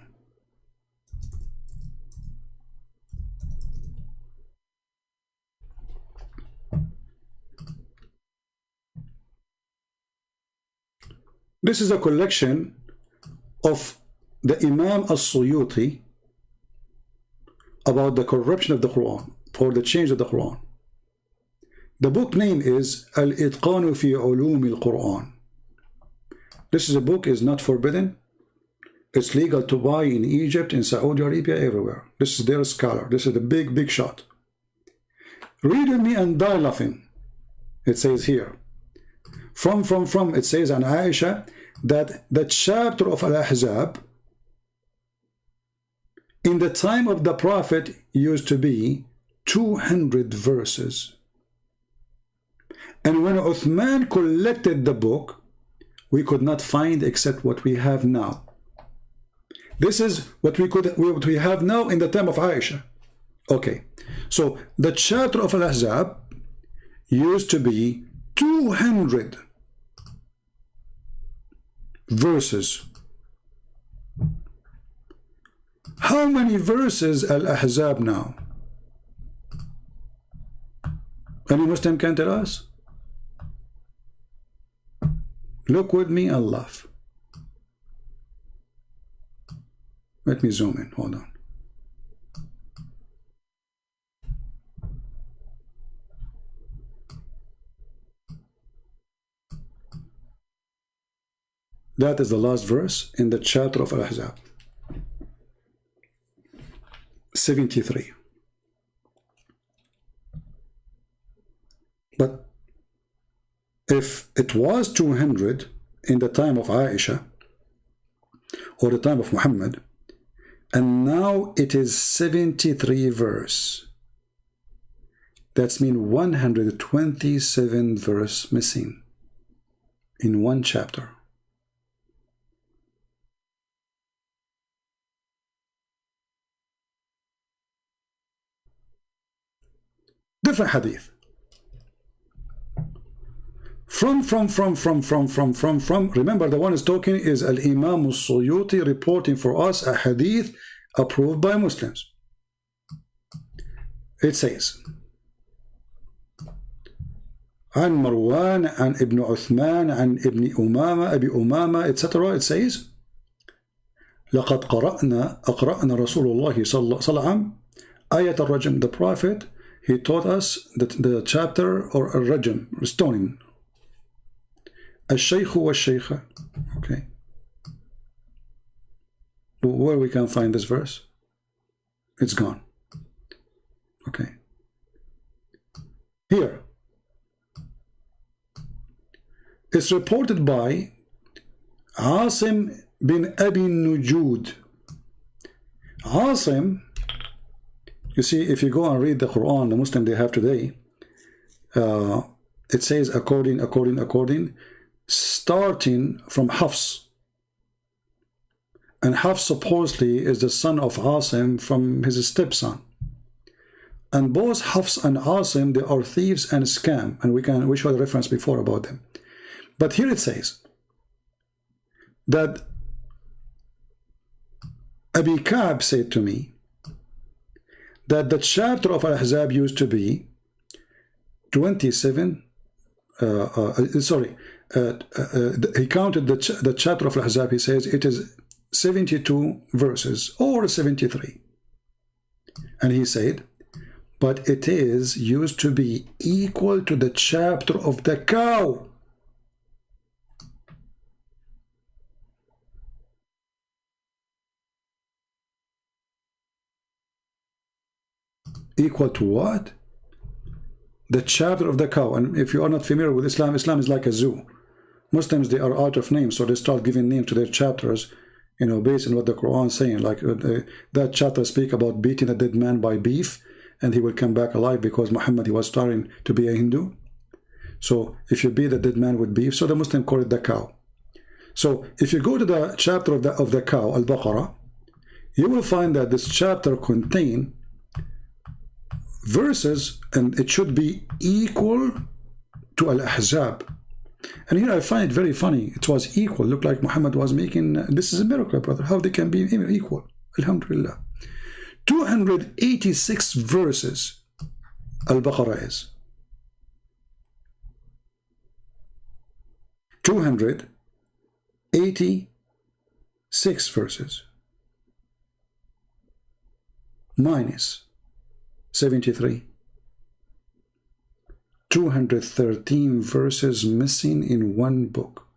This is a collection of the Imam As-Suyuti about the corruption of the Quran, or the change of the Quran. The book name is Al-Itqanu fi Ulum al-Quran. This is a book, is not forbidden. It's legal to buy in Egypt, in Saudi Arabia, everywhere. This is their scholar. This is the big shot. Read with me and die laughing. It says here. From, it says on Aisha that the chapter of Al-Ahzab in the time of the Prophet used to be 200 verses. And when Uthman collected the book, we could not find except what we have now. This is what we have now in the time of Aisha. Okay, so the chapter of Al-Ahzab used to be 200 verses. How many verses Al-Ahzab now? Any Muslim can tell us? Look with me and laugh. Let me zoom in, hold on. That is the last verse in the chapter of Al-Ahzab. 73. But if it was 200 in the time of Aisha, or the time of Muhammad, and now it is 73 verse. That's mean 127 verse missing in one chapter. Different hadith. From. Remember, the one is talking is Al-Imam As-Suyuti reporting for us a hadith approved by Muslims. It says, عن مروان عن ابن عثمان عن ابن أمامة أبي أمامة etc. It says, لقد أقرأنا رسول الله صلى الله عليه وسلم آية الرجم. The Prophet, he taught us the chapter or الرجم, stoning. الشيخ والشيخة. Okay. Where we can find this verse? It's gone. Okay. Here. It's reported by Asim bin Abi Nujud. Asim, you see, if you go and read the Quran, the Muslim they have today, it says according, starting from Hafs. And Hafs supposedly is the son of Asim from his stepson. And both Hafs and Asim, they are thieves and scam. And we showed a reference before about them. But here it says that Abi Ka'b said to me that the chapter of Al-Ahzab used to be 27, he counted the chapter of Al-Ahzab, he says it is 72 verses or 73. And he said, but it is used to be equal to the chapter of the cow. Equal to what? The chapter of the cow. And if you are not familiar with Islam, Islam is like a zoo. Muslims, they are out of names, so they start giving names to their chapters, you know, based on what the Quran is saying. Like that chapter speak about beating a dead man by beef, and he will come back alive because Muhammad, he was starting to be a Hindu. So if you beat a dead man with beef, so the Muslim call it the cow. So if you go to the chapter of the cow, Al-Baqarah, you will find that this chapter contains verses, and it should be equal to Al-Ahzab. And here I find it very funny. It was equal. Looked like Muhammad was making, this is a miracle, brother. How they can be equal? Alhamdulillah. 286 verses Al-Baqarah is. 286 verses minus 73. 213 verses missing in one book.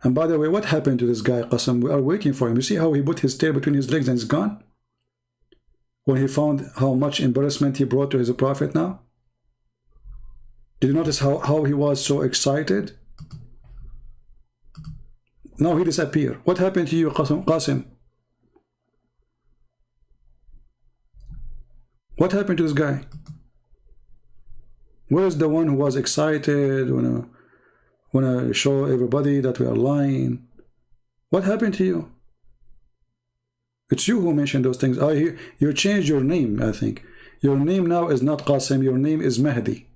And by the way, what happened to this guy, Qasem? We are waiting for him. You see how he put his tail between his legs and is gone? When he found how much embarrassment he brought to his prophet now? Did you notice how he was so excited? Now he disappeared. What happened to you, Qasim? What happened to this guy? Where is the one who was excited, wanna show everybody that we are lying? What happened to you? It's you who mentioned those things. You changed your name, I think. Your name now is not Qasim, your name is Mahdi.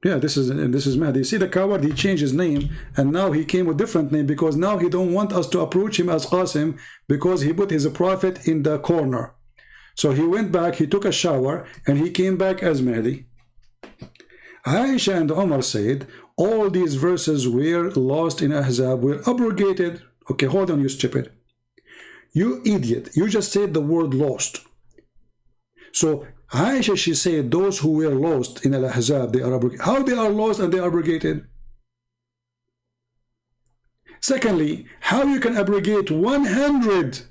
Yeah, this is Mahdi. See the coward, he changed his name, and now he came with different name because now he don't want us to approach him as Qasim because he put his prophet in the corner. So he went back, he took a shower, and he came back as Mahdi. Aisha and Omar said, all these verses were lost in Ahzab, were abrogated. Okay, hold on, you stupid. You idiot, you just said the word lost. So Aisha, she said those who were lost in Al-Ahzab, they are abrogated. How they are lost and they are abrogated? Secondly, how you can abrogate 100,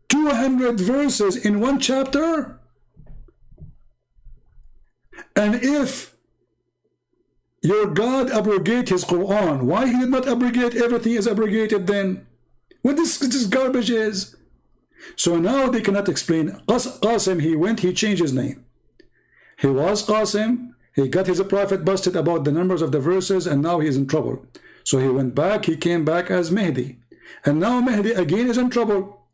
200 verses in one chapter? And if your God abrogate his Quran, why he did not abrogate everything is abrogated then? What this garbage is? So now they cannot explain. Qasim, he changed his name. He was Qasim, he got his prophet busted about the numbers of the verses, and now he's in trouble. So he went back, he came back as Mahdi. And now Mahdi again is in trouble.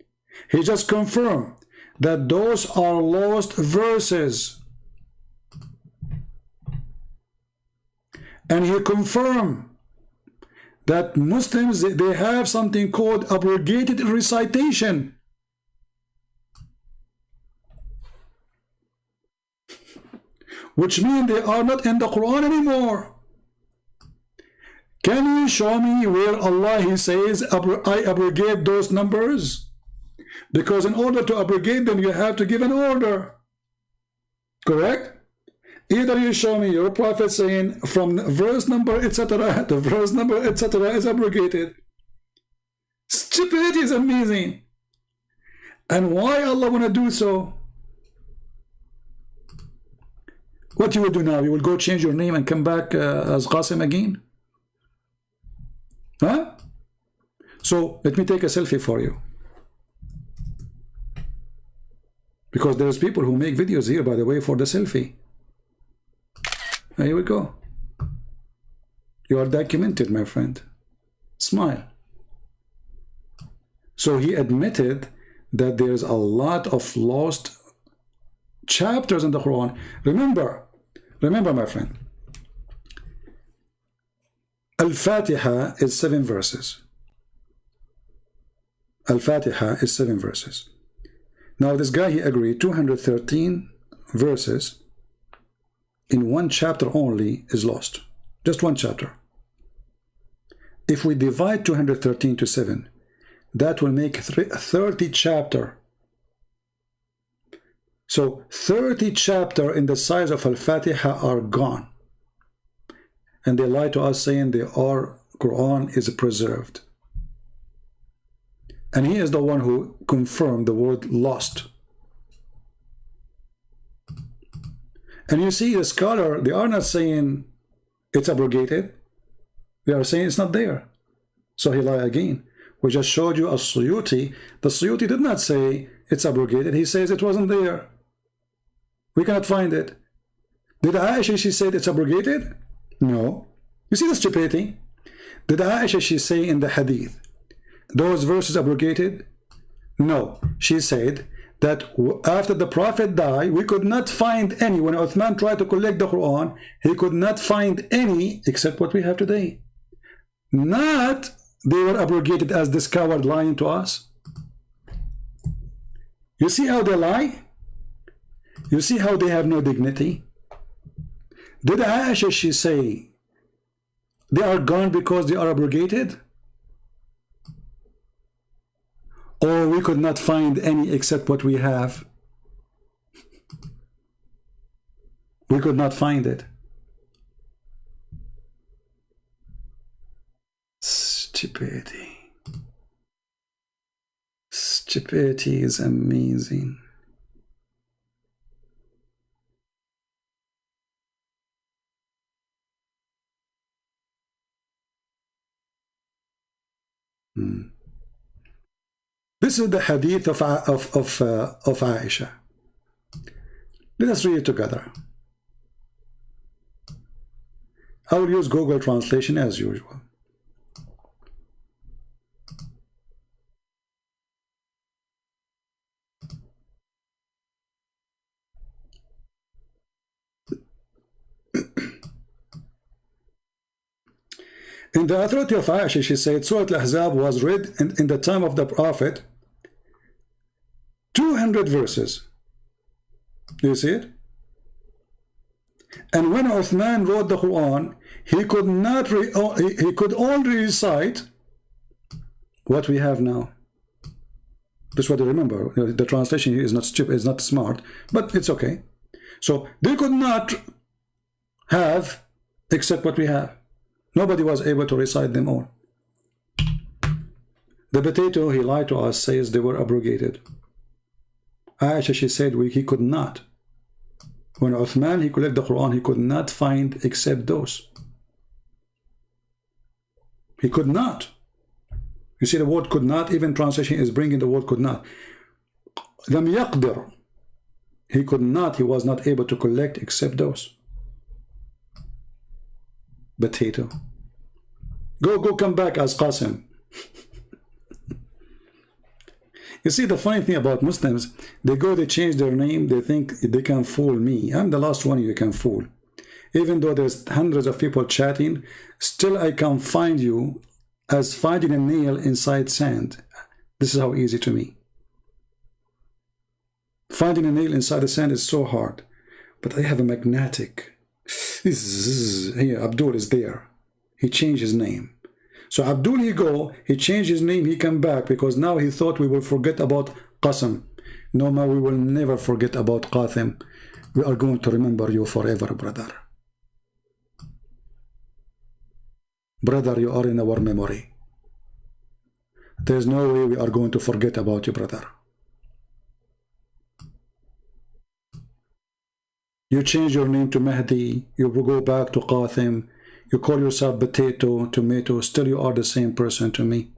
He just confirmed that those are lost verses. And he confirmed that Muslims, they have something called abrogated recitation. Which means they are not in the Quran anymore. Can you show me where Allah, he says, I abrogate those numbers? Because in order to abrogate them, you have to give an order. Correct? Either you show me your prophet saying from verse number, etc., the verse number, etc. is abrogated. Stupidity is amazing. And why Allah want to do so? What you will do now? You will go change your name and come back as Qasim again? So let me take a selfie for you. Because there's people who make videos here, by the way, for the selfie. Here we go. You are documented, my friend. Smile. So he admitted that there's a lot of lost chapters in the Quran. Remember, my friend, Al-Fatiha is 7 verses. Al-Fatiha is 7 verses. Now this guy, he agreed 213 verses in one chapter only is lost. Just one chapter. If we divide 213 to 7, that will make 30 chapter. So 30 chapter in the size of Al-Fatiha are gone. And they lie to us saying our Quran is preserved. And he is the one who confirmed the word lost. And you see the scholar, they are not saying it's abrogated. They are saying it's not there. So he lied again. We just showed you a Suyuti. The Suyuti did not say it's abrogated. He says it wasn't there. We cannot find it. Did Aisha, she said it's abrogated? No. You see the stupidity? Did Aisha, she say in the hadith, those verses abrogated? No. She said that after the Prophet died, we could not find any. When Uthman tried to collect the Quran, he could not find any except what we have today. Not they were abrogated as this coward lying to us. You see how they lie? You see how they have no dignity? Did Aisha, she say they are gone because they are abrogated? Or we could not find any except what we have? We could not find it. Stupidity. Stupidity is amazing. This is the hadith of Aisha. Let us read it together. I will use Google Translation as usual. In the authority of Aisha, she said, Surah Al-Ahzab was read in the time of the Prophet, 200 verses. Do you see it? And when Uthman wrote the Quran, he could only recite what we have now. That's what I remember. The translation is not stupid, it's not smart, but it's okay. So they could not have except what we have. Nobody was able to recite them all. The potato, he lied to us, says they were abrogated. Aisha, she said he could not. When Uthman, he collected the Quran, he could not find except those. He could not. You see the word could not, even translation is bringing the word could not. Lam yaqdir. He could not, he was not able to collect except those. Potato. Go come back as Qasim. You see, the funny thing about Muslims, they change their name, they think they can fool me. I'm the last one you can fool. Even though there's hundreds of people chatting, still I can find you as finding a nail inside sand. This is how easy to me. Finding a nail inside the sand is so hard. But I have a magnetic. Here, Abdul is there. He changed his name. So Abdul, he changed his name, he came back because now he thought we will forget about Qasim. No, ma, we will never forget about Qasim. We are going to remember you forever, brother. Brother, you are in our memory. There's no way we are going to forget about you, brother. You change your name to Mahdi, you will go back to Qasim, you call yourself potato, tomato, still you are the same person to me.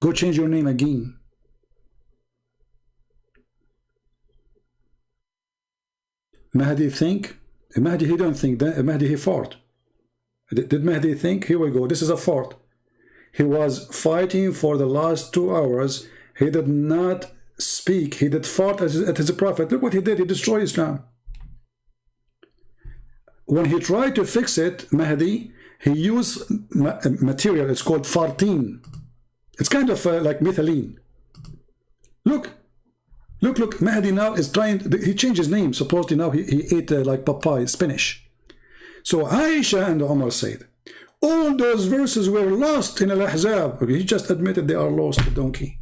Go change your name again. Mahdi think? Mahdi, he don't think. Mahdi, he fought. Did Mahdi think? Here we go. This is a fort. He was fighting for the last 2 hours. He did not speak. He did fought at his prophet. Look what he did. He destroyed Islam. When he tried to fix it, Mahdi, he used material. It's called fartine. It's kind of like methylene. Look. Look. Mahdi now is trying. He changed his name. Supposedly now he ate like papaya, spinach. So Aisha and Umar said, all those verses were lost in Al-Ahzab. Okay, he just admitted they are lost, the donkey.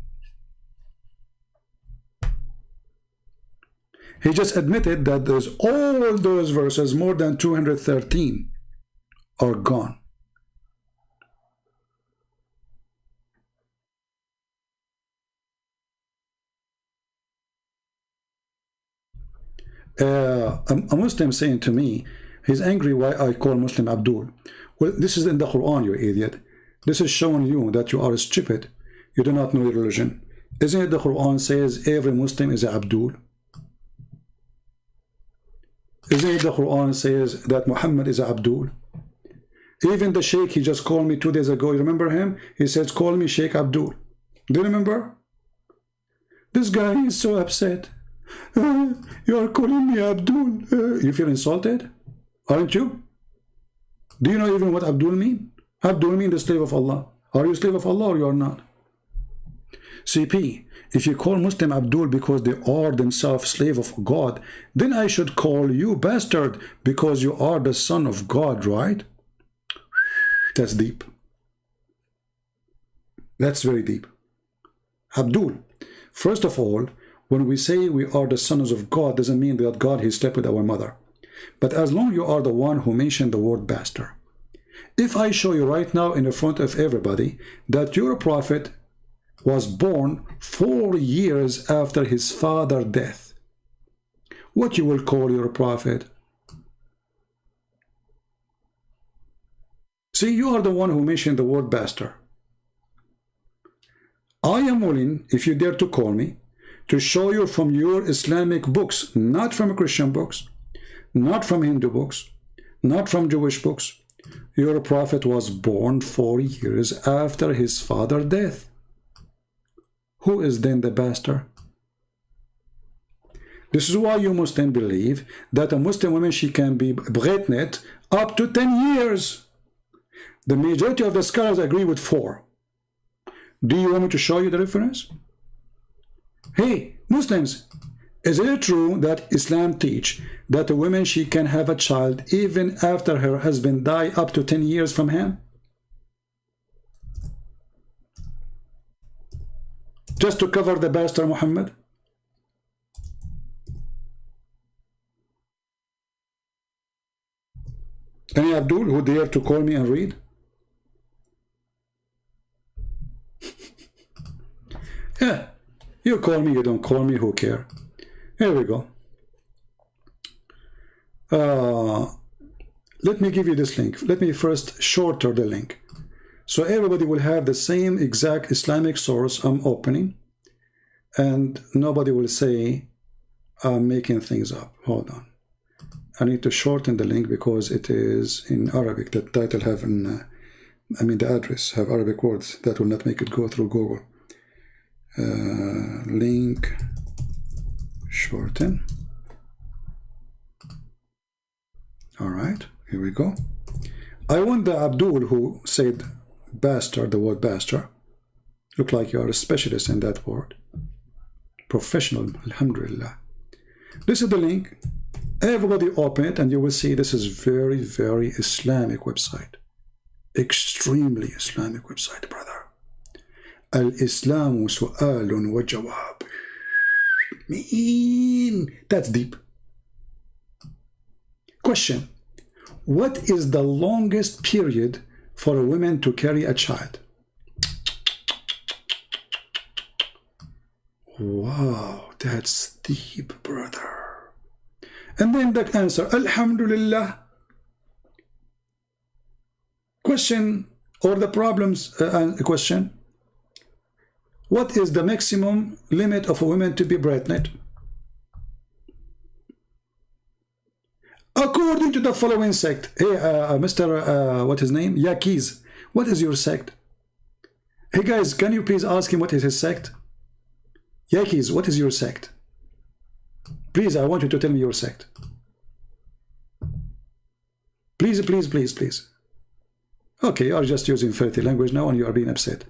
He just admitted that there's all those verses, more than 213, are gone. A Muslim saying to me, he's angry why I call Muslim Abdul. Well, this is in the Quran, you idiot. This is showing you that you are stupid. You do not know your religion. Isn't it the Quran says every Muslim is a Abdul? Isn't it the Quran says that Muhammad is a Abdul? Even the Sheikh, he just called me 2 days ago. You remember him? He says, call me Sheikh Abdul. Do you remember? This guy is so upset. You are calling me Abdul. You feel insulted? Aren't you? Do you know even what Abdul mean? Abdul mean the slave of Allah. Are you a slave of Allah or you are not? CP, if you call Muslim Abdul because they are themselves slave of God, then I should call you bastard because you are the son of God, right? That's deep. That's very deep. Abdul, first of all, when we say we are the sons of God, doesn't mean that God, he slept with our mother. But as long as you are the one who mentioned the word bastard. If I show you right now in the front of everybody that your prophet was born 4 years after his father's death, what you will call your prophet? See, you are the one who mentioned the word bastard. I am willing, if you dare to call me, to show you from your Islamic books, not from Christian books, not from Hindu books, not from Jewish books. Your prophet was born 4 years after his father's death. Who is then the bastard? This is why you Muslims believe that a Muslim woman, she can be pregnant up to 10 years. The majority of the scholars agree with 4. Do you want me to show you the reference? Hey, Muslims, is it true that Islam teach that a woman, she can have a child even after her husband die up to 10 years from him? Just to cover the bastard Muhammad? Any Abdul who dare to call me and read? Yeah, you call me, you don't call me, who care? Here we go. Let me give you this link. Let me first shorter the link, so everybody will have the same exact Islamic source I'm opening, and nobody will say I'm making things up. Hold on. I need to shorten the link because it is in Arabic. The title have the address have Arabic words that will not make it go through Google. Link shorten. All right, here we go. I want the Abdul who said bastard, the word bastard. Look like you are a specialist in that word. Professional, alhamdulillah. This is the link. Everybody open it and you will see this is very, very Islamic website. Extremely Islamic website, brother. Al-Islamu su'alun wa jawab. That's deep. Question. What is the longest period for a woman to carry a child? Wow, that's deep, brother. And then the answer, Alhamdulillah. Question, or the problems question. what is the maximum limit of a woman to be pregnant? According to the following sect. Hey, Mr. What his name? Yakiz. What is your sect? Hey guys, can you please ask him what is his sect? Yakiz, what is your sect? Please, I want you to tell me your sect. Please, please, please, please. Okay, you are just using filthy language now and you are being upset.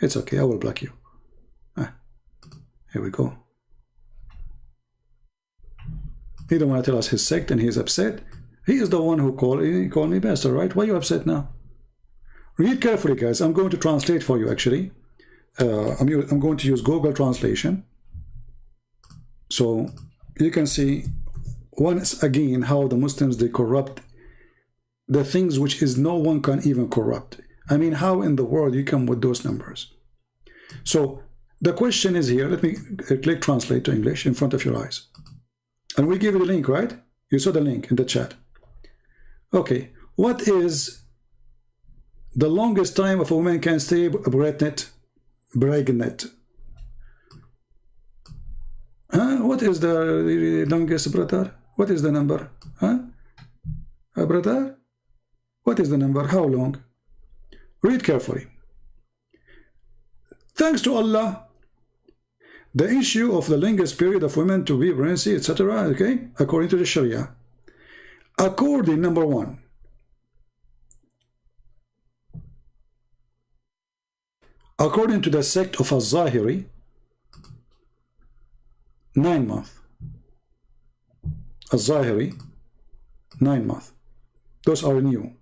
It's okay, I will block you. Here we go. He don't want to tell us his sect and he is upset. He is the one who called me bastard, right? Why are you upset now? Read carefully, guys. I'm going to translate for you, actually. I'm going to use Google Translation. So you can see once again how the Muslims, they corrupt the things which is no one can even corrupt. I mean, how in the world you come with those numbers? So the question is here. Let me click translate to English in front of your eyes. And we give you the link, right? You saw the link in the chat. Okay, what is the longest time of a woman can stay pregnant? Huh? What is the longest, brother? What is the number? Huh? Brother? What is the number? How long? Read carefully. Thanks to Allah, the issue of the longest period of women to be pregnancy, etc., okay, according to the Sharia. According, number one, according to the sect of Al-Zahiri, 9 months. Al-Zahiri, 9 months. Those are new.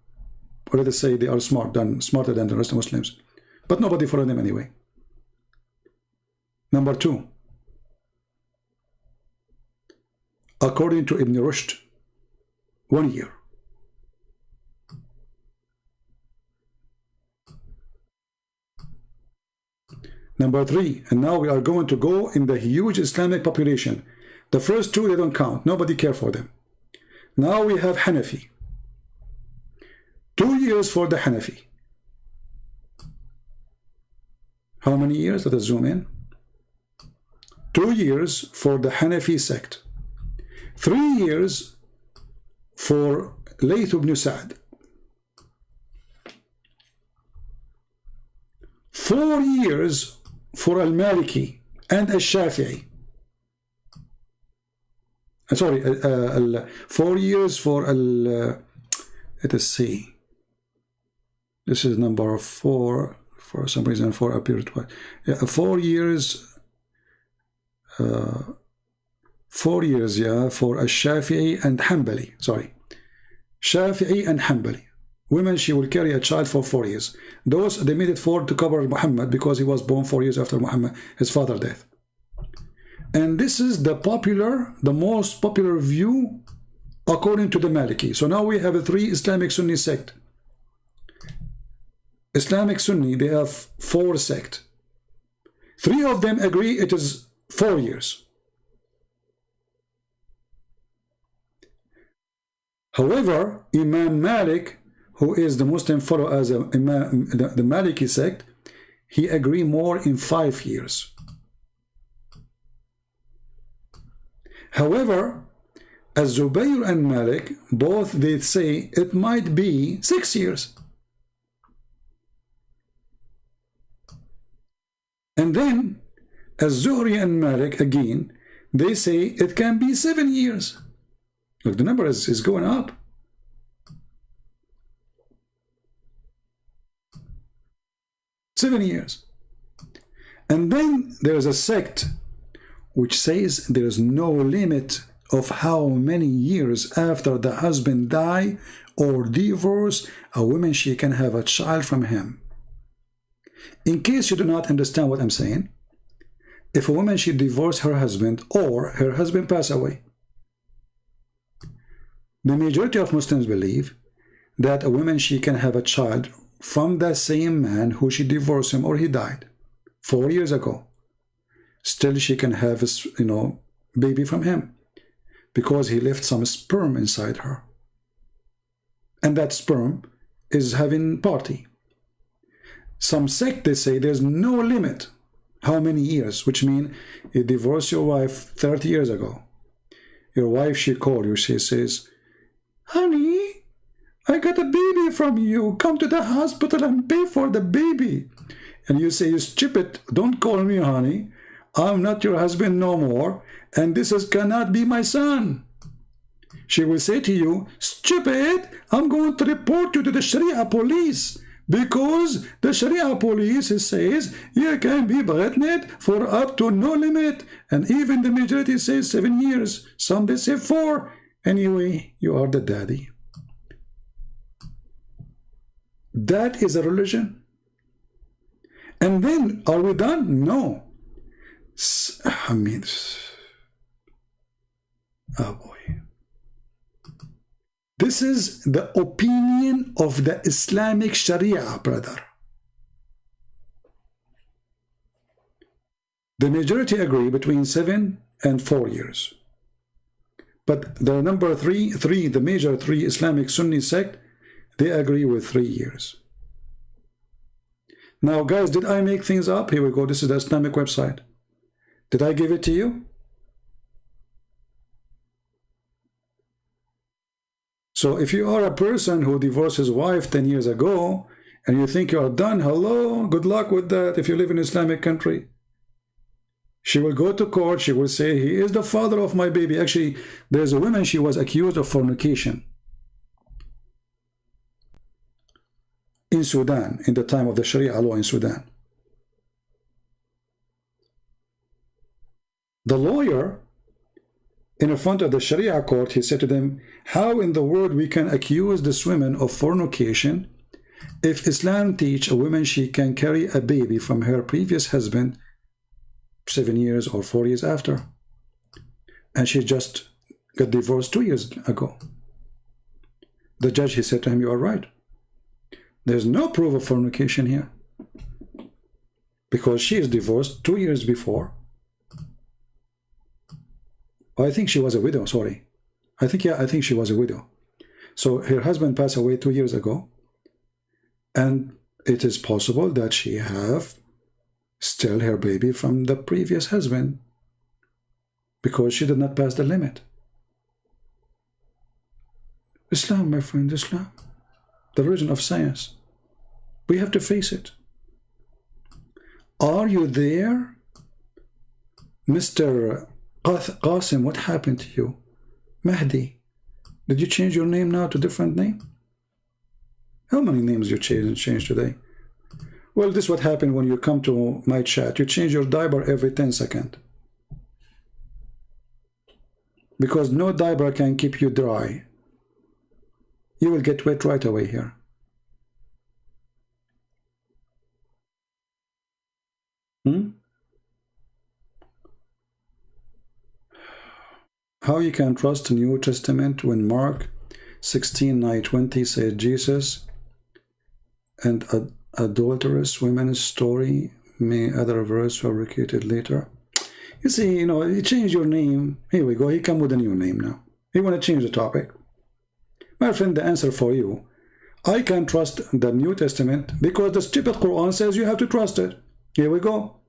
Or let us say they are smarter than the rest of Muslims. But nobody followed them anyway. Number two, according to Ibn Rushd, 1 year. Number three, and now we are going to go in the huge Islamic population. The first two, they don't count. Nobody care for them. Now we have Hanafi. 2 years for the Hanafi. How many years? Let us zoom in. 2 years for the Hanafi sect. 3 years for Layth ibn Sa'd. 4 years for Al-Maliki and Al-Shafi'i. Sorry, 4 years for let us see. This is number 4. For some reason, 4 appeared twice. Yeah, 4 years. 4 years, yeah, for Al-Shafi'i and Hanbali. Sorry, Shafi'i and Hanbali. Women, she will carry a child for 4 years. Those, they made it 4 to cover Muhammad because he was born 4 years after Muhammad, his father's death. And this is the most popular view according to the Maliki. So now we have a 3 Islamic Sunni sect. Islamic Sunni, they have 4 sect. 3 of them agree it is 4 years. However, Imam Malik, who is the Muslim follow as the Maliki sect, he agree more in 5 years. However, as Zubayr and Malik, both they say it might be 6 years. And then, as Zuhri and Malik, again, they say it can be 7 years. Look, the number is going up. Seven years. And then there is a sect which says there is no limit of how many years after the husband die or divorce a woman she can have a child from him. In case you do not understand what I'm saying, if a woman she divorce her husband or her husband pass away, the majority of Muslims believe that a woman she can have a child from that same man who she divorced him or he died 4 years ago. Still she can have a baby from him because he left some sperm inside her. And that sperm is having party. Some sect, they say there's no limit How many years? Which means you divorced your wife 30 years ago. Your wife, she called you, she says, honey, I got a baby from you. Come to the hospital and pay for the baby. And you say, you stupid, don't call me honey. I'm not your husband no more. And cannot be my son. She will say to you, stupid, I'm going to report you to the Sharia police. Because the Sharia police says you can be pregnant for up to no limit. And even the majority says 7 years. Some they say 4. Anyway, you are the daddy. That is a religion. And then, are we done? No. I mean, oh boy. This is the opinion of the Islamic Sharia, brother. The majority agree between 7 and 4 years. But the number three, the major 3 Islamic Sunni sect, they agree with 3 years. Now, guys, did I make things up? Here we go. This is the Islamic website. Did I give it to you? So if you are a person who divorced his wife 10 years ago and you think you are done, hello, good luck with that if you live in an Islamic country. She will go to court, she will say, he is the father of my baby. Actually, there's a woman, she was accused of fornication in Sudan, in the time of the Sharia law in Sudan. The lawyer, in front of the Sharia court, he said to them, how in the world we can accuse this woman of fornication if Islam teach a woman she can carry a baby from her previous husband 7 years or 4 years after? And she just got divorced 2 years ago. The judge, he said to him, you are right. There's no proof of fornication here. Because she is divorced 2 years before. I think she was a widow, sorry. I think she was a widow. So her husband passed away 2 years ago. And it is possible that she have still her baby from the previous husband. Because she did not pass the limit. Islam, my friend, Islam. The religion of science. We have to face it. Are you there? Mr. Qasim, what happened to you? Mahdi, did you change your name now to a different name? How many names you change today? Well, this is what happened when you come to my chat. You change your diaper every 10 seconds. Because no diaper can keep you dry. You will get wet right away here. How you can trust the New Testament when Mark 16:9-20 says Jesus and adulterous women's story, may other verse fabricated later. You see, you change your name. Here we go. He come with a new name now. You want to change the topic? My friend, the answer for you, I can trust the New Testament because the stupid Quran says you have to trust it. Here we go.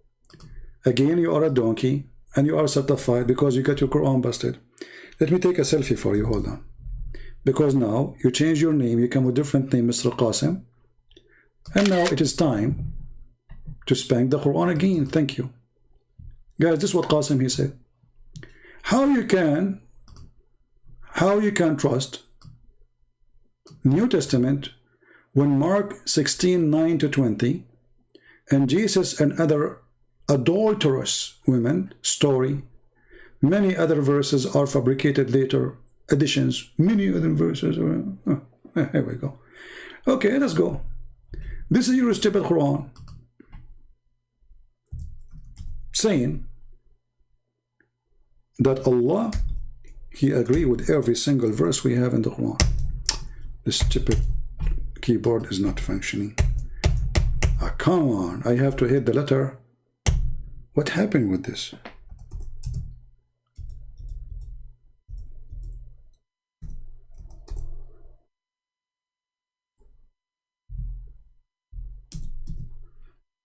Again, you are a donkey and you are certified because you got your Quran busted. Let me take a selfie for you. Hold on. Because now you change your name. You come with a different name, Mr. Qasim. And now it is time to spank the Quran again. Thank you. Guys, this is what Qasim he said. How you can trust New Testament when Mark 16:9-20 and Jesus and other adulterous women story, many other verses are fabricated later, additions, many other verses. Here we go. Okay, let's go. This is your stupid Quran saying that Allah, He agreed with every single verse we have in the Quran. This stupid keyboard is not functioning. Come on, I have to hit the letter. What happened with this?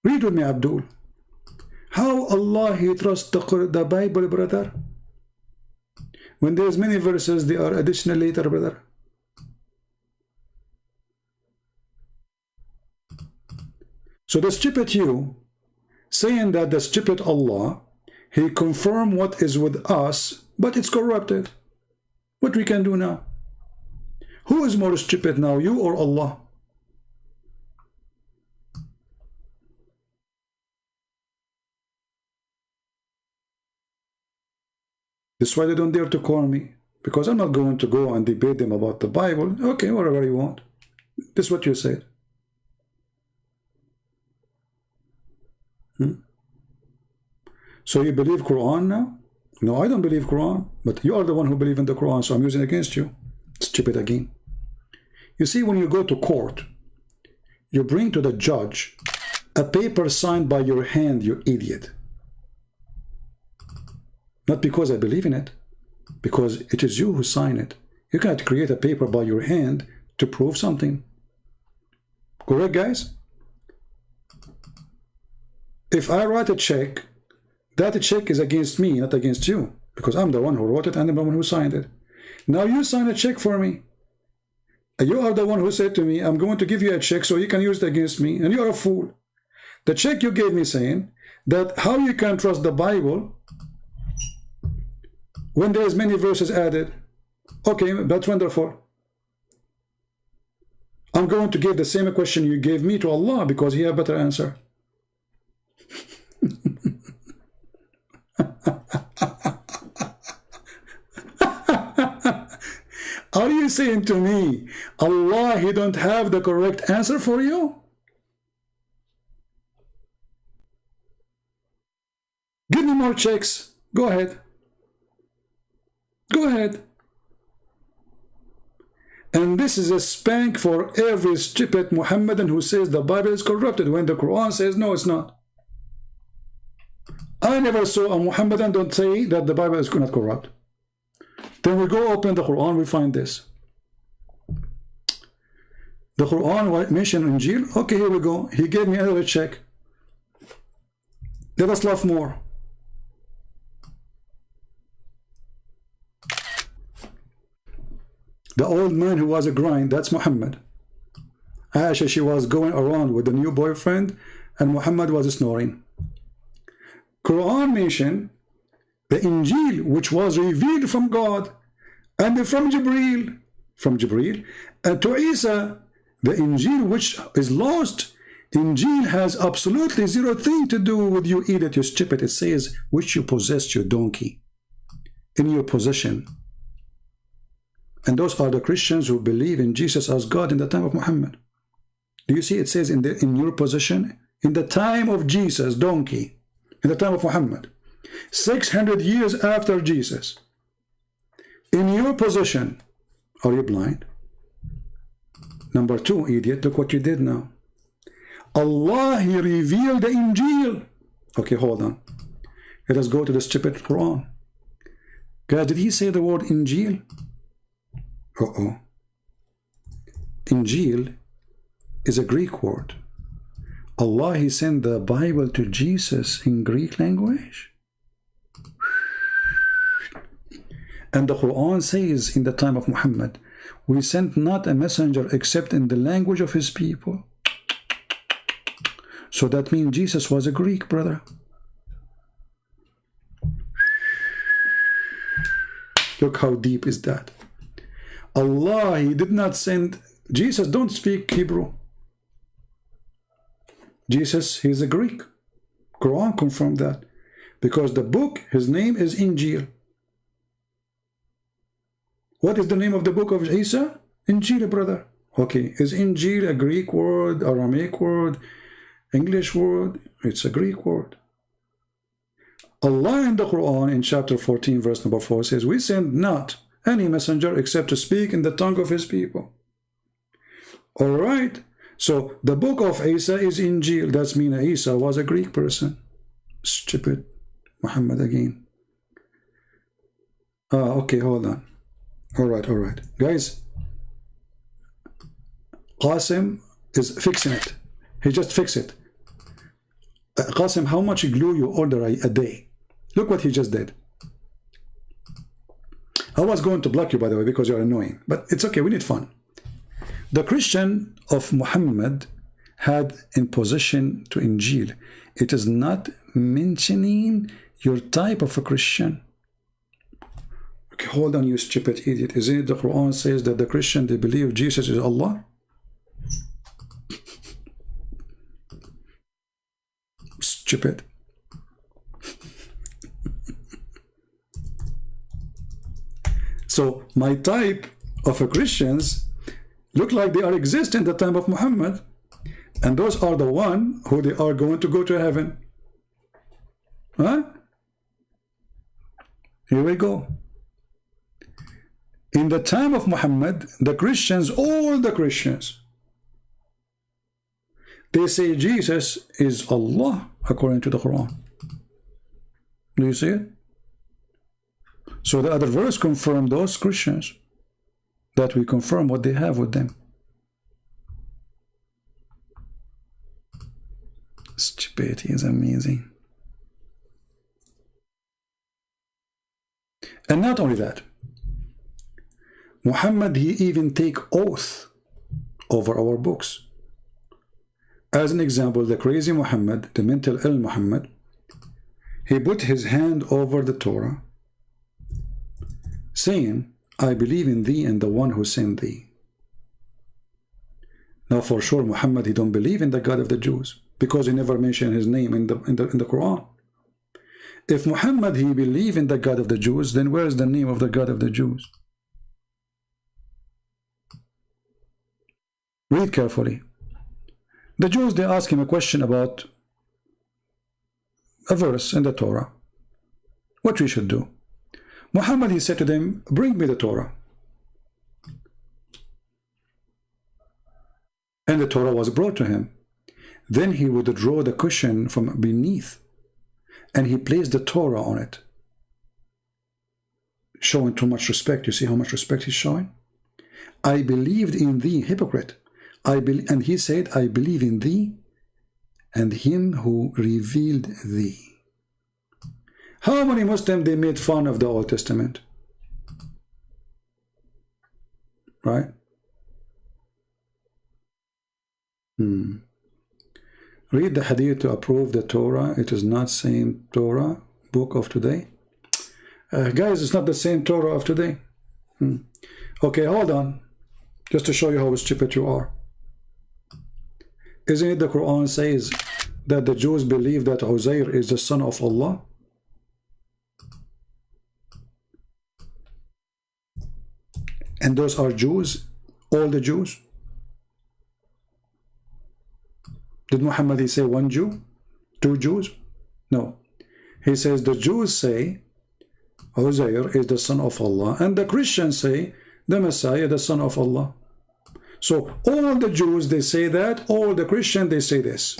Read with me, Abdul. How wallahi trust the Bible, brother. When there's many verses, they are additional later, brother. So the stupid you saying that the stupid Allah, he confirm what is with us, but it's corrupted. What we can do now? Who is more stupid now, you or Allah? That's why they don't dare to call me, because I'm not going to go and debate them about the Bible. Okay, whatever you want. This is what you said. So you believe Quran now? No, I don't believe Quran, but you are the one who believe in the Quran, so I'm using it against you. Stupid again. You see, when you go to court, you bring to the judge a paper signed by your hand, you idiot. Not because I believe in it, because it is you who sign it. You cannot create a paper by your hand to prove something. Correct, guys? If I write a check, that check is against me, not against you, because I'm the one who wrote it and I'm the one who signed it. Now you sign a check for me. You are the one who said to me, I'm going to give you a check so you can use it against me, and you are a fool. The check you gave me saying that how you can trust the Bible when there's many verses added. Okay, that's wonderful. I'm going to give the same question you gave me to Allah because He has a better answer. Are you saying to me, Allah, He don't have the correct answer for you? Give me more checks. Go ahead. Go ahead. And this is a spank for every stupid Muhammadan who says the Bible is corrupted when the Quran says no, it's not. I never saw a Muhammadan don't say that the Bible is not corrupt. Then we go open the Quran, we find this. The Quran mentioned Injil. Okay, here we go. He gave me another check. Let us laugh more. The old man who was a grind, that's Muhammad. Aisha, she was going around with a new boyfriend, and Muhammad was snoring. Quran mentioned the Injil, which was revealed from God, and from Jibreel, and to Isa, the Injil which is lost. Injil has absolutely zero thing to do with you idiot, you stupid. It says, which you possessed, you donkey, in your possession. And those are the Christians who believe in Jesus as God in the time of Muhammad. Do you see it says in your possession? In the time of Jesus, donkey. In the time of Muhammad. 600 years after Jesus. In your possession. Are you blind? Number two, idiot, look what you did now. Allah, He revealed the Injil. Okay, hold on. Let us go to the stupid Quran. Guys, did He say the word Injil? Uh-oh. Injil is a Greek word. Allah, He sent the Bible to Jesus in Greek language. And the Quran says in the time of Muhammad, we sent not a messenger except in the language of his people. So that means Jesus was a Greek, brother. Look how deep is that. Allah, He did not send Jesus, don't speak Hebrew. Jesus, He's a Greek. Quran confirmed that. Because the book, his name is Injil. What is the name of the book of Isa? Injil, brother. Okay, is Injil a Greek word, Aramaic word, English word? It's a Greek word. Allah in the Quran in chapter 14 verse number 4 says, we send not any messenger except to speak in the tongue of his people. Alright, so the book of Isa is Injil. That means Isa was a Greek person. Stupid Muhammad again. Okay, hold on. Alright. Guys, Qasim is fixing it. He just fixed it. Qasim, how much glue you order a day? Look what he just did. I was going to block you, by the way, because you're annoying, but it's okay, we need fun. The Christian of Muhammad had in possession to Injil. It is not mentioning your type of a Christian. Okay, hold on, you stupid idiot. Isn't it the Quran says that the Christian, they believe Jesus is Allah? Stupid. So my type of a Christians look like they are exist in the time of Muhammad, and those are the one who they are going to go to heaven. Huh? Here we go. In the time of Muhammad, the Christians, all the Christians, they say Jesus is Allah according to the Quran. Do you see it? So the other verse confirm those Christians, that we confirm what they have with them. Stupidity is amazing. And not only that, Muhammad, he even take oath over our books. As an example, the crazy Muhammad, the mental ill Muhammad, he put his hand over the Torah, saying, I believe in thee and the one who sent thee. Now for sure Muhammad, he don't believe in the God of the Jews, because he never mentioned his name in the Quran. If Muhammad, he believe in the God of the Jews, then where is the name of the God of the Jews? Read carefully. The Jews, they ask him a question about a verse in the Torah, what we should do. Muhammad, he said to them, bring me the Torah. And the Torah was brought to him. Then he would draw the cushion from beneath, and he placed the Torah on it, showing too much respect. You see how much respect he's showing? I believed in thee, hypocrite. And he said, I believe in thee and him who revealed thee. How many Muslims, they made fun of the Old Testament? Right? Read the hadith to approve the Torah. It is not same Torah, book of today. Guys, it's not the same Torah of today. Okay, hold on. Just to show you how stupid you are. Isn't it the Quran says that the Jews believe that Uzair is the son of Allah? And those are Jews, all the Jews. Did Muhammad, he say one Jew? Two Jews? No. He says the Jews say Uzair is the son of Allah, and the Christians say the Messiah, the son of Allah. So all the Jews, they say that, all the Christians, they say this.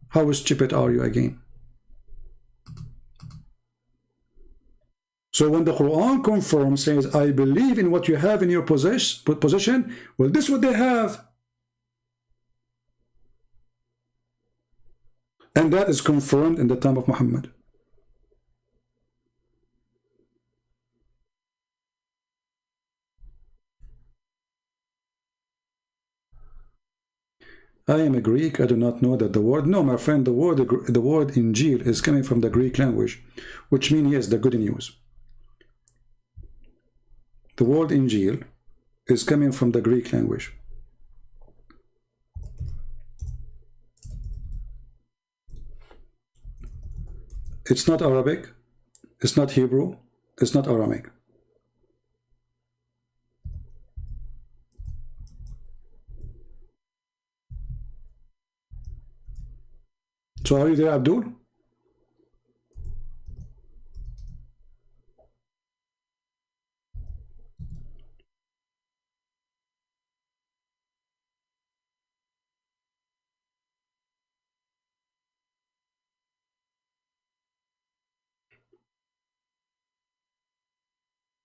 How stupid are you again? So when the Quran confirms, says, I believe in what you have in your possession, well, this is what they have. And that is confirmed in the time of Muhammad. I am a Greek, I do not know that the word. No, my friend, the word Injil is coming from the Greek language, which means, yes, the good news. The word Injil is coming from the Greek language. It's not Arabic, it's not Hebrew, it's not Aramaic. So are you there, Abdul?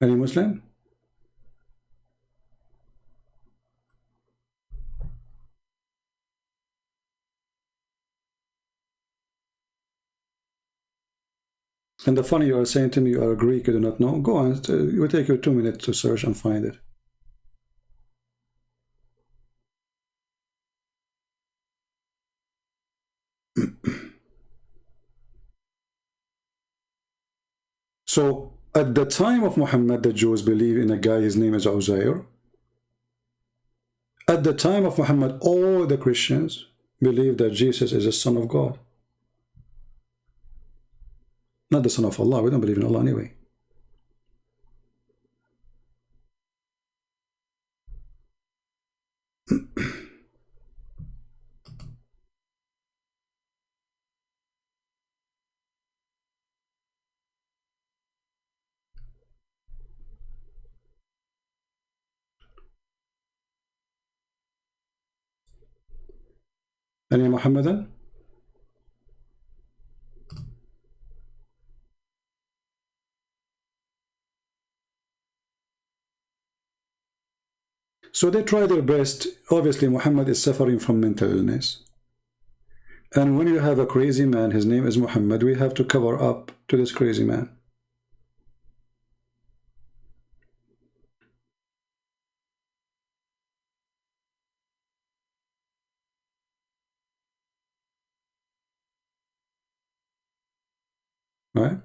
Any Muslim? And the funny, you are saying to me you are a Greek, you do not know. Go on, it will take you 2 minutes to search and find it. So at the time of Muhammad, the Jews believe in a guy, his name is Uzair. At the time of Muhammad, all the Christians believe that Jesus is the Son of God. Not the Son of Allah. We don't believe in Allah anyway. Any Muhammadan? So they try their best. Obviously, Muhammad is suffering from mental illness. And when you have a crazy man, his name is Muhammad, we have to cover up to this crazy man. Right?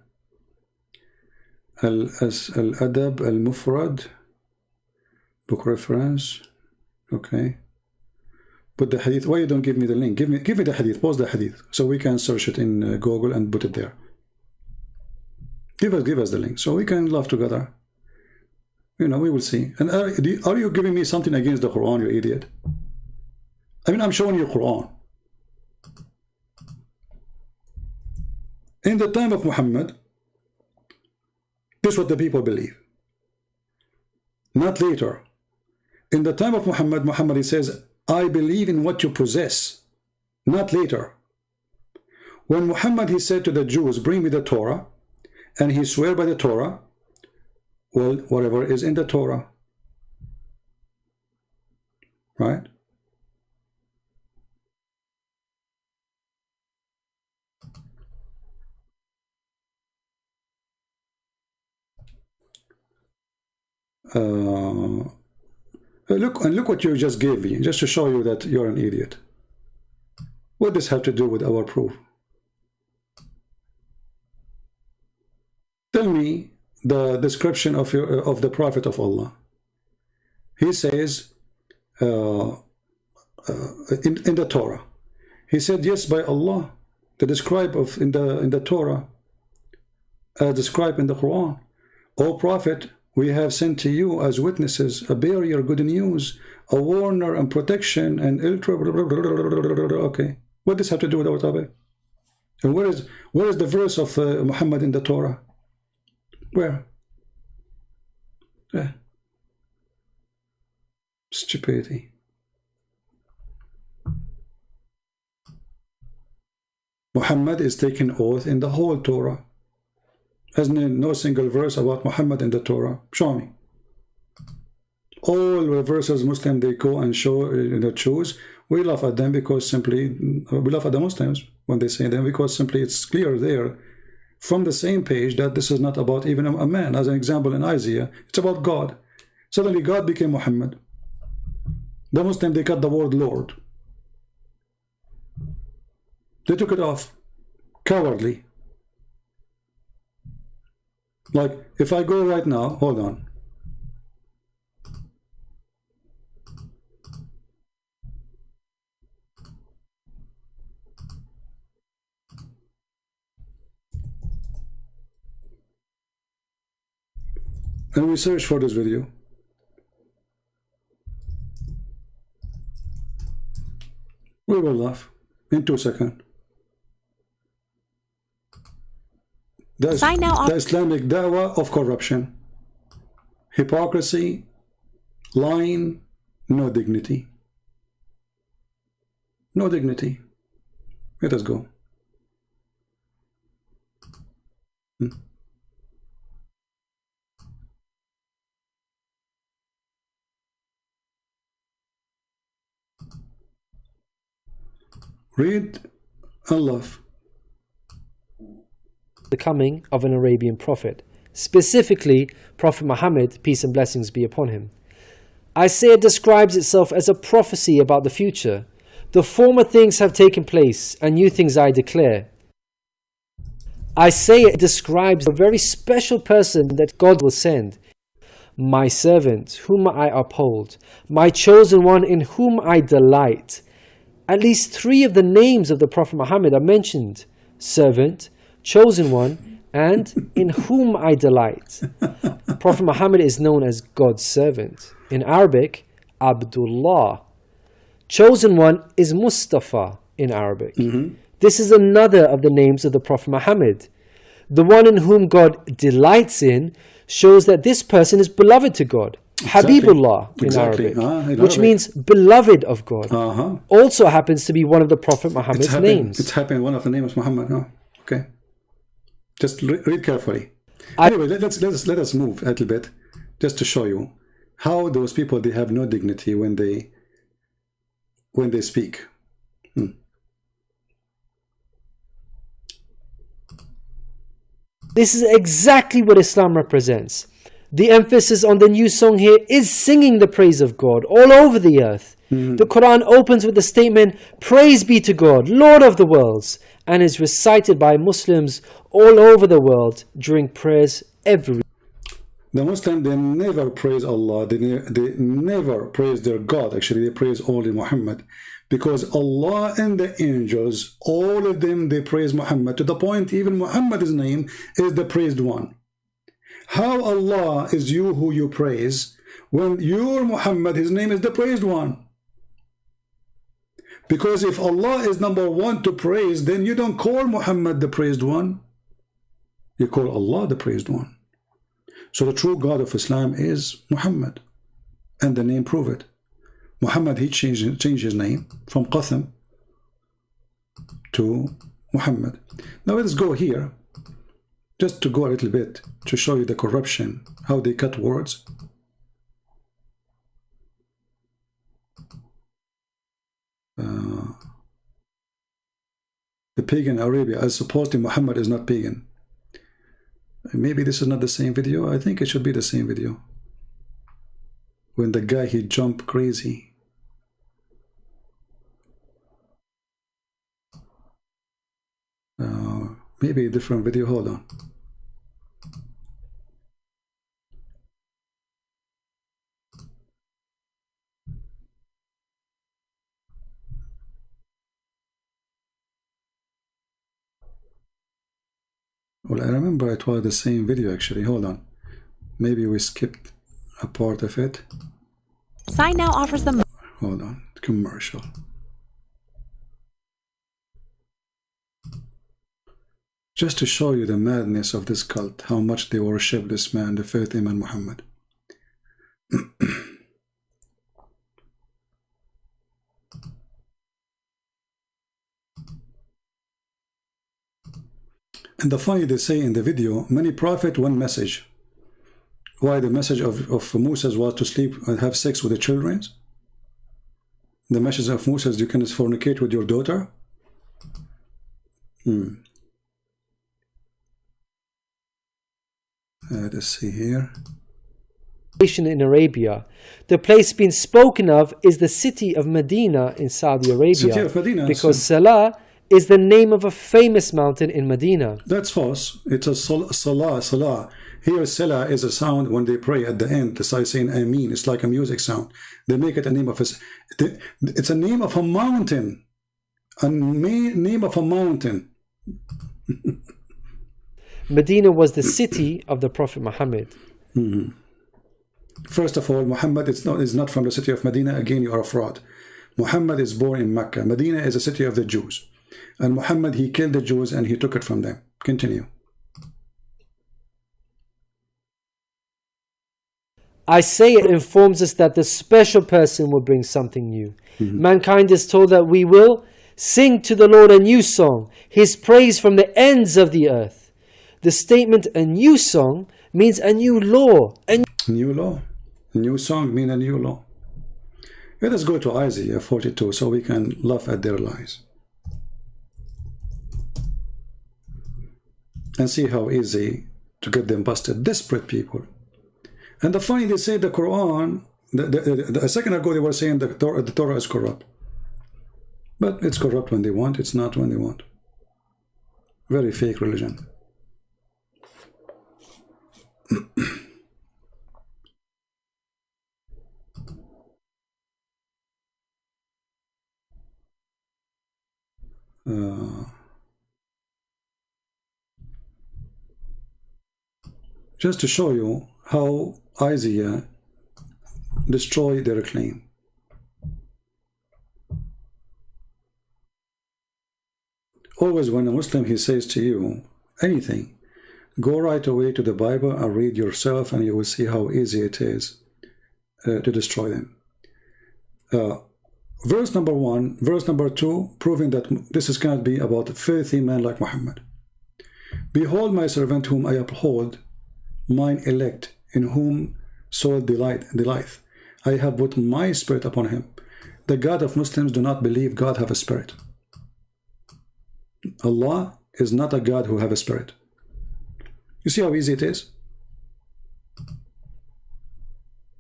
Al-Adab al-Mufrad, book reference. Okay. Put the hadith. Why you don't give me the link? Give me the hadith. Post the hadith so we can search it in Google and put it there. Give us the link so we can laugh together. You know, we will see. And are you giving me something against the Quran, you idiot? I mean, I'm showing you Quran. In the time of Muhammad, this is what the people believe. Not later. In the time of Muhammad, he says, I believe in what you possess. Not later. When Muhammad, he said to the Jews, bring me the Torah, and he swear by the Torah, well, whatever is in the Torah. Right? Look what you just gave me, just to show you that you're an idiot. What does this have to do with our proof? Tell me the description of the Prophet of Allah. He says in the Torah. He said, yes, by Allah, the describe of in the Torah, described in the Quran. O Prophet, we have sent to you as witnesses a barrier, good news, a warner and protection, and okay. What does this have to do with our topic? And where is the verse of Muhammad in the Torah? Where? Yeah. Stupidity. Muhammad is taking oath in the whole Torah. Hasn't no single verse about Muhammad in the Torah. Show me. All the verses Muslim they go and show they choose. We laugh at them because simply we laugh at the Muslims when they say them because simply it's clear there from the same page that this is not about even a man. As an example in Isaiah, it's about God. Suddenly God became Muhammad. The Muslim they cut the word Lord. They took it off. Cowardly. Like, if I go right now, hold on. And we search for this video. We will laugh in 2 seconds. The Islamic da'wah of corruption, hypocrisy, lying, no dignity. No dignity. Let us go. Read and love. the coming of an Arabian prophet, specifically Prophet Muhammad, peace and blessings be upon him. Isaiah describes itself as a prophecy about the future. The former things have taken place, and new things I declare. Isaiah describes a very special person that God will send. My servant, whom I uphold, my chosen one in whom I delight. At least 3 of the names of the Prophet Muhammad are mentioned: servant, chosen one, and in whom I delight. Prophet Muhammad is known as God's servant. In Arabic, Abdullah. Chosen one is Mustafa in Arabic. This is another of the names of the Prophet Muhammad. The one in whom God delights in shows that this person is beloved to God. Habibullah in Arabic, which means beloved of God, also happens to be one of the Prophet Muhammad's names. It's happened one of the names Muhammad. Okay, just read carefully. Anyway, let us move a little bit, just to show you how those people, they have no dignity when they speak. This is exactly what Islam represents. The emphasis on the new song here is singing the praise of God all over the earth. The Quran opens with the statement, "Praise be to God, Lord of the worlds," and is recited by Muslims all over the world during prayers every. The Muslims, they never praise Allah, they never praise their God. Actually, they praise only Muhammad, because Allah and the angels, all of them, they praise Muhammad, to the point even Muhammad's name is the praised one. How Allah is you who you praise when your Muhammad, his name is the praised one? Because if Allah is number one to praise, then you don't call Muhammad the praised one, you call Allah the praised one. So the true God of Islam is Muhammad, and the name prove it. Muhammad, he changed his name from Qatham to Muhammad. Now let's go here, just to go a little bit, to show you the corruption, how they cut words. The pagan Arabia, as supposedly Muhammad is not pagan. Maybe this is not the same video. I think it should be the same video. When the guy, he jumped crazy. Maybe a different video. Hold on. Well, I remember it was the same video actually. Hold on. Maybe we skipped a part of it. Sign now offers them. Hold on. Commercial. Just to show you the madness of this cult, how much they worship this man, the fifth Imam Muhammad. And the funny, they say in the video, many prophet, one message. Why the message of Moses was to sleep and have sex with the children? The message of Moses, you can fornicate with your daughter? Let's see here. In Arabia, the place being spoken of is the city of Medina in Saudi Arabia. City of Medina, because Salah is the name of a famous mountain in Medina. That's false. It's a Salah. Here, Salah is a sound when they pray at the end. It's like saying Ameen. It's like a music sound. They make it a name of it's a name of a mountain. A name of a mountain. Medina was the city of the Prophet Muhammad. First of all, Muhammad is not from the city of Medina. Again, you are a fraud. Muhammad is born in Mecca. Medina is a city of the Jews. And Muhammad, he killed the Jews and he took it from them. Continue. Isaiah informs us that the special person will bring something new. Mankind is told that we will sing to the Lord a new song, his praise from the ends of the earth. The statement a new song means a new law. New law? A new song means a new law. Let us go to Isaiah 42 so we can laugh at their lies. and see how easy to get them busted. Desperate people. And the funny, they say the Quran, a second ago they were saying the Torah is corrupt. But it's corrupt when they want, it's not when they want. Very fake religion. Just to show you how Isaiah destroyed their claim. Always when a Muslim, he says to you anything, go right away to the Bible and read yourself, and you will see how easy it is to destroy them. Verse number 1, verse number 2, proving that this cannot be about a filthy man like Muhammad. Behold my servant whom I uphold, mine elect, in whom soul delighteth. I have put my spirit upon him. The God of Muslims do not believe God have a spirit. Allah is not a God who have a spirit. You see how easy it is?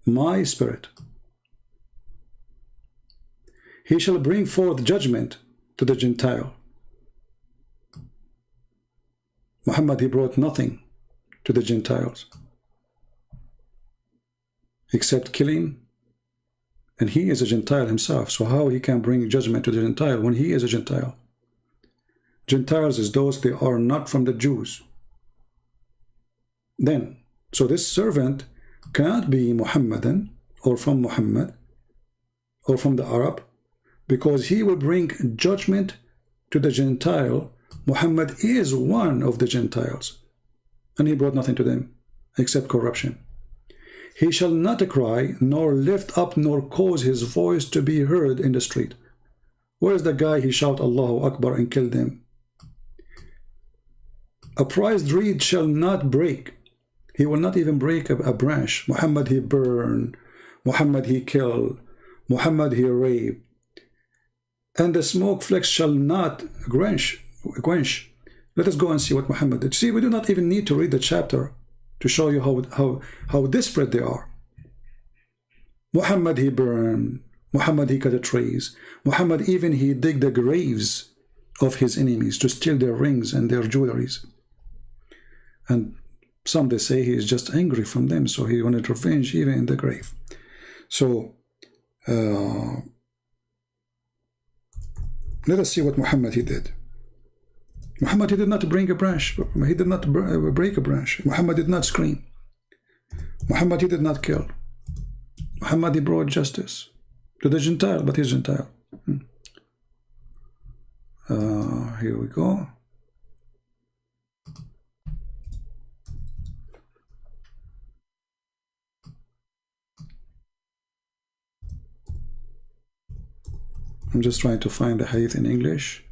My spirit. He shall bring forth judgment to the Gentile. Muhammad, he brought nothing to the Gentiles except killing, and he is a Gentile himself. So how he can bring judgment to the Gentile when he is a Gentile? Gentiles is those, they are not from the Jews. Then, so this servant cannot be Muhammadan or from Muhammad or from the Arab, because he will bring judgment to the Gentile. Muhammad is one of the Gentiles, and he brought nothing to them except corruption. He shall not cry, nor lift up, nor cause his voice to be heard in the street. Where's the guy he shout Allahu Akbar and kill them? A prized reed shall not break. He will not even break a branch. Muhammad he burn, Muhammad he kill, Muhammad he rape. And the smoke flecks shall not quench. Let us go and see what Muhammad did. See, we do not even need to read the chapter to show you how desperate they are. Muhammad he burned, Muhammad he cut the trees, Muhammad even he dig the graves of his enemies to steal their rings and their jewelries. And some, they say he is just angry from them, so he wanted revenge even in the grave. So let us see what Muhammad he did. Muhammad he did not bring a branch. He did not break a branch. Muhammad did not scream. Muhammad he did not kill. Muhammad he brought justice to the Gentile, but he's Gentile. Here we go. I'm just trying to find the hadith in English.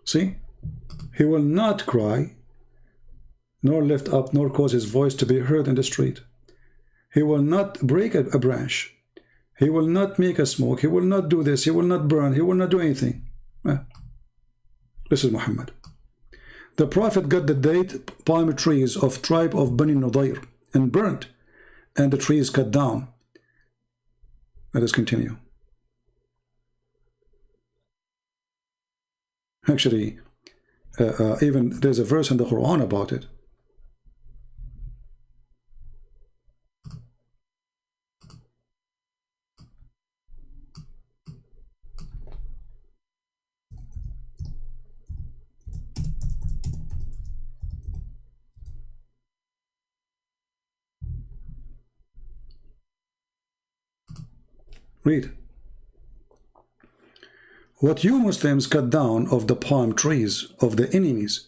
See? He will not cry, nor lift up, nor cause his voice to be heard in the street. He will not break a branch. He will not make a smoke. He will not do this. He will not burn. He will not do anything. This is Muhammad. The Prophet got the date palm trees of tribe of Bani Nudair and burnt, and the trees cut down. Let us continue. Actually, even there's a verse in the Quran about it. Read. What you Muslims cut down of the palm trees of the enemies,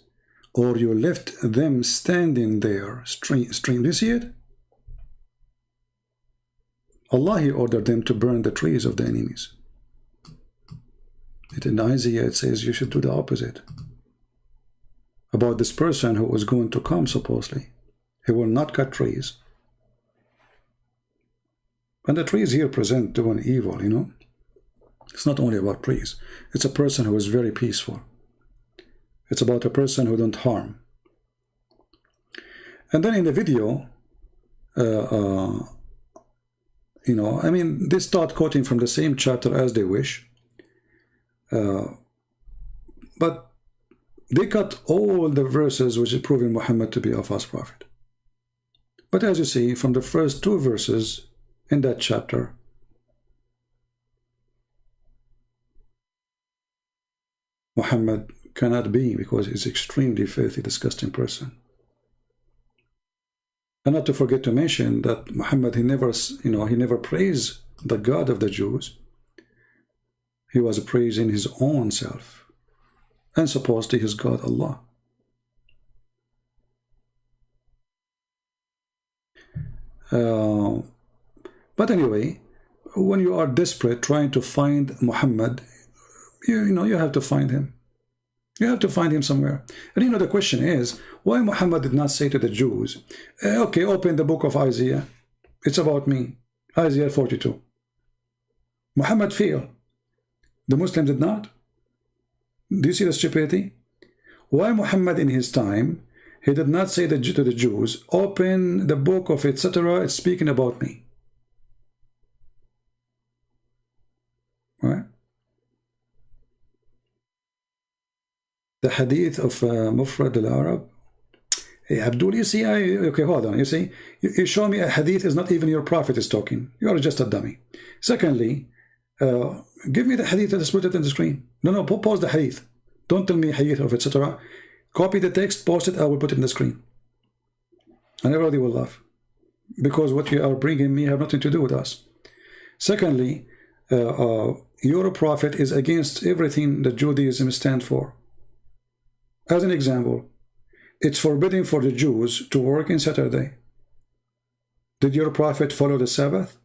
or you left them standing there, stream. Do you see it? Allah, He ordered them to burn the trees of the enemies. In Isaiah it says you should do the opposite. About this person who was going to come, supposedly. He will not cut trees. And the trees here present doing evil, you know. It's not only about trees. It's a person who is very peaceful. It's about a person who don't harm. And then in the video, you know, I mean, they start quoting from the same chapter as they wish. But they cut all the verses which is proving Muhammad to be a false prophet. But as you see, from the first 2 verses in that chapter, Muhammad cannot be, because he's extremely filthy, disgusting person. And not to forget to mention that Muhammad, he never praised the God of the Jews. He was praising his own self, and supposedly his God, Allah. But anyway, when you are desperate trying to find Muhammad, you know, you have to find him. You have to find him somewhere. And you know, the question is, why Muhammad did not say to the Jews, okay, open the book of Isaiah. It's about me. Isaiah 42. Muhammad failed. The Muslims did not. Do you see the stupidity? Why Muhammad in his time, he did not say to the Jews, open the book of etc. It's speaking about me. Right? The hadith of Mufrad al-Arab. Hey, Abdul, you see, okay, hold on. You see, you show me a hadith is not even your prophet is talking. You are just a dummy. Secondly, give me the hadith and just put it on the screen. No, pause the hadith. Don't tell me hadith of etc. Copy the text, post it, I will put it in the screen. And everybody will laugh. Because what you are bringing me have nothing to do with us. Secondly, your prophet is against everything that Judaism stands for. As an example, it's forbidden for the Jews to work on Saturday. Did your prophet follow the Sabbath?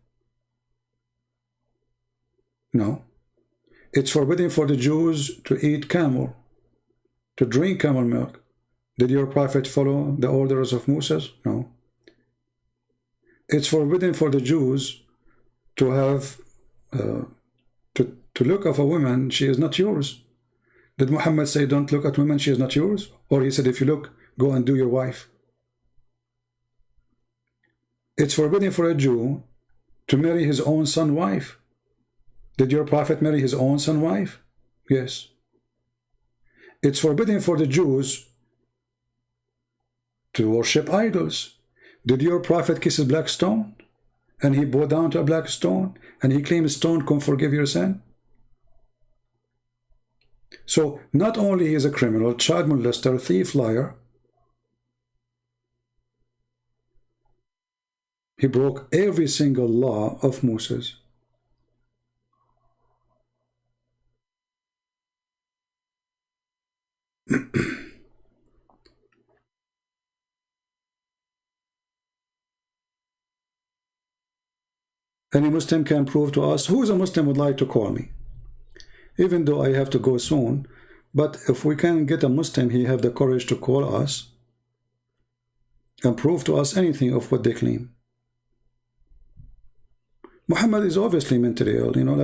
No. It's forbidden for the Jews to eat camel, to drink camel milk. Did your prophet follow the orders of Moses? No. It's forbidden for the Jews to have to look at a woman, she is not yours. Did Muhammad say, don't look at women, she is not yours? Or he said, if you look, go and do your wife? It's forbidden for a Jew to marry his own son wife. Did your prophet marry his own son wife? Yes. It's forbidden for the Jews to worship idols. Did your prophet kiss a black stone? And he bowed down to a black stone, and he claimed stone can forgive your sin? So not only he is a criminal, child molester, thief, liar, he broke every single law of Moses. Any Muslim can prove to us. Who is a Muslim would like to call me? Even though I have to go soon, but if we can get a Muslim, he have the courage to call us and prove to us anything of what they claim. Muhammad is obviously mentally ill, you know,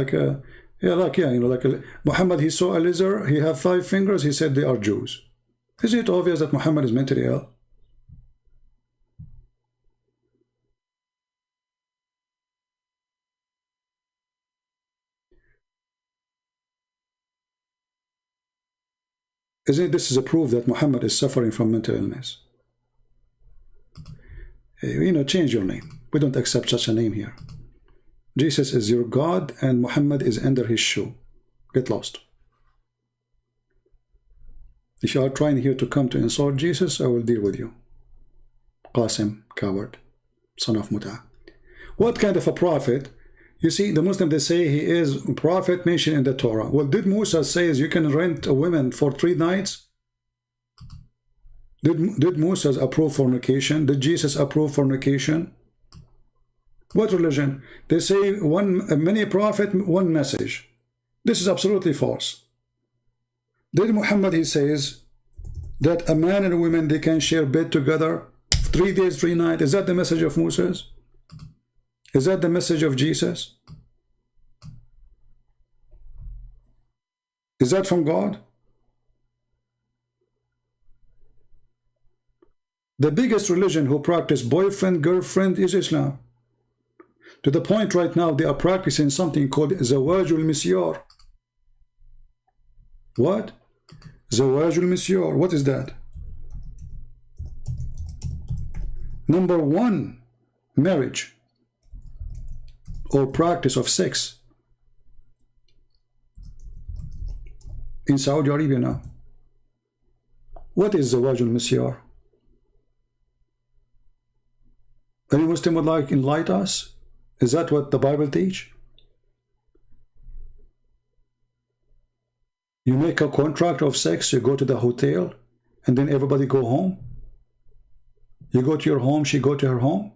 Muhammad, he saw a lizard, he have 5 fingers, he said they are Jews. Isn't it obvious that Muhammad is mentally ill? Isn't this is a proof that Muhammad is suffering from mental illness? You know, change your name. We don't accept such a name here. Jesus is your God and Muhammad is under his shoe. Get lost. If you are trying here to come to insult Jesus, I will deal with you. Qasim, coward, son of Muta. What kind of a prophet? You see, the Muslims, they say he is a prophet mentioned in the Torah. Well, did Musa say you can rent a woman for 3 nights? Did Musa approve fornication? Did Jesus approve fornication? What religion? They say many prophet, one message. This is absolutely false. Did Muhammad, he says that a man and a woman, they can share bed together 3 days, 3 nights? Is that the message of Moses? Is that the message of Jesus? Is that from God? The biggest religion who practice boyfriend, girlfriend is Islam. To the point right now they are practicing something called Zawajul Misyar. What? Zawajul Misyar. What is that? Number one, marriage or practice of sex in Saudi Arabia now. What is Zawajul Misyar? Any Muslim would like enlighten us? Is that what the Bible teach? You make a contract of sex, you go to the hotel, and then everybody go home? You go to your home, she go to her home?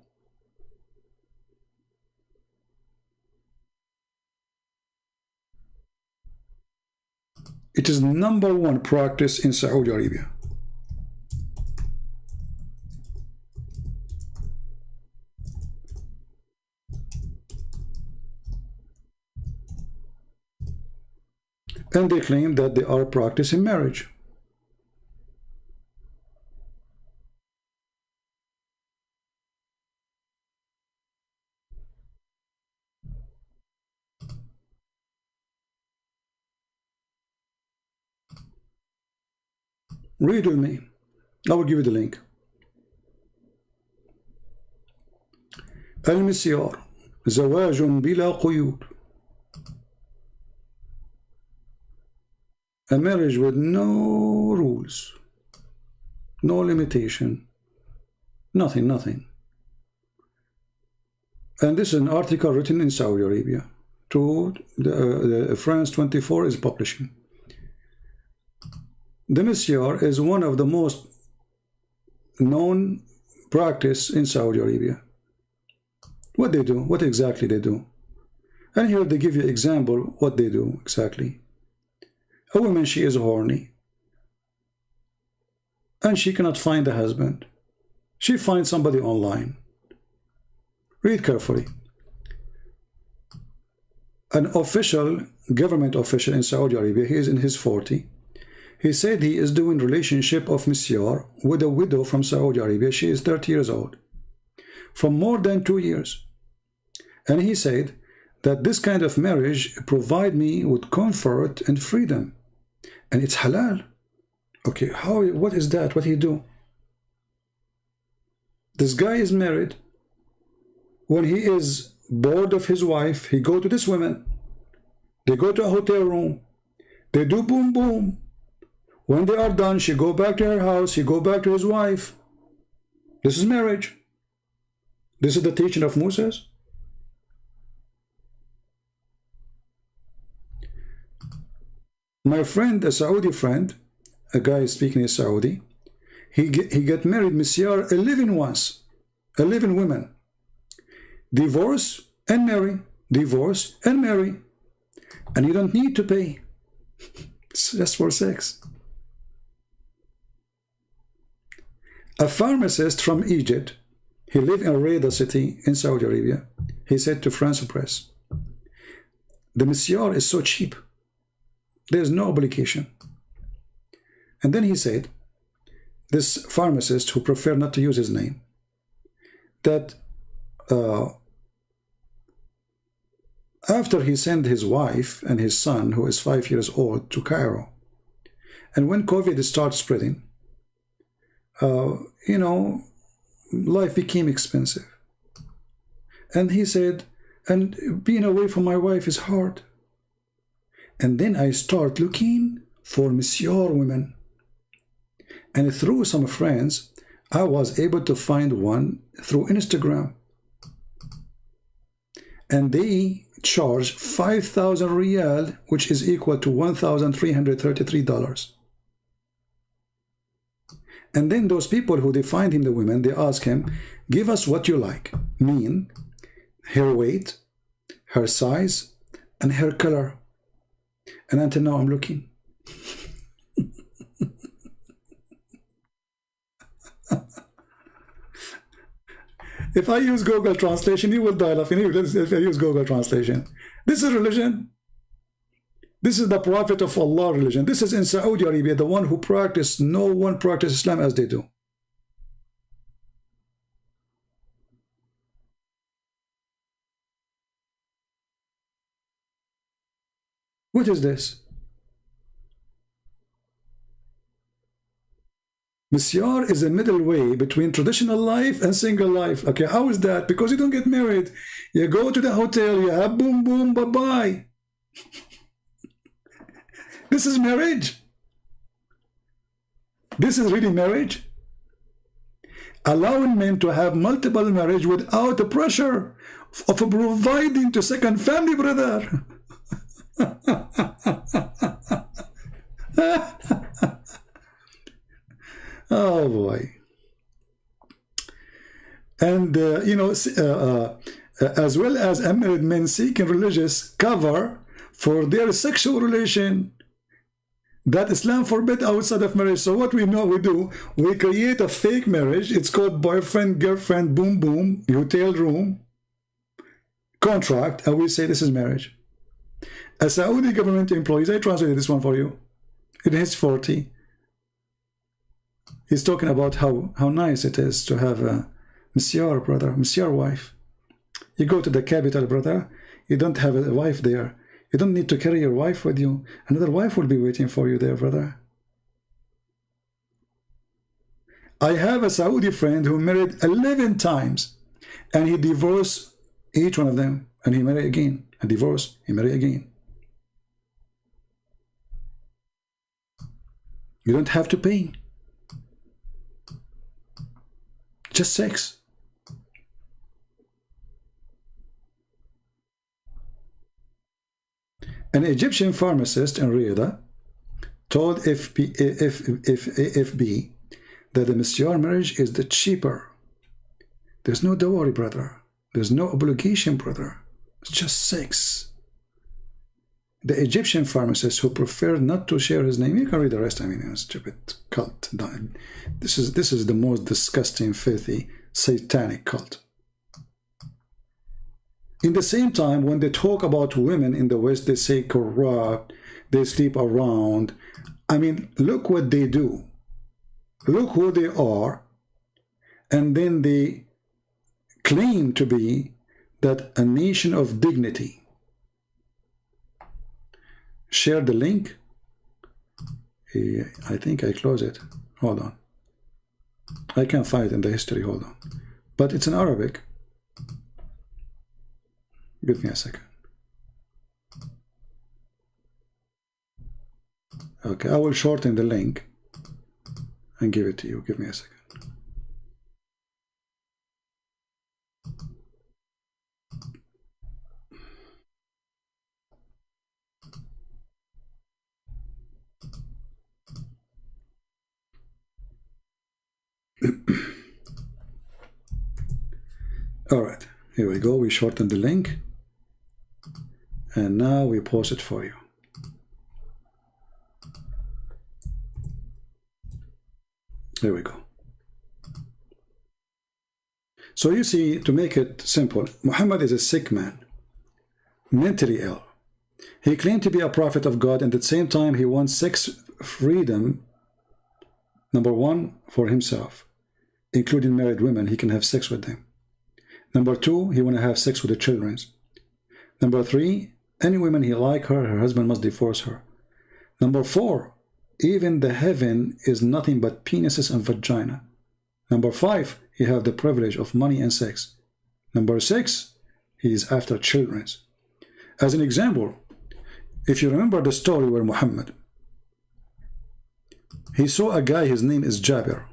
It is number one practice in Saudi Arabia. And they claim that they are practicing marriage. Read with me. I will give you the link. المسيار زواج بلا قيود. A marriage with no rules, no limitation, nothing. And this is an article written in Saudi Arabia. To the France 24 is publishing. The misyar is one of the most known practice in Saudi Arabia. What they do, what exactly they do. And here they give you example what they do exactly. A woman, she is horny and she cannot find a husband. She finds somebody online. Read carefully. An official, government official in Saudi Arabia, he is in his 40s. He said he is doing relationship of misyar with a widow from Saudi Arabia. She is 30 years old. For more than 2 years. And he said that this kind of marriage provide me with comfort and freedom. And it's halal. Okay, how? What is that? What he do? This guy is married. When he is bored of his wife, he go to this woman. They go to a hotel room. They do boom boom. When they are done, she go back to her house. He go back to his wife. This is marriage. This is the teaching of Moses. My friend, a Saudi friend, a guy speaking in Saudi, he get married, misyar, 11 once, 11 women. Divorce and marry, divorce and marry. And you don't need to pay. It's just for sex. A pharmacist from Egypt, he lived in Riyadh city in Saudi Arabia. He said to France Press, the misyar is so cheap. There's no obligation. And then he said, this pharmacist who preferred not to use his name, that after he sent his wife and his son, who is 5 years old, to Cairo, and when COVID started spreading, you know, life became expensive. And he said, and being away from my wife is hard. And then I start looking for misyar women. And through some friends, I was able to find one through Instagram. And they charge 5,000 riyal, which is equal to $1,333. And then those people who they find him, the women, they ask him, give us what you like. Mean, her weight, her size, and her color. And until now, I'm looking. If I use Google Translation, you will die laughing if I use Google Translation. This is religion. This is the Prophet of Allah religion. This is in Saudi Arabia, the one who practice, no one practice Islam as they do. What is this? Misyar is a middle way between traditional life and single life. Okay, how is that? Because you don't get married. You go to the hotel, you have boom, boom, bye-bye. This is marriage. This is really marriage. Allowing men to have multiple marriage without the pressure of providing to second family, brother. Oh boy. And you know, as well as unmarried men seeking religious cover for their sexual relation that Islam forbid outside of marriage. So what we do, we create a fake marriage. It's called boyfriend, girlfriend, boom, boom, hotel room, contract, and we say this is marriage. A Saudi government employee, I translated this one for you, in his 40, he's talking about how nice it is to have a Monsieur brother, Monsieur wife. You go to the capital, brother, you don't have a wife there. You don't need to carry your wife with you. Another wife will be waiting for you there, brother. I have a Saudi friend who married 11 times, and he divorced each one of them, and he married again, and divorced, he married again. You don't have to pay. Just sex. An Egyptian pharmacist in Riyadh told FB that the Misyar marriage is the cheaper. There's no dowry, brother. There's no obligation, brother. It's just sex. The Egyptian pharmacist who preferred not to share his name, you can read the rest. I mean, it's stupid cult. This is the most disgusting, filthy, satanic cult. In the same time, when they talk about women in the West, they say corrupt, they sleep around. I mean, look what they do. Look who they are. And then they claim to be that a nation of dignity. Share the link. I think I close it. Hold on. I can't find it in the history. Hold on. But it's in Arabic. Give me a second. Okay, I will shorten the link and give it to you. Give me a second. All right, here we go. We shortened the link. And now we post it for you. There we go. So you see, to make it simple, Muhammad is a sick man, mentally ill. He claimed to be a prophet of God, and at the same time he wants sex freedom, number one, for himself, including married women. He can have sex with them. Number two, he want to have sex with the children. Number three, any woman he like her husband must divorce her. Number four, even the heaven is nothing but penises and vagina. Number five, he have the privilege of money and sex. Number six, he is after children. As an example, if you remember the story where Muhammad, he saw a guy, his name is Jabir.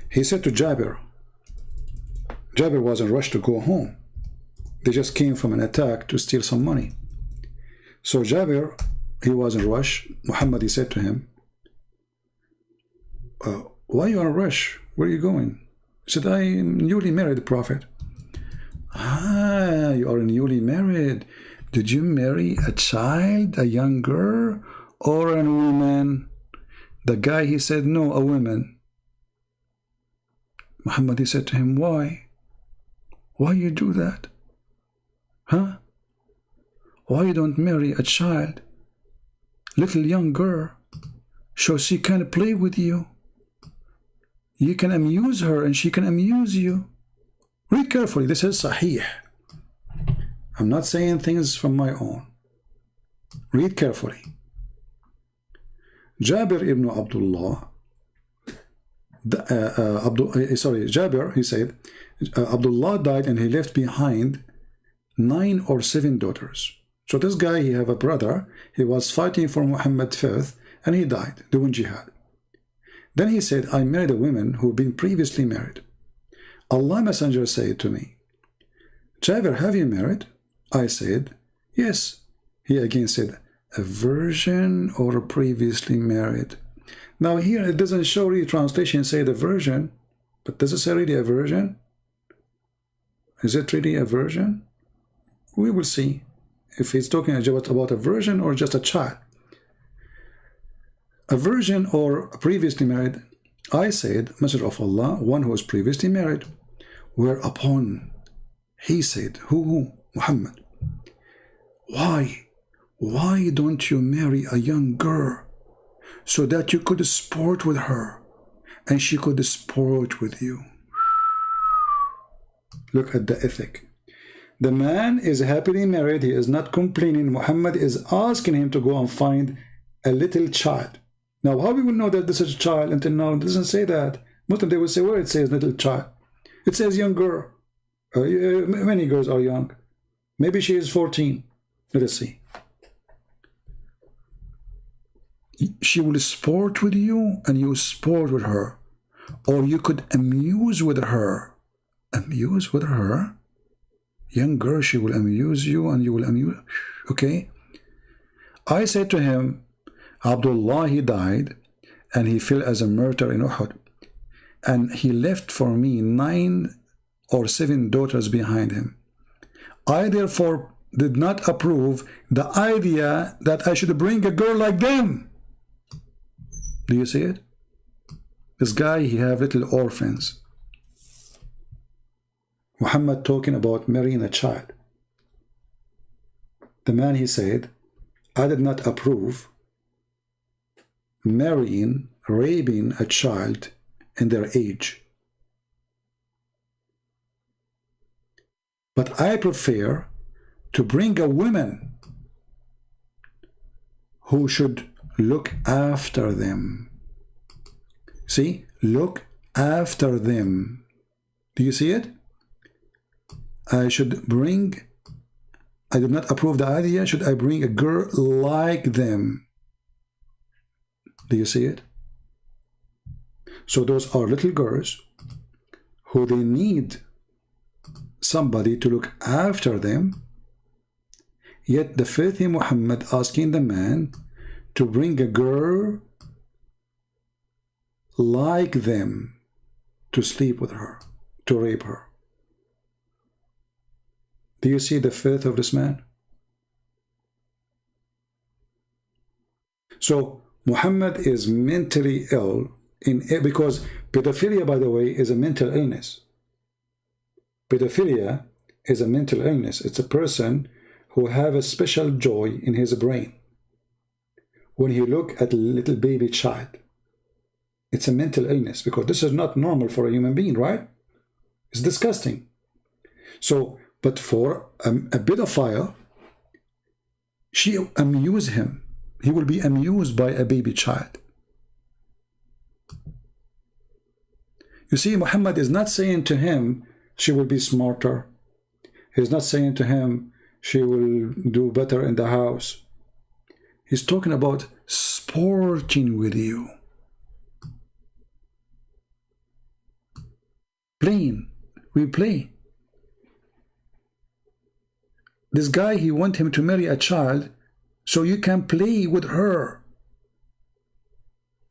He said to Jabir was in a rush to go home. They just came from an attack to steal some money. So Jabir, he was in a rush. Muhammad, he said to him, why are you in a rush? Where are you going? He said, I am newly married, Prophet. Ah, you are newly married. Did you marry a child, a young girl, or a woman? The guy, he said, no, a woman. Muhammad, he said to him, why? Why you do that? Huh? Why you don't marry a child, little young girl, so she can play with you? You can amuse her and she can amuse you. Read carefully. This is Sahih. I'm not saying things from my own. Read carefully. Jabir ibn Abdullah, Jabir, he said, Abdullah died and he left behind 9 or 7 daughters. So this guy, he have a brother, he was fighting for Muhammad's faith and he died doing jihad. Then he said, I married a woman who had been previously married. Allah Messenger said to me, Jabir, have you married? I said, yes. He again said, a virgin or previously married? Now here it doesn't show really translation say the virgin, but does it say really a virgin? Is it really a virgin? We will see if he's talking about a virgin or just a child. A virgin or previously married? I said, Messenger of Allah, one who was previously married. Whereupon he said, who? Muhammad. Why don't you marry a young girl so that you could sport with her and she could sport with you? Look at the ethic. The man is happily married. He is not complaining. Muhammad is asking him to go and find a little child. Now, how we will know that this is a child? Until now, it doesn't say that. Muslim, they will say, where it says little child? It says young girl. Many girls are young. Maybe she is 14. Let us see. She will sport with you and you sport with her. Or you could amuse with her. Amuse with her? Young girl, she will amuse you and you will amuse. Okay. I said to him, Abdullah, he died and he fell as a martyr in Uhud. And he left for me 9 or 7 daughters behind him. I therefore did not approve the idea that I should bring a girl like them. Do you see it? This guy, he have little orphans. Muhammad talking about marrying a child. The man, he said, I did not approve marrying, raping a child in their age. But I prefer to bring a woman who should look after them. See? Look after them. Do you see it? I did not approve the idea, should I bring a girl like them? Do you see it? So those are little girls who they need somebody to look after them. Yet the faithful Muhammad asking the man to bring a girl like them to sleep with her, to rape her. Do you see the faith of this man? So Muhammad is mentally ill because pedophilia, by the way, is a mental illness. Pedophilia is a mental illness. It's a person who have a special joy in his brain when he look at a little baby child. It's a mental illness because this is not normal for a human being, right? It's disgusting. So, but for a pedophile, she amuse him. He will be amused by a baby child. You see, Muhammad is not saying to him, she will be smarter. He's not saying to him, she will do better in the house. He's talking about sporting with you. Playing. We play. This guy, he want him to marry a child so you can play with her.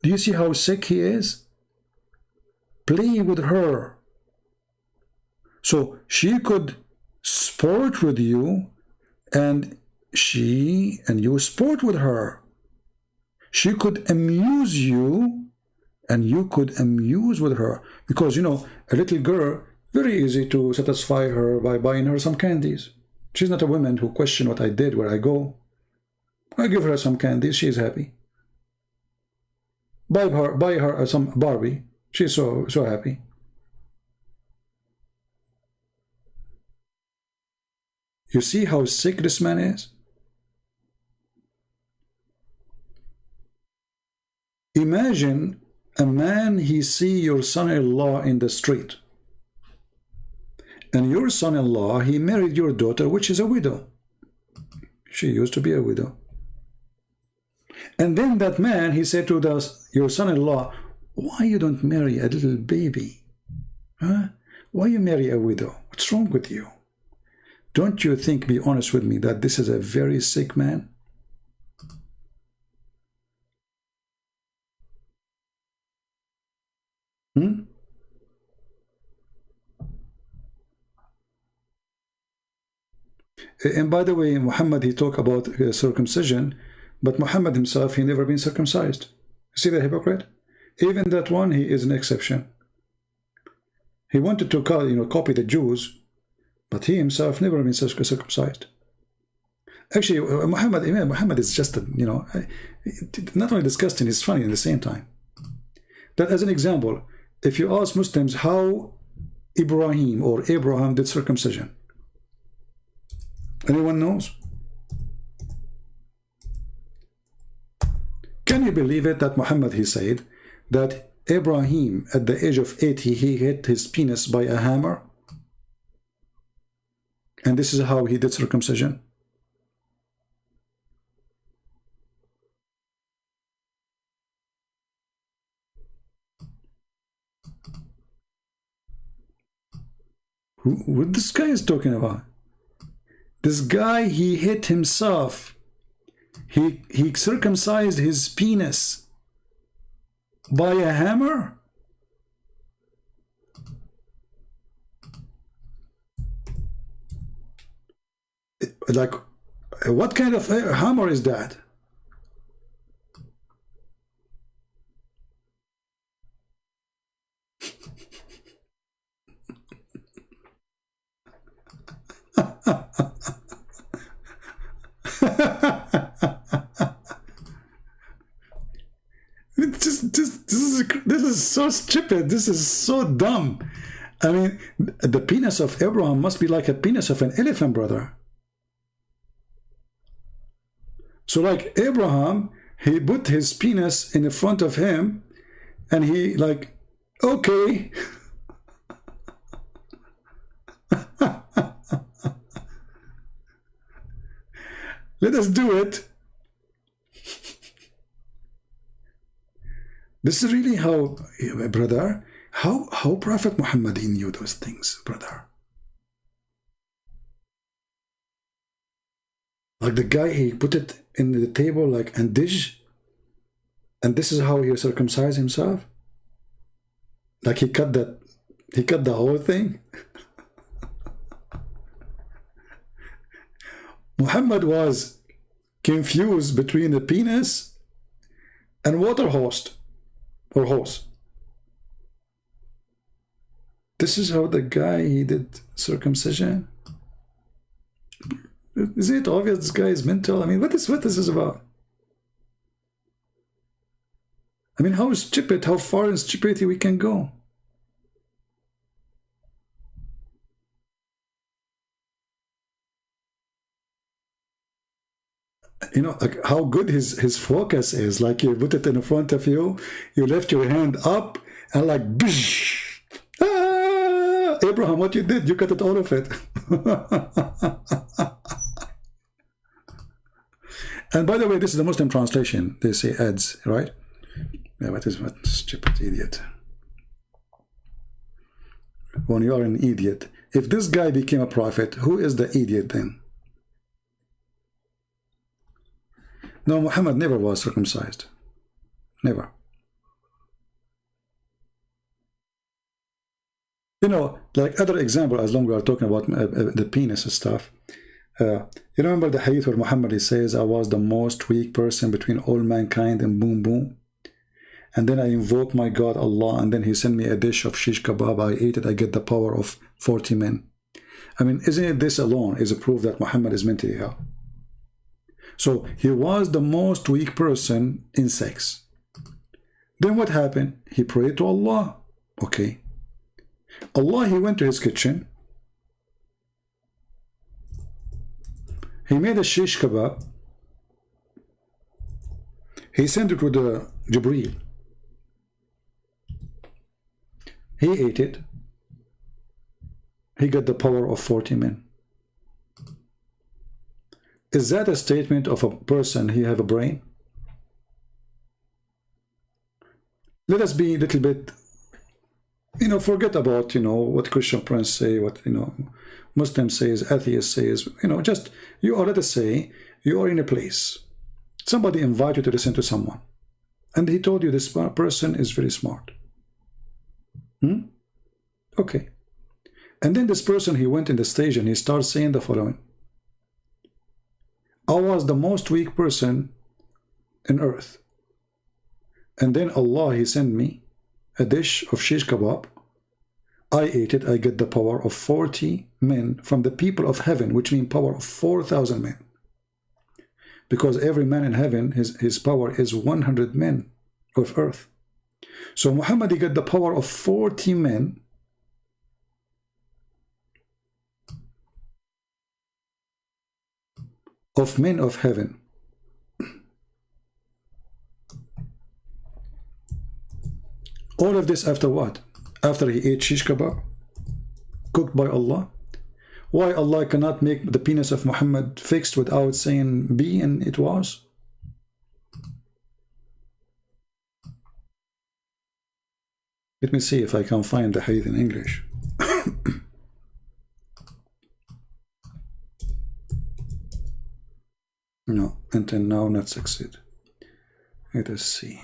Do you see how sick he is? Playing with her. So she could sport with you and you sport with her. She could amuse you and you could amuse with her, because, you know, a little girl, very easy to satisfy her by buying her some candies. She's not a woman who question what I did, where I go. I give her some candies, she's happy. Buy her some Barbie, she's so happy. You see how sick this man is? Imagine a man, he see your son-in-law in the street, and your son-in-law, he married your daughter, which is a widow. She used to be a widow. And then that man, he said to your son-in-law, why you don't marry a little baby? Huh? Why you marry a widow? What's wrong with you? Don't you think, be honest with me, that this is a very sick man? And by the way, Muhammad, he talked about circumcision, but Muhammad himself, he never been circumcised. You see the hypocrite? Even that one, he is an exception. He wanted to copy the Jews, but he himself never been circumcised. Actually, Muhammad is just, not only disgusting, he's funny at the same time. That as an example, if you ask Muslims how Ibrahim or Abraham did circumcision, anyone knows? Can you believe it that Muhammad, he said that Ibrahim at the age of 80, he hit his penis by a hammer? And this is how he did circumcision. What this guy is talking about? This guy, he hit himself. He circumcised his penis by a hammer? Like, what kind of hammer is that? This is so stupid. This is so dumb. I mean, the penis of Abraham must be like a penis of an elephant, brother. So like Abraham, he put his penis in the front of him, and he like, okay. Let us do it. This is really how, brother, how Prophet Muhammad, he knew those things, brother. Like the guy, he put it in the table like and dish, and this is how he circumcised himself. Like he cut the whole thing. Muhammad was confused between the penis and water hose or hose. This is how the guy, he did circumcision. Is it obvious this guy is mental? I mean, what this is about? I mean, how stupid, how far in stupidity we can go? You know, like how good his focus is. Like you put it in front of you, you lift your hand up, and like, bish, ah, Abraham, what you did? You cut it all of it. And by the way, this is the Muslim translation. They say ads, right? Yeah, what stupid idiot. When you are an idiot, if this guy became a prophet, who is the idiot then? No, Muhammad never was circumcised. Never. You know, like other example, as long as we are talking about the penis and stuff. You remember the hadith where Muhammad, he says, I was the most weak person between all mankind, and boom, boom. and then I invoke my God Allah, and then he sent me a dish of shish kebab. I ate it. I get the power of 40 men. I mean, isn't it this alone is a proof that Muhammad is mentally ill? So he was the most weak person in sex. Then what happened? He prayed to Allah. Okay. Allah, he went to his kitchen. He made a shish kebab. He sent it with the Jibreel. He ate it. He got the power of 40 men. Is that a statement of a person he have a brain? Let us be a little bit, forget about, what Christian Prince say, what, Muslim says, atheist says, just, let us say, you are in a place. Somebody invited you to listen to someone. And he told you this person is very smart. Okay. And then this person, he went in the stage and he started saying the following. I was the most weak person in earth. And then Allah, he sent me a dish of shish kebab. I ate it. I get the power of 40 men from the people of heaven, which means power of 4,000 men. Because every man in heaven, his power is 100 men of earth. So Muhammad, he got the power of 40 men. Of men of heaven. All of this after what? After he ate shish kebab, cooked by Allah. Why Allah cannot make the penis of Muhammad fixed without saying be and it was? Let me see if I can find the hadith in English. No, until now not succeed. Let us see.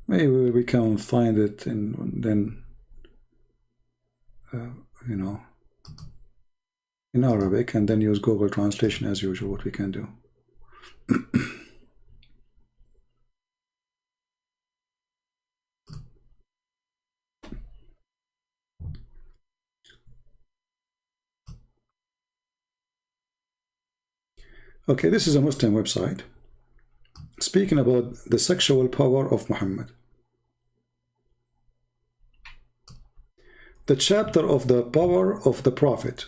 Maybe we can find it and then in Arabic, and then use Google translation as usual, what we can do. Okay, this is a Muslim website speaking about the sexual power of Muhammad. The chapter of the power of the prophet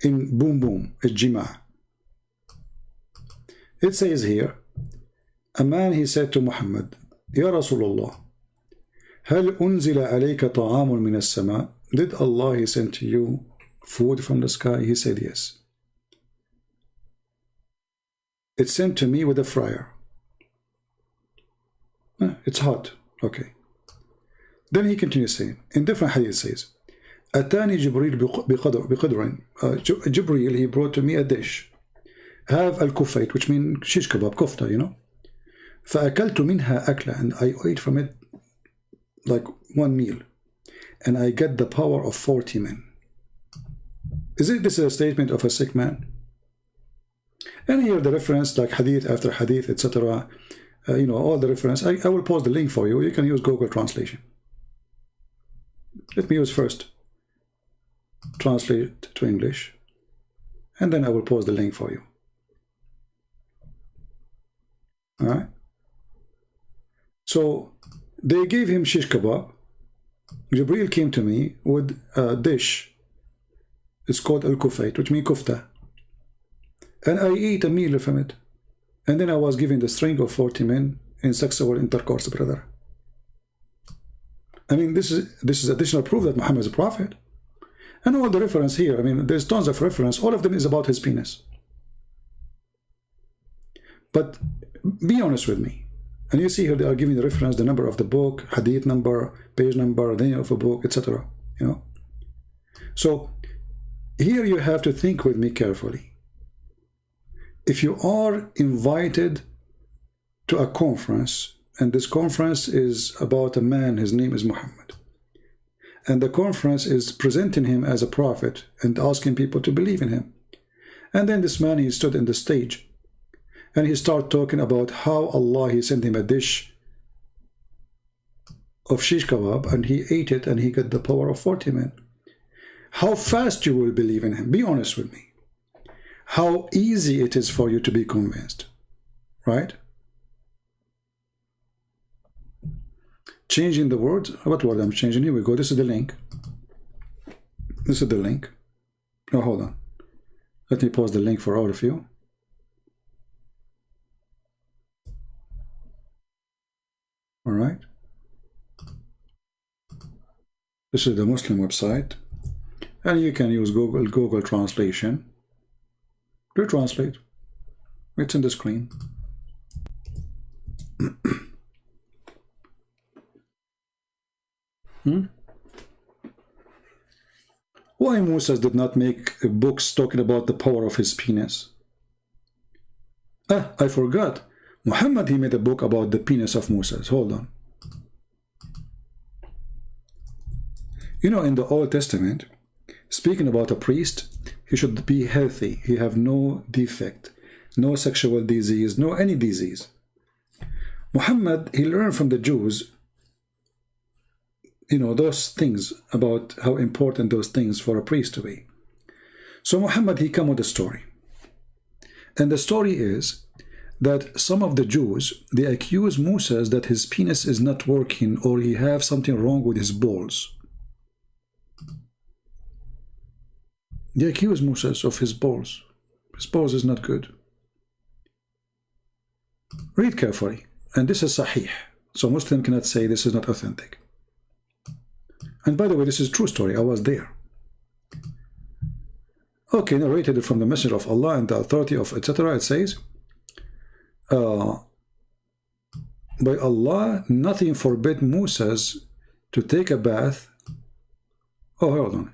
in Boom Boom, Jima. It says here, a man, he said to Muhammad, Ya Rasulullah, هل أنزل عليك طعام من السماء? Did Allah, he sent to you food from the sky? He said yes. It's sent to me with a fryer. It's hot. Okay. Then he continues saying, in different hadith says, أتاني جبريل بقدر. Jibreel, he brought to me a dish. Have al-kufayt, which means shish kebab, kofta, فأكلت منها أكلة, and I ate from it like one meal. And I get the power of 40 men. This a statement of a sick man? And here the reference, like hadith after hadith, etc. All the reference. I will post the link for you. You can use Google translation. Let me use first translate to English, and then I will post the link for you. All right. So they gave him shish kebab. Jibreel came to me with a dish. It's called al-kufayt, which means kufta. And I ate a meal from it. And then I was given the strength of 40 men in sexual intercourse, brother. I mean, this is additional proof that Muhammad is a prophet. And all the reference here, I mean, there's tons of reference. All of them is about his penis. But be honest with me. And you see here they are giving the reference, the number of the book, hadith number, page number, the name of a book, etc. So here you have to think with me carefully. if you are invited to a conference, and this conference is about a man, his name is Muhammad, and the conference is presenting him as a prophet and asking people to believe in him, and then this man, he stood in the stage and he started talking about how Allah, he sent him a dish of shish kebab, and he ate it and he got the power of 40 men. How fast you will believe in him? Be honest with me. How easy it is for you to be convinced, right? Changing the words. What word I'm changing? Here we go. This is the link. This is the link. No, hold on. Let me pause the link for all of you. All right. This is the Muslim website, and you can use Google Translation to translate. It's in the screen. Why Moses did not make books talking about the power of his penis? I forgot. Muhammad, he made a book about the penis of Moses. Hold on. You know, in the Old Testament, speaking about a priest, he should be healthy. He have no defect, no sexual disease, no any disease. Muhammad, he learned from the Jews, you know, those things about how important those things for a priest to be. So Muhammad, he come with a story. And the story is that some of the Jews, they accuse Moses that his penis is not working, or he have something wrong with his balls. They accuse Moses of his balls. His balls is not good. Read carefully. And this is Sahih. So Muslim cannot say this is not authentic. And by the way, this is a true story. I was there. Okay, narrated from the Messenger of Allah and the authority of etc. It says, by Allah, nothing forbid Moses to take a bath. Oh, hold on.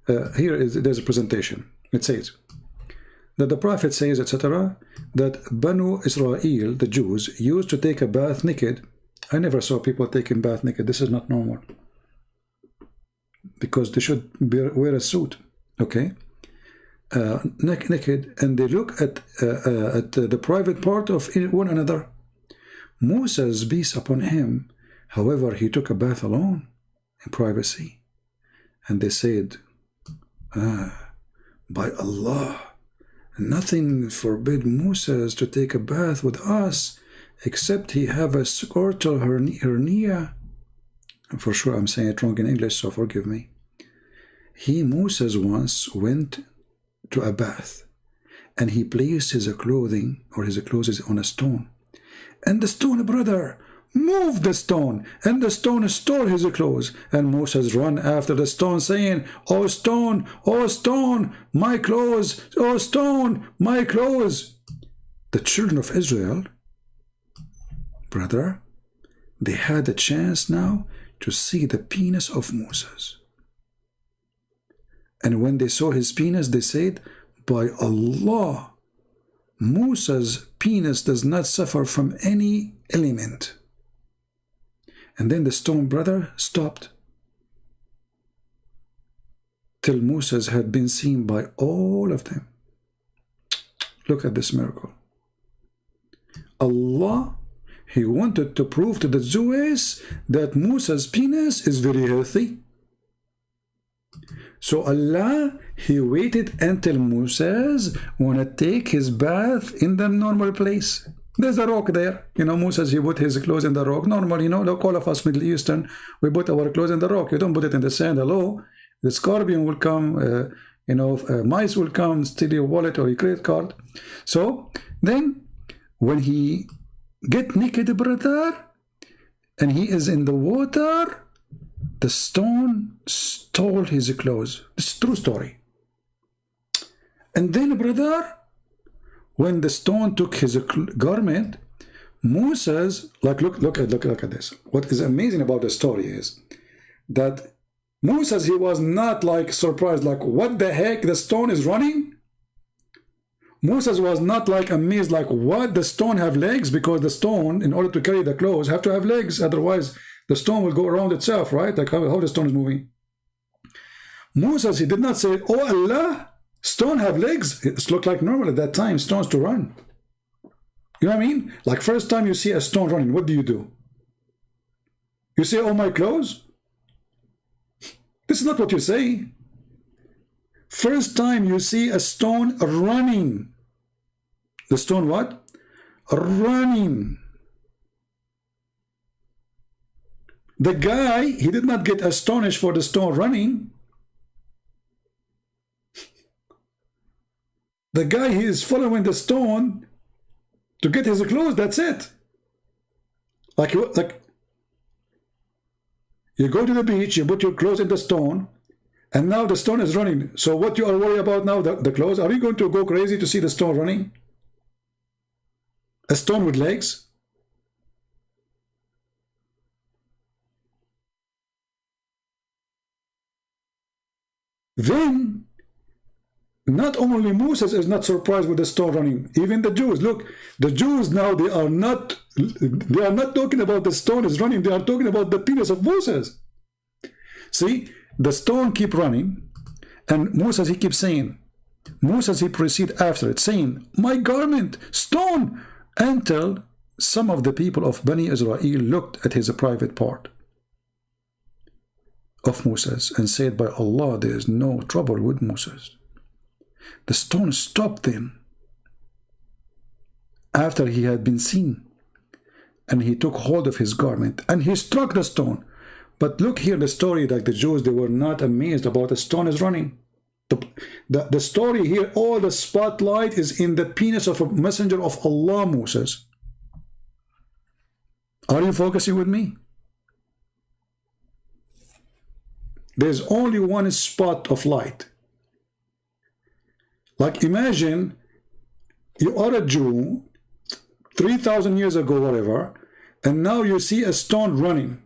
There's a presentation. It says that the Prophet says, etc., that Banu Israel, the Jews, used to take a bath naked. I never saw people taking bath naked. This is not normal, because they should wear a suit, okay, naked, and they look at the private part of one another. Moses, peace upon him, however, he took a bath alone in privacy, and they said, by Allah, nothing forbid Moses to take a bath with us except he have a scrotal hernia. For sure I'm saying it wrong in English, so forgive me. Moses once went to a bath, and he placed his clothing or his clothes on a stone, and the stone, brother, moved the stone, and the stone stole his clothes, and Moses ran after the stone saying, oh stone, my clothes, oh stone, my clothes. The children of Israel, brother, they had a chance now to see the penis of Moses, and when they saw his penis, they said, by Allah, Moses' penis does not suffer from any element. And then the stone, brother, stopped till Moses had been seen by all of them. Look at this miracle. Allah, he wanted to prove to the Jews that Moses' penis is very healthy. So Allah, he waited until Moses wanna take his bath in the normal place. There's a rock there. You know, Moses, he put his clothes in the rock. Normal, you know, look, all of us Middle Eastern, we put our clothes in the rock. You don't put it in the sand. Hello? The scorpion will come, mice will come, steal your wallet or your credit card. So then, when he get naked, brother, and he is in the water, the stone stole his clothes. It's a true story. And then, brother, when the stone took his garment, Moses, like, look at this. What is amazing about the story is that Moses, he was not like surprised, like, what the heck, the stone is running? Moses was not like amazed, like, what, the stone have legs? Because the stone, in order to carry the clothes, have to have legs, otherwise the stone will go around itself, right? Like how the stone is moving. Moses, he did not say, oh Allah, stone have legs. It looked like normal at that time, stones to run. You know what I mean? Like first time you see a stone running, what do? You say, oh, my clothes? This is not what you say. First time you see a stone running. The stone what? Running. The guy, he did not get astonished for the stone running. The guy, he is following the stone to get his clothes, that's it. Like you go to the beach, you put your clothes in the stone, and now the stone is running. So what you are worried about now, the clothes? Are you going to go crazy to see the stone running? A stone with legs? Then, not only Moses is not surprised with the stone running, even the Jews. Look, the Jews now, they are not talking about the stone is running, they are talking about the penis of Moses. See, the stone keep running, and Moses, he keeps saying, Moses, he proceed after it, saying, my garment, stone, until some of the people of Bani Israel looked at his private part of Moses and said, by Allah, there is no trouble with Moses. The stone stopped them after he had been seen, and he took hold of his garment and he struck the stone. But look here, the story, like the Jews, they were not amazed about the stone is running. The story here, all the spotlight is in the penis of a messenger of Allah, Moses. Are you focusing with me? There's only one spot of light. Like imagine you are a Jew 3,000 years ago, whatever, and now you see a stone running.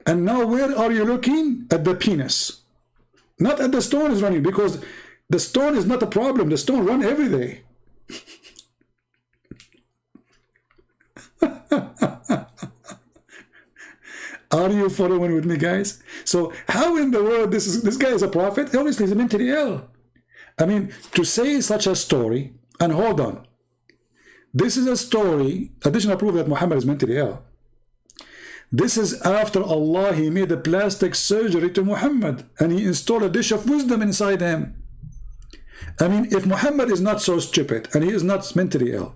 And now where are you looking? At the penis. Not at the stone is running, because the stone is not a problem. The stone run every day. Are you following with me, guys? So how in the world this guy is a prophet? Obviously he's mentally ill. I mean, to say such a story, and hold on, this is a story, additional proof that Muhammad is mentally ill. This is after Allah, he made a plastic surgery to Muhammad, and he installed a dish of wisdom inside him. I mean, if Muhammad is not so stupid, and he is not mentally ill,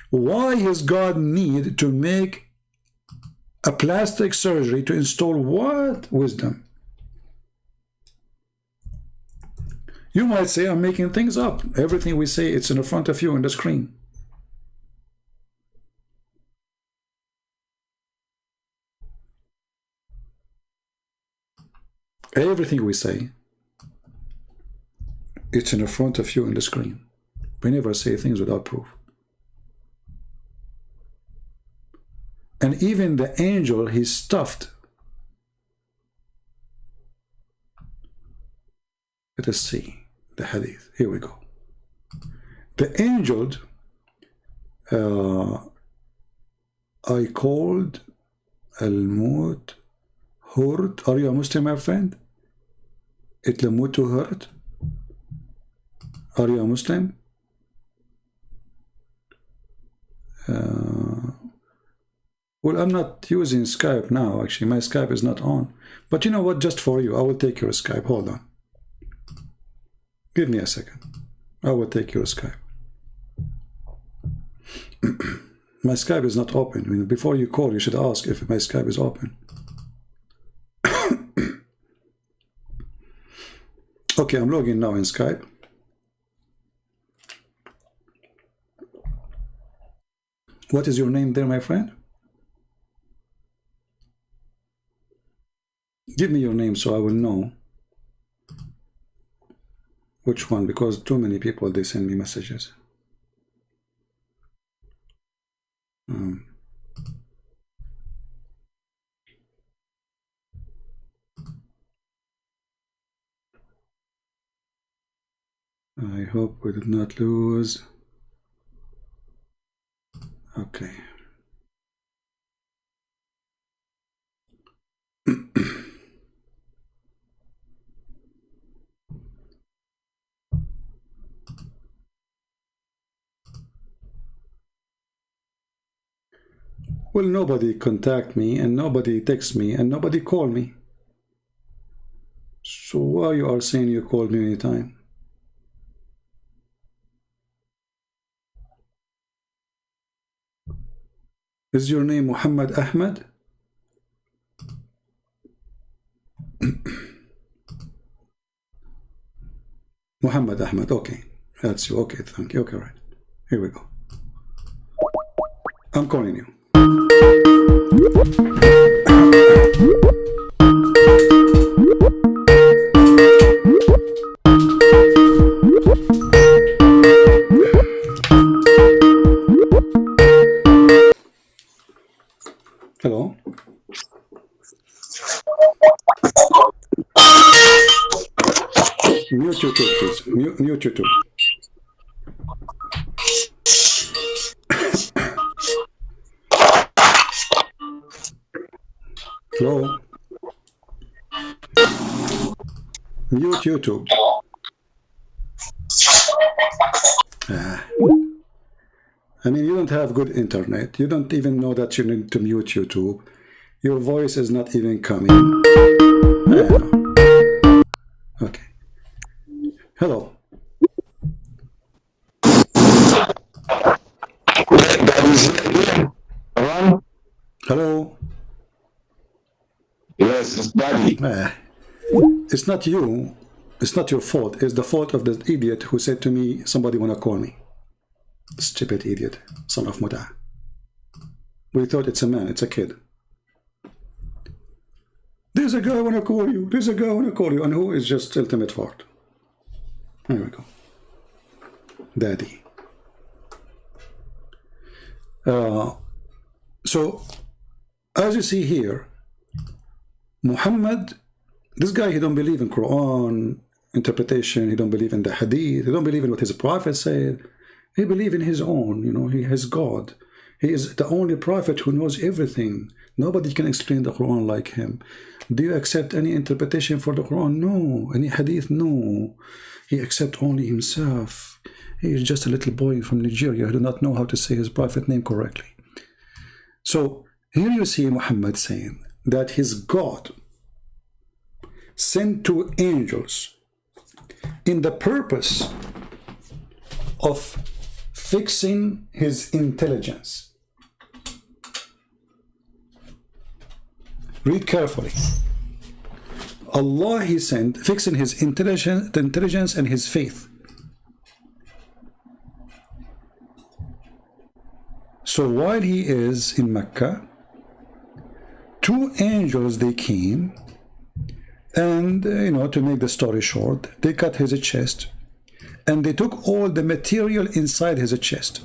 why does God need to make a plastic surgery to install what? Wisdom. You might say, I'm making things up. Everything we say, it's in front of you on the screen. Everything we say, it's in front of you on the screen. We never say things without proof. And even the angel, he's stuffed. Let us see the hadith. Here we go. The angel, I called al-Mut hurt. Are you a Muslim, my friend? Itlamutu hurt. Are you a Muslim? Well, I'm not using Skype now, actually. My Skype is not on. But you know what? Just for you, I will take your Skype. Hold on. Give me a second. I will take your Skype. My Skype is not open. I mean, before you call, you should ask if my Skype is open. Okay, I'm logging now in Skype. What is your name there, my friend? Give me your name so I will know which one, because too many people, they send me messages. I hope we did not lose. Okay. Well, nobody contact me, and nobody text me, and nobody call me. So why you are saying you called me anytime? Is your name Muhammad Ahmed? Muhammad Ahmed, okay. That's you. Okay, thank you. Okay, right. Here we go. I'm calling you. Hello? Mute YouTube, please. Mute YouTube. Hello? Mute YouTube. I mean, you don't have good internet. You don't even know that you need to mute YouTube. Your voice is not even coming. Okay. Hello. Hello. Yes, it's Daddy. It's not you. It's not your fault. It's the fault of the idiot who said to me, somebody want to call me. Stupid idiot, son of Muta. We thought it's a man, it's a kid. There's a guy want to call you. There's a guy want to call you. And who is just ultimate fart? There we go. Daddy. So, as you see here, Muhammad, this guy, he don't believe in Quran interpretation. He don't believe in the Hadith. He don't believe in what his prophet said. He believes in his own, you know, he has God. He is the only prophet who knows everything. Nobody can explain the Quran like him. Do you accept any interpretation for the Quran? No. Any Hadith? No. He accepts only himself. He is just a little boy from Nigeria who does not know how to say his prophet name correctly. So here you see Muhammad saying that his God sent two angels in the purpose of fixing his intelligence. Read carefully. Allah he sent, fixing his intelligence and his faith. So while he is in Mecca, two angels they came, and you know, to make the story short, they cut his chest and they took all the material inside his chest.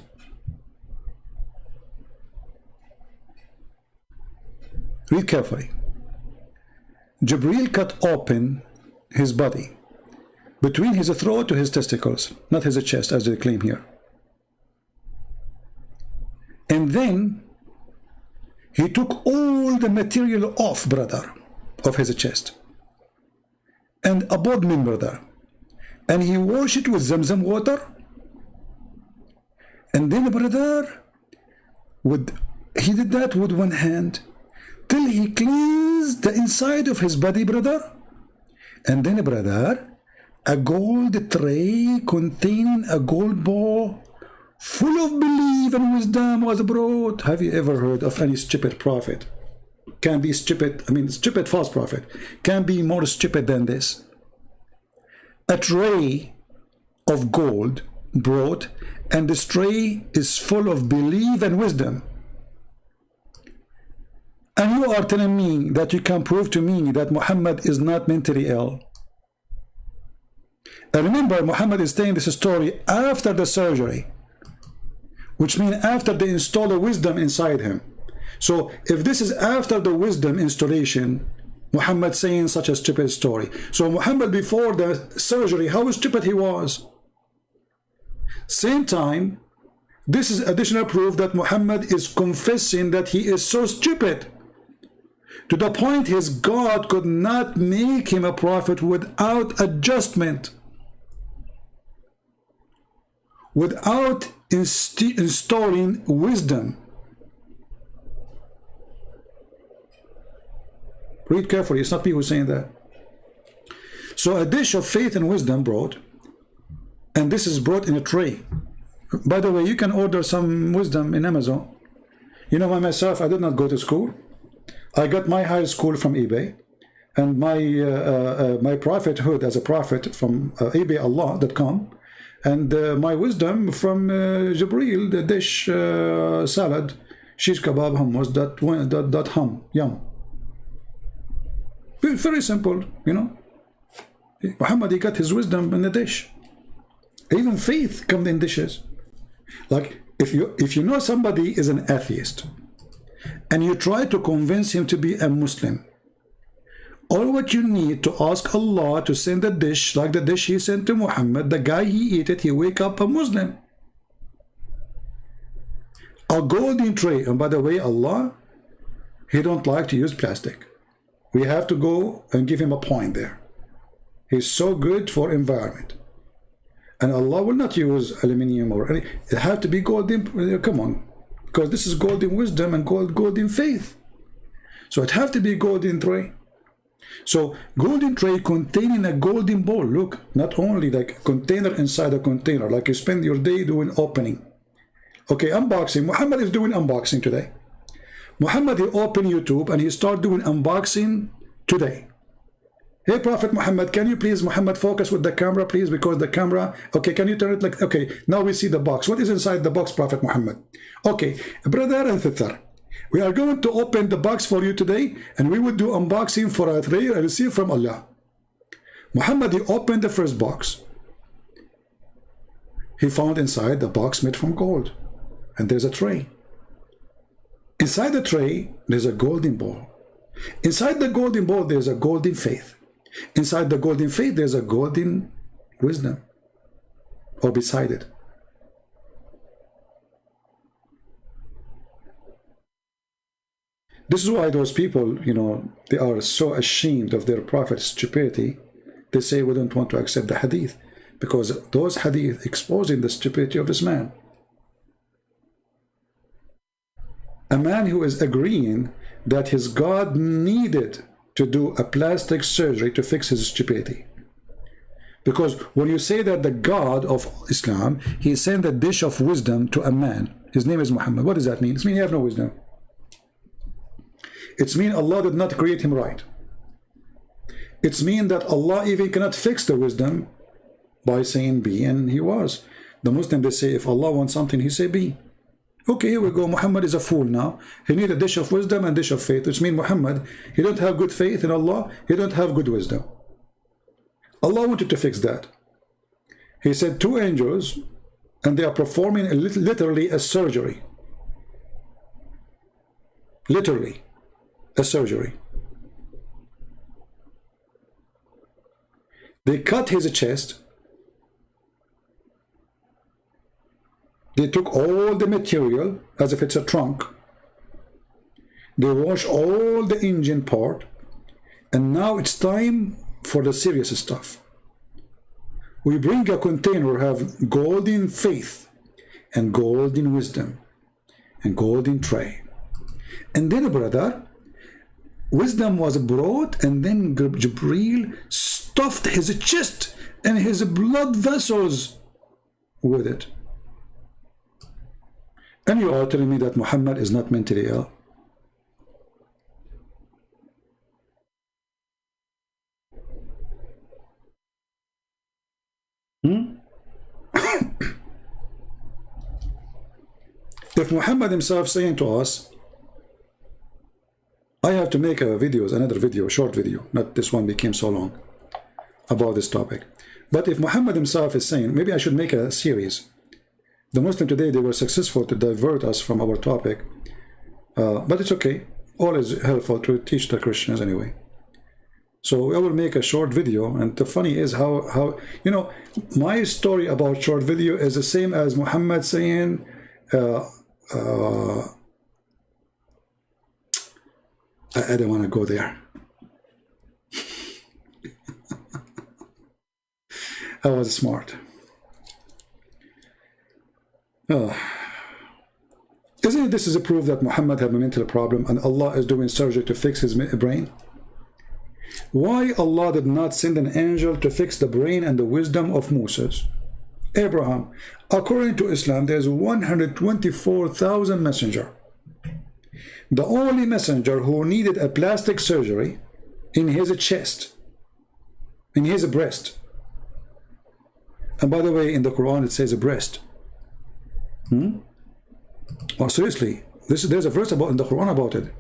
Read carefully. Jibreel cut open his body between his throat to his testicles, not his chest as they claim here. And then he took all the material off, brother, of his chest and abdomen, brother, and he washed it with Zamzam water. And then, brother, he did that with one hand till he cleansed the inside of his body, brother. And then, brother, a gold tray containing a gold ball full of belief and wisdom was brought. Have you ever heard of any stupid prophet? Can be stupid, I mean, stupid false prophet can be more stupid than this. A tray of gold brought, and this tray is full of belief and wisdom. And you are telling me that you can prove to me that Muhammad is not mentally ill. And remember, Muhammad is telling this story after the surgery, which means after they install the wisdom inside him. So if this is after the wisdom installation, Muhammad saying such a stupid story. So Muhammad before the surgery, how stupid he was. Same time, this is additional proof that Muhammad is confessing that he is so stupid, to the point his God could not make him a prophet without adjustment, without installing wisdom. Read carefully, it's not me who's saying that. So a dish of faith and wisdom brought, and this is brought in a tray. By the way, you can order some wisdom in Amazon. You know, myself, I did not go to school. I got my high school from eBay, and my prophethood as a prophet from eBayallah.com, and my wisdom from Jibril, the dish salad, shish kebab hummus, that hum, yum. Very simple, you know. Muhammad, he got his wisdom in the dish. Even faith comes in dishes. Like if you know somebody is an atheist, and you try to convince him to be a Muslim, all what you need to ask Allah to send a dish like the dish he sent to Muhammad, the guy he eat it, he wake up a Muslim. A golden tray. And by the way, Allah, he don't like to use plastic. We have to go and give him a point there. He's so good for environment. And Allah will not use aluminium or any. It have to be golden. Come on. Because this is golden wisdom and golden faith. So it have to be golden tray. So golden tray containing a golden bowl. Look, not only like container inside a container, like you spend your day doing opening. Okay, unboxing. Muhammad is doing unboxing today. Muhammad, he opened YouTube and he start doing unboxing today. Hey, Prophet Muhammad, can you please, Muhammad, focus with the camera, please, because the camera, okay, can you turn it like, okay, now we see the box. What is inside the box, Prophet Muhammad? Okay, brother and sister, we are going to open the box for you today, and we will do unboxing for a tray and receive from Allah. Muhammad, he opened the first box. He found inside the box made from gold, and there's a tray. Inside the tray, there's a golden bowl. Inside the golden bowl, there's a golden faith. Inside the golden faith, there's a golden wisdom, or beside it. This is why those people, you know, they are so ashamed of their prophet's stupidity. They say we don't want to accept the hadith, because those hadith exposing the stupidity of this man. A man who is agreeing that his God needed to do a plastic surgery to fix his stupidity. Because when you say that the God of Islam, he sent a dish of wisdom to a man, his name is Muhammad, what does that mean? It means he has no wisdom. It means Allah did not create him right. It means that Allah even cannot fix the wisdom by saying be, and he was. The Muslim, they say if Allah wants something, he say be. Okay, here we go. Muhammad is a fool now. He needs a dish of wisdom and dish of faith, which means Muhammad, he don't have good faith in Allah, he don't have good wisdom. Allah wanted to fix that. He sent two angels, and they are performing literally a surgery. Literally, a surgery. They cut his chest. They took all the material as if it's a trunk. They wash all the engine part. And now it's time for the serious stuff. We bring a container, have golden faith and golden wisdom and golden tray. And then, brother, wisdom was brought, and then Jibril stuffed his chest and his blood vessels with it. And you are telling me that Muhammad is not mentally ill? If Muhammad himself saying to us, I have to make a video, another video, short video, not this one became so long, about this topic. But if Muhammad himself is saying, maybe I should make a series. The Muslim today, they were successful to divert us from our topic. But it's okay. Always helpful to teach the Christians anyway. So I will make a short video, and the funny is how you know, my story about short video is the same as Muhammad saying I don't want to go there. I was smart. Isn't this is a proof that Muhammad had a mental problem and Allah is doing surgery to fix his brain? Why Allah did not send an angel to fix the brain and the wisdom of Moses? Abraham, according to Islam, there's 124,000 messenger. The only messenger who needed a plastic surgery in his chest, in his breast. And by the way, in the Quran it says a breast. Oh, seriously, there's a verse in the Quran about it.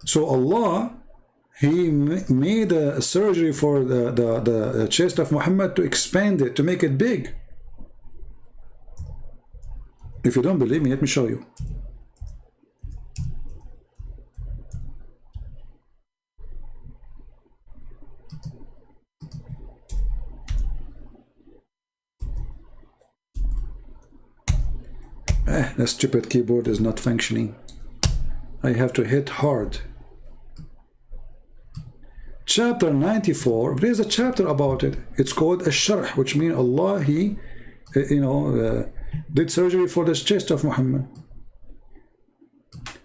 So Allah, He made a surgery for the chest of Muhammad to expand it, to make it big. If you don't believe me, let me show you. The stupid keyboard is not functioning. I have to hit hard. Chapter 94, there's a chapter about it. It's called a sharh, which means Allah, He, did surgery for the chest of Muhammad.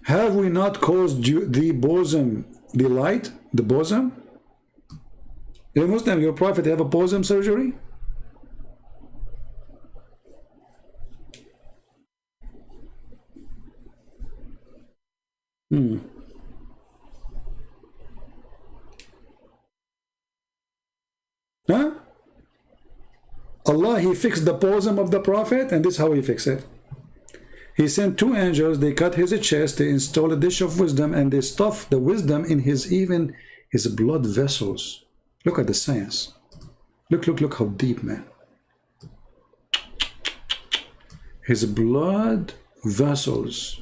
Have we not caused the bosom, the light, the bosom? A Muslim, your prophet, have a bosom surgery? Huh? Allah, He fixed the bosom of the prophet, and this is how He fixed it. He sent two angels, they cut his chest, they installed a dish of wisdom, and they stuffed the wisdom in his blood vessels. Look at the science. Look how deep, man. His blood vessels.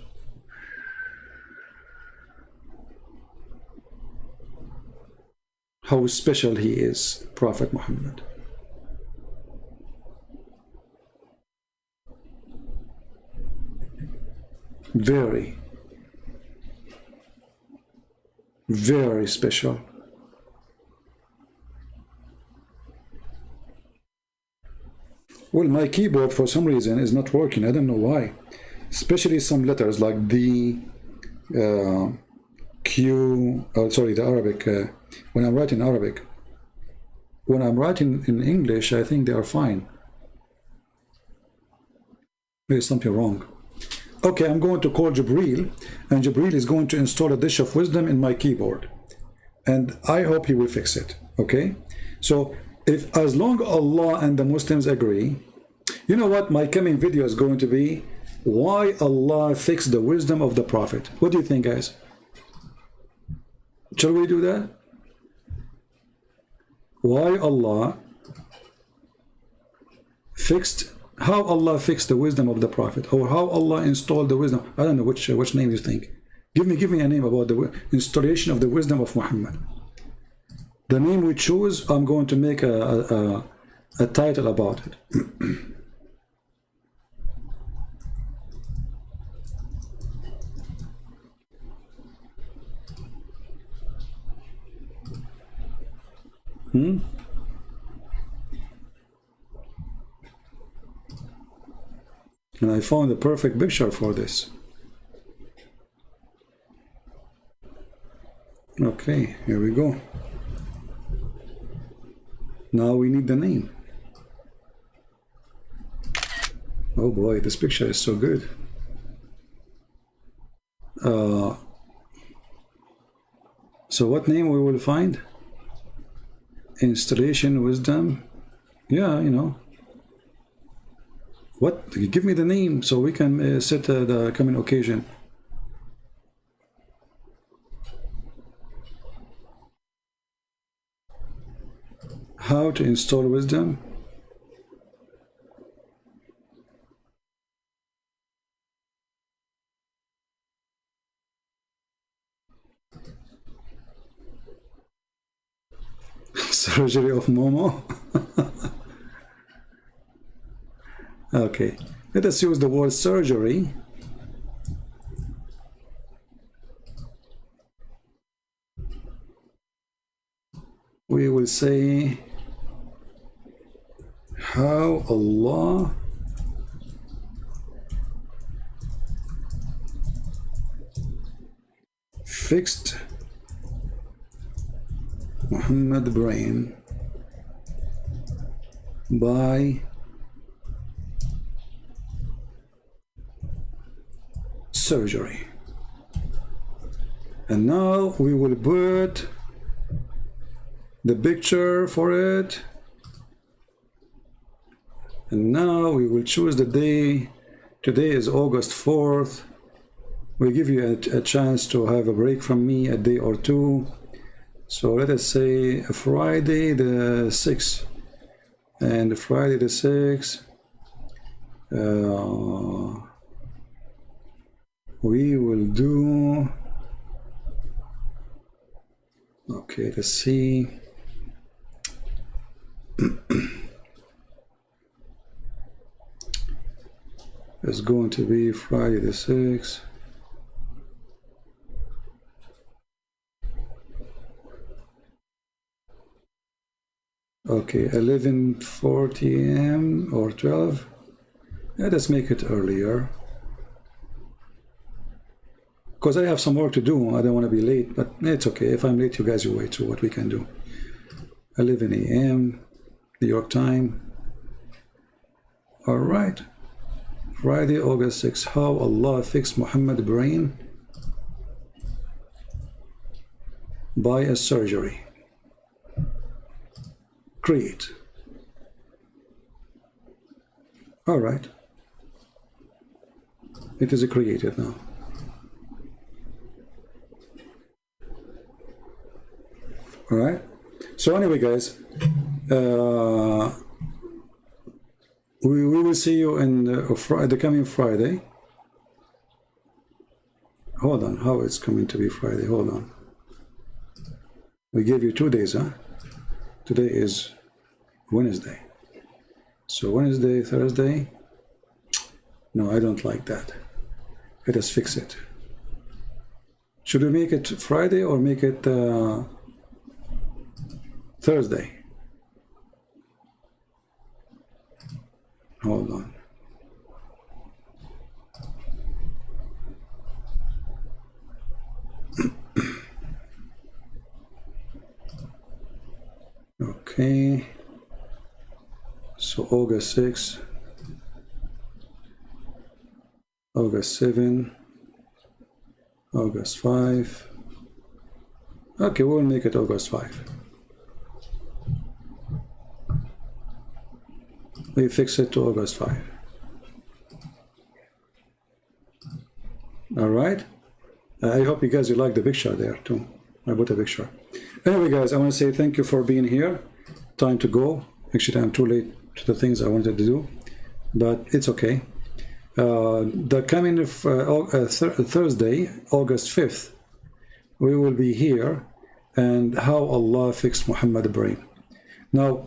How special he is, Prophet Muhammad. Very, very special. Well, my keyboard for some reason is not working. I don't know why. Especially some letters like the Q, sorry, the Arabic. When I'm writing Arabic. When I'm writing in English, I think they are fine. There's something wrong. Okay, I'm going to call Jibreel, and Jibreel is going to install a dish of wisdom in my keyboard. And I hope he will fix it. Okay? So, as long as Allah and the Muslims agree, you know what? My coming video is going to be why Allah fixed the wisdom of the Prophet. What do you think, guys? Shall we do that? Why Allah fixed, how Allah fixed the wisdom of the Prophet, or how Allah installed the wisdom. I don't know which name you think. Give me a name about the installation of the wisdom of Muhammad. The name we choose, I'm going to make a title about it. And I found a perfect picture for this. Okay, here we go. Now we need the name. Oh boy, this picture is so good. So what name we will find? Installation wisdom. Yeah, you know. What? Give me the name so we can set the coming occasion. How to install wisdom. Surgery of Momo. Okay, let us use the word surgery. We will say how Allah fixed Muhammad brain by surgery. And now we will put the picture for it, and now we will choose the day. Today is August 4th. We give you a chance to have a break from me a day or two. So let us say Friday the 6th. And Friday the 6th, we will do, okay, let's see. It's going to be Friday the 6th. Okay, 11:40 a.m. or 12. Let us make it earlier, because I have some work to do. I don't want to be late, but it's okay. If I'm late, you guys will wait. So what we can do, 11 a.m. New York time. All right, Friday, August 6th. How Allah fixed Muhammad brain by a surgery. Create. All right, it is created now. All right, so anyway guys, we will see you in the coming Friday. Hold on, how it's coming to be Friday? Hold on, we gave you 2 days, huh? Today is Wednesday, so Wednesday, Thursday. No, I don't like that. Let us fix it. Should we make it Friday or make it Thursday? Hold on. Okay, so August 6, August 7, August 5. Okay, we'll make it August 5. We fix it to August 5. All right, I hope you guys will like the picture there too. I put a picture. Anyway guys, I want to say thank you for being here. Time to go. Actually, I'm too late to the things I wanted to do, but it's okay. The coming Thursday, August 5th, we will be here, and how Allah fixed Muhammad brain. Now,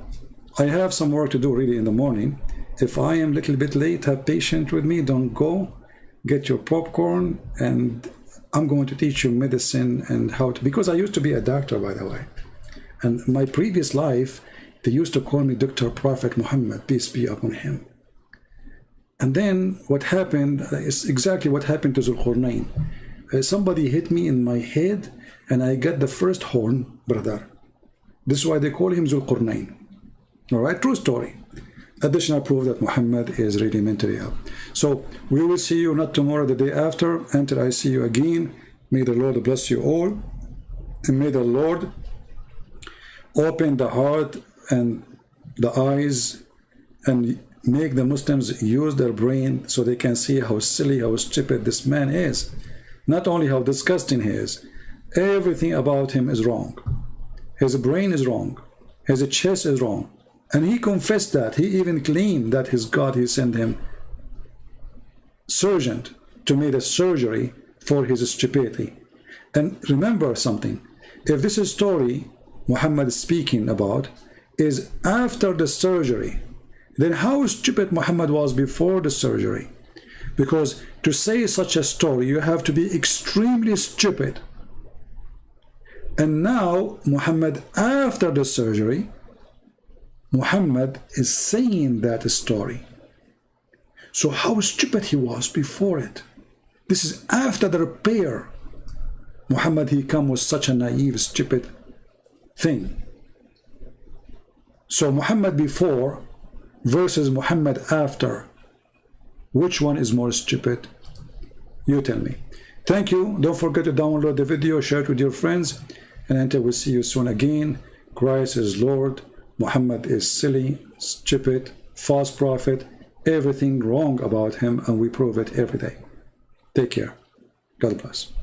I have some work to do really in the morning. If I am a little bit late, have patience with me. Don't go. Get your popcorn, and I'm going to teach you medicine and how to, because I used to be a doctor, by the way. And my previous life, they used to call me Dr. Prophet Muhammad, peace be upon him. And then what happened is exactly what happened to Zulqarnain. Somebody hit me in my head, and I got the first horn, brother. This is why they call him Zulqarnain. All right, true story. Additional proof that Muhammad is really mentally ill. So we will see you not tomorrow, the day after, until I see you again. May the Lord bless you all, and may the Lord open the heart and the eyes and make the Muslims use their brain so they can see how silly, how stupid this man is. Not only how disgusting he is, everything about him is wrong. His brain is wrong, his chest is wrong. And he confessed that. He even claimed that his God, he sent him surgeon to make a surgery for his stupidity. And remember something, if this story Muhammad is speaking about is after the surgery, then how stupid Muhammad was before the surgery. Because to say such a story, you have to be extremely stupid. And now, Muhammad, after the surgery, Muhammad is saying that story. So how stupid he was before it. This is after the repair. Muhammad, he come with such a naive, stupid thing. So Muhammad before versus Muhammad after, which one is more stupid? You tell me. Thank you. Don't forget to download the video, share it with your friends, and until we see you soon again, Christ is Lord, Muhammad is silly, stupid, false prophet, everything wrong about him, and we prove it every day. Take care. God bless.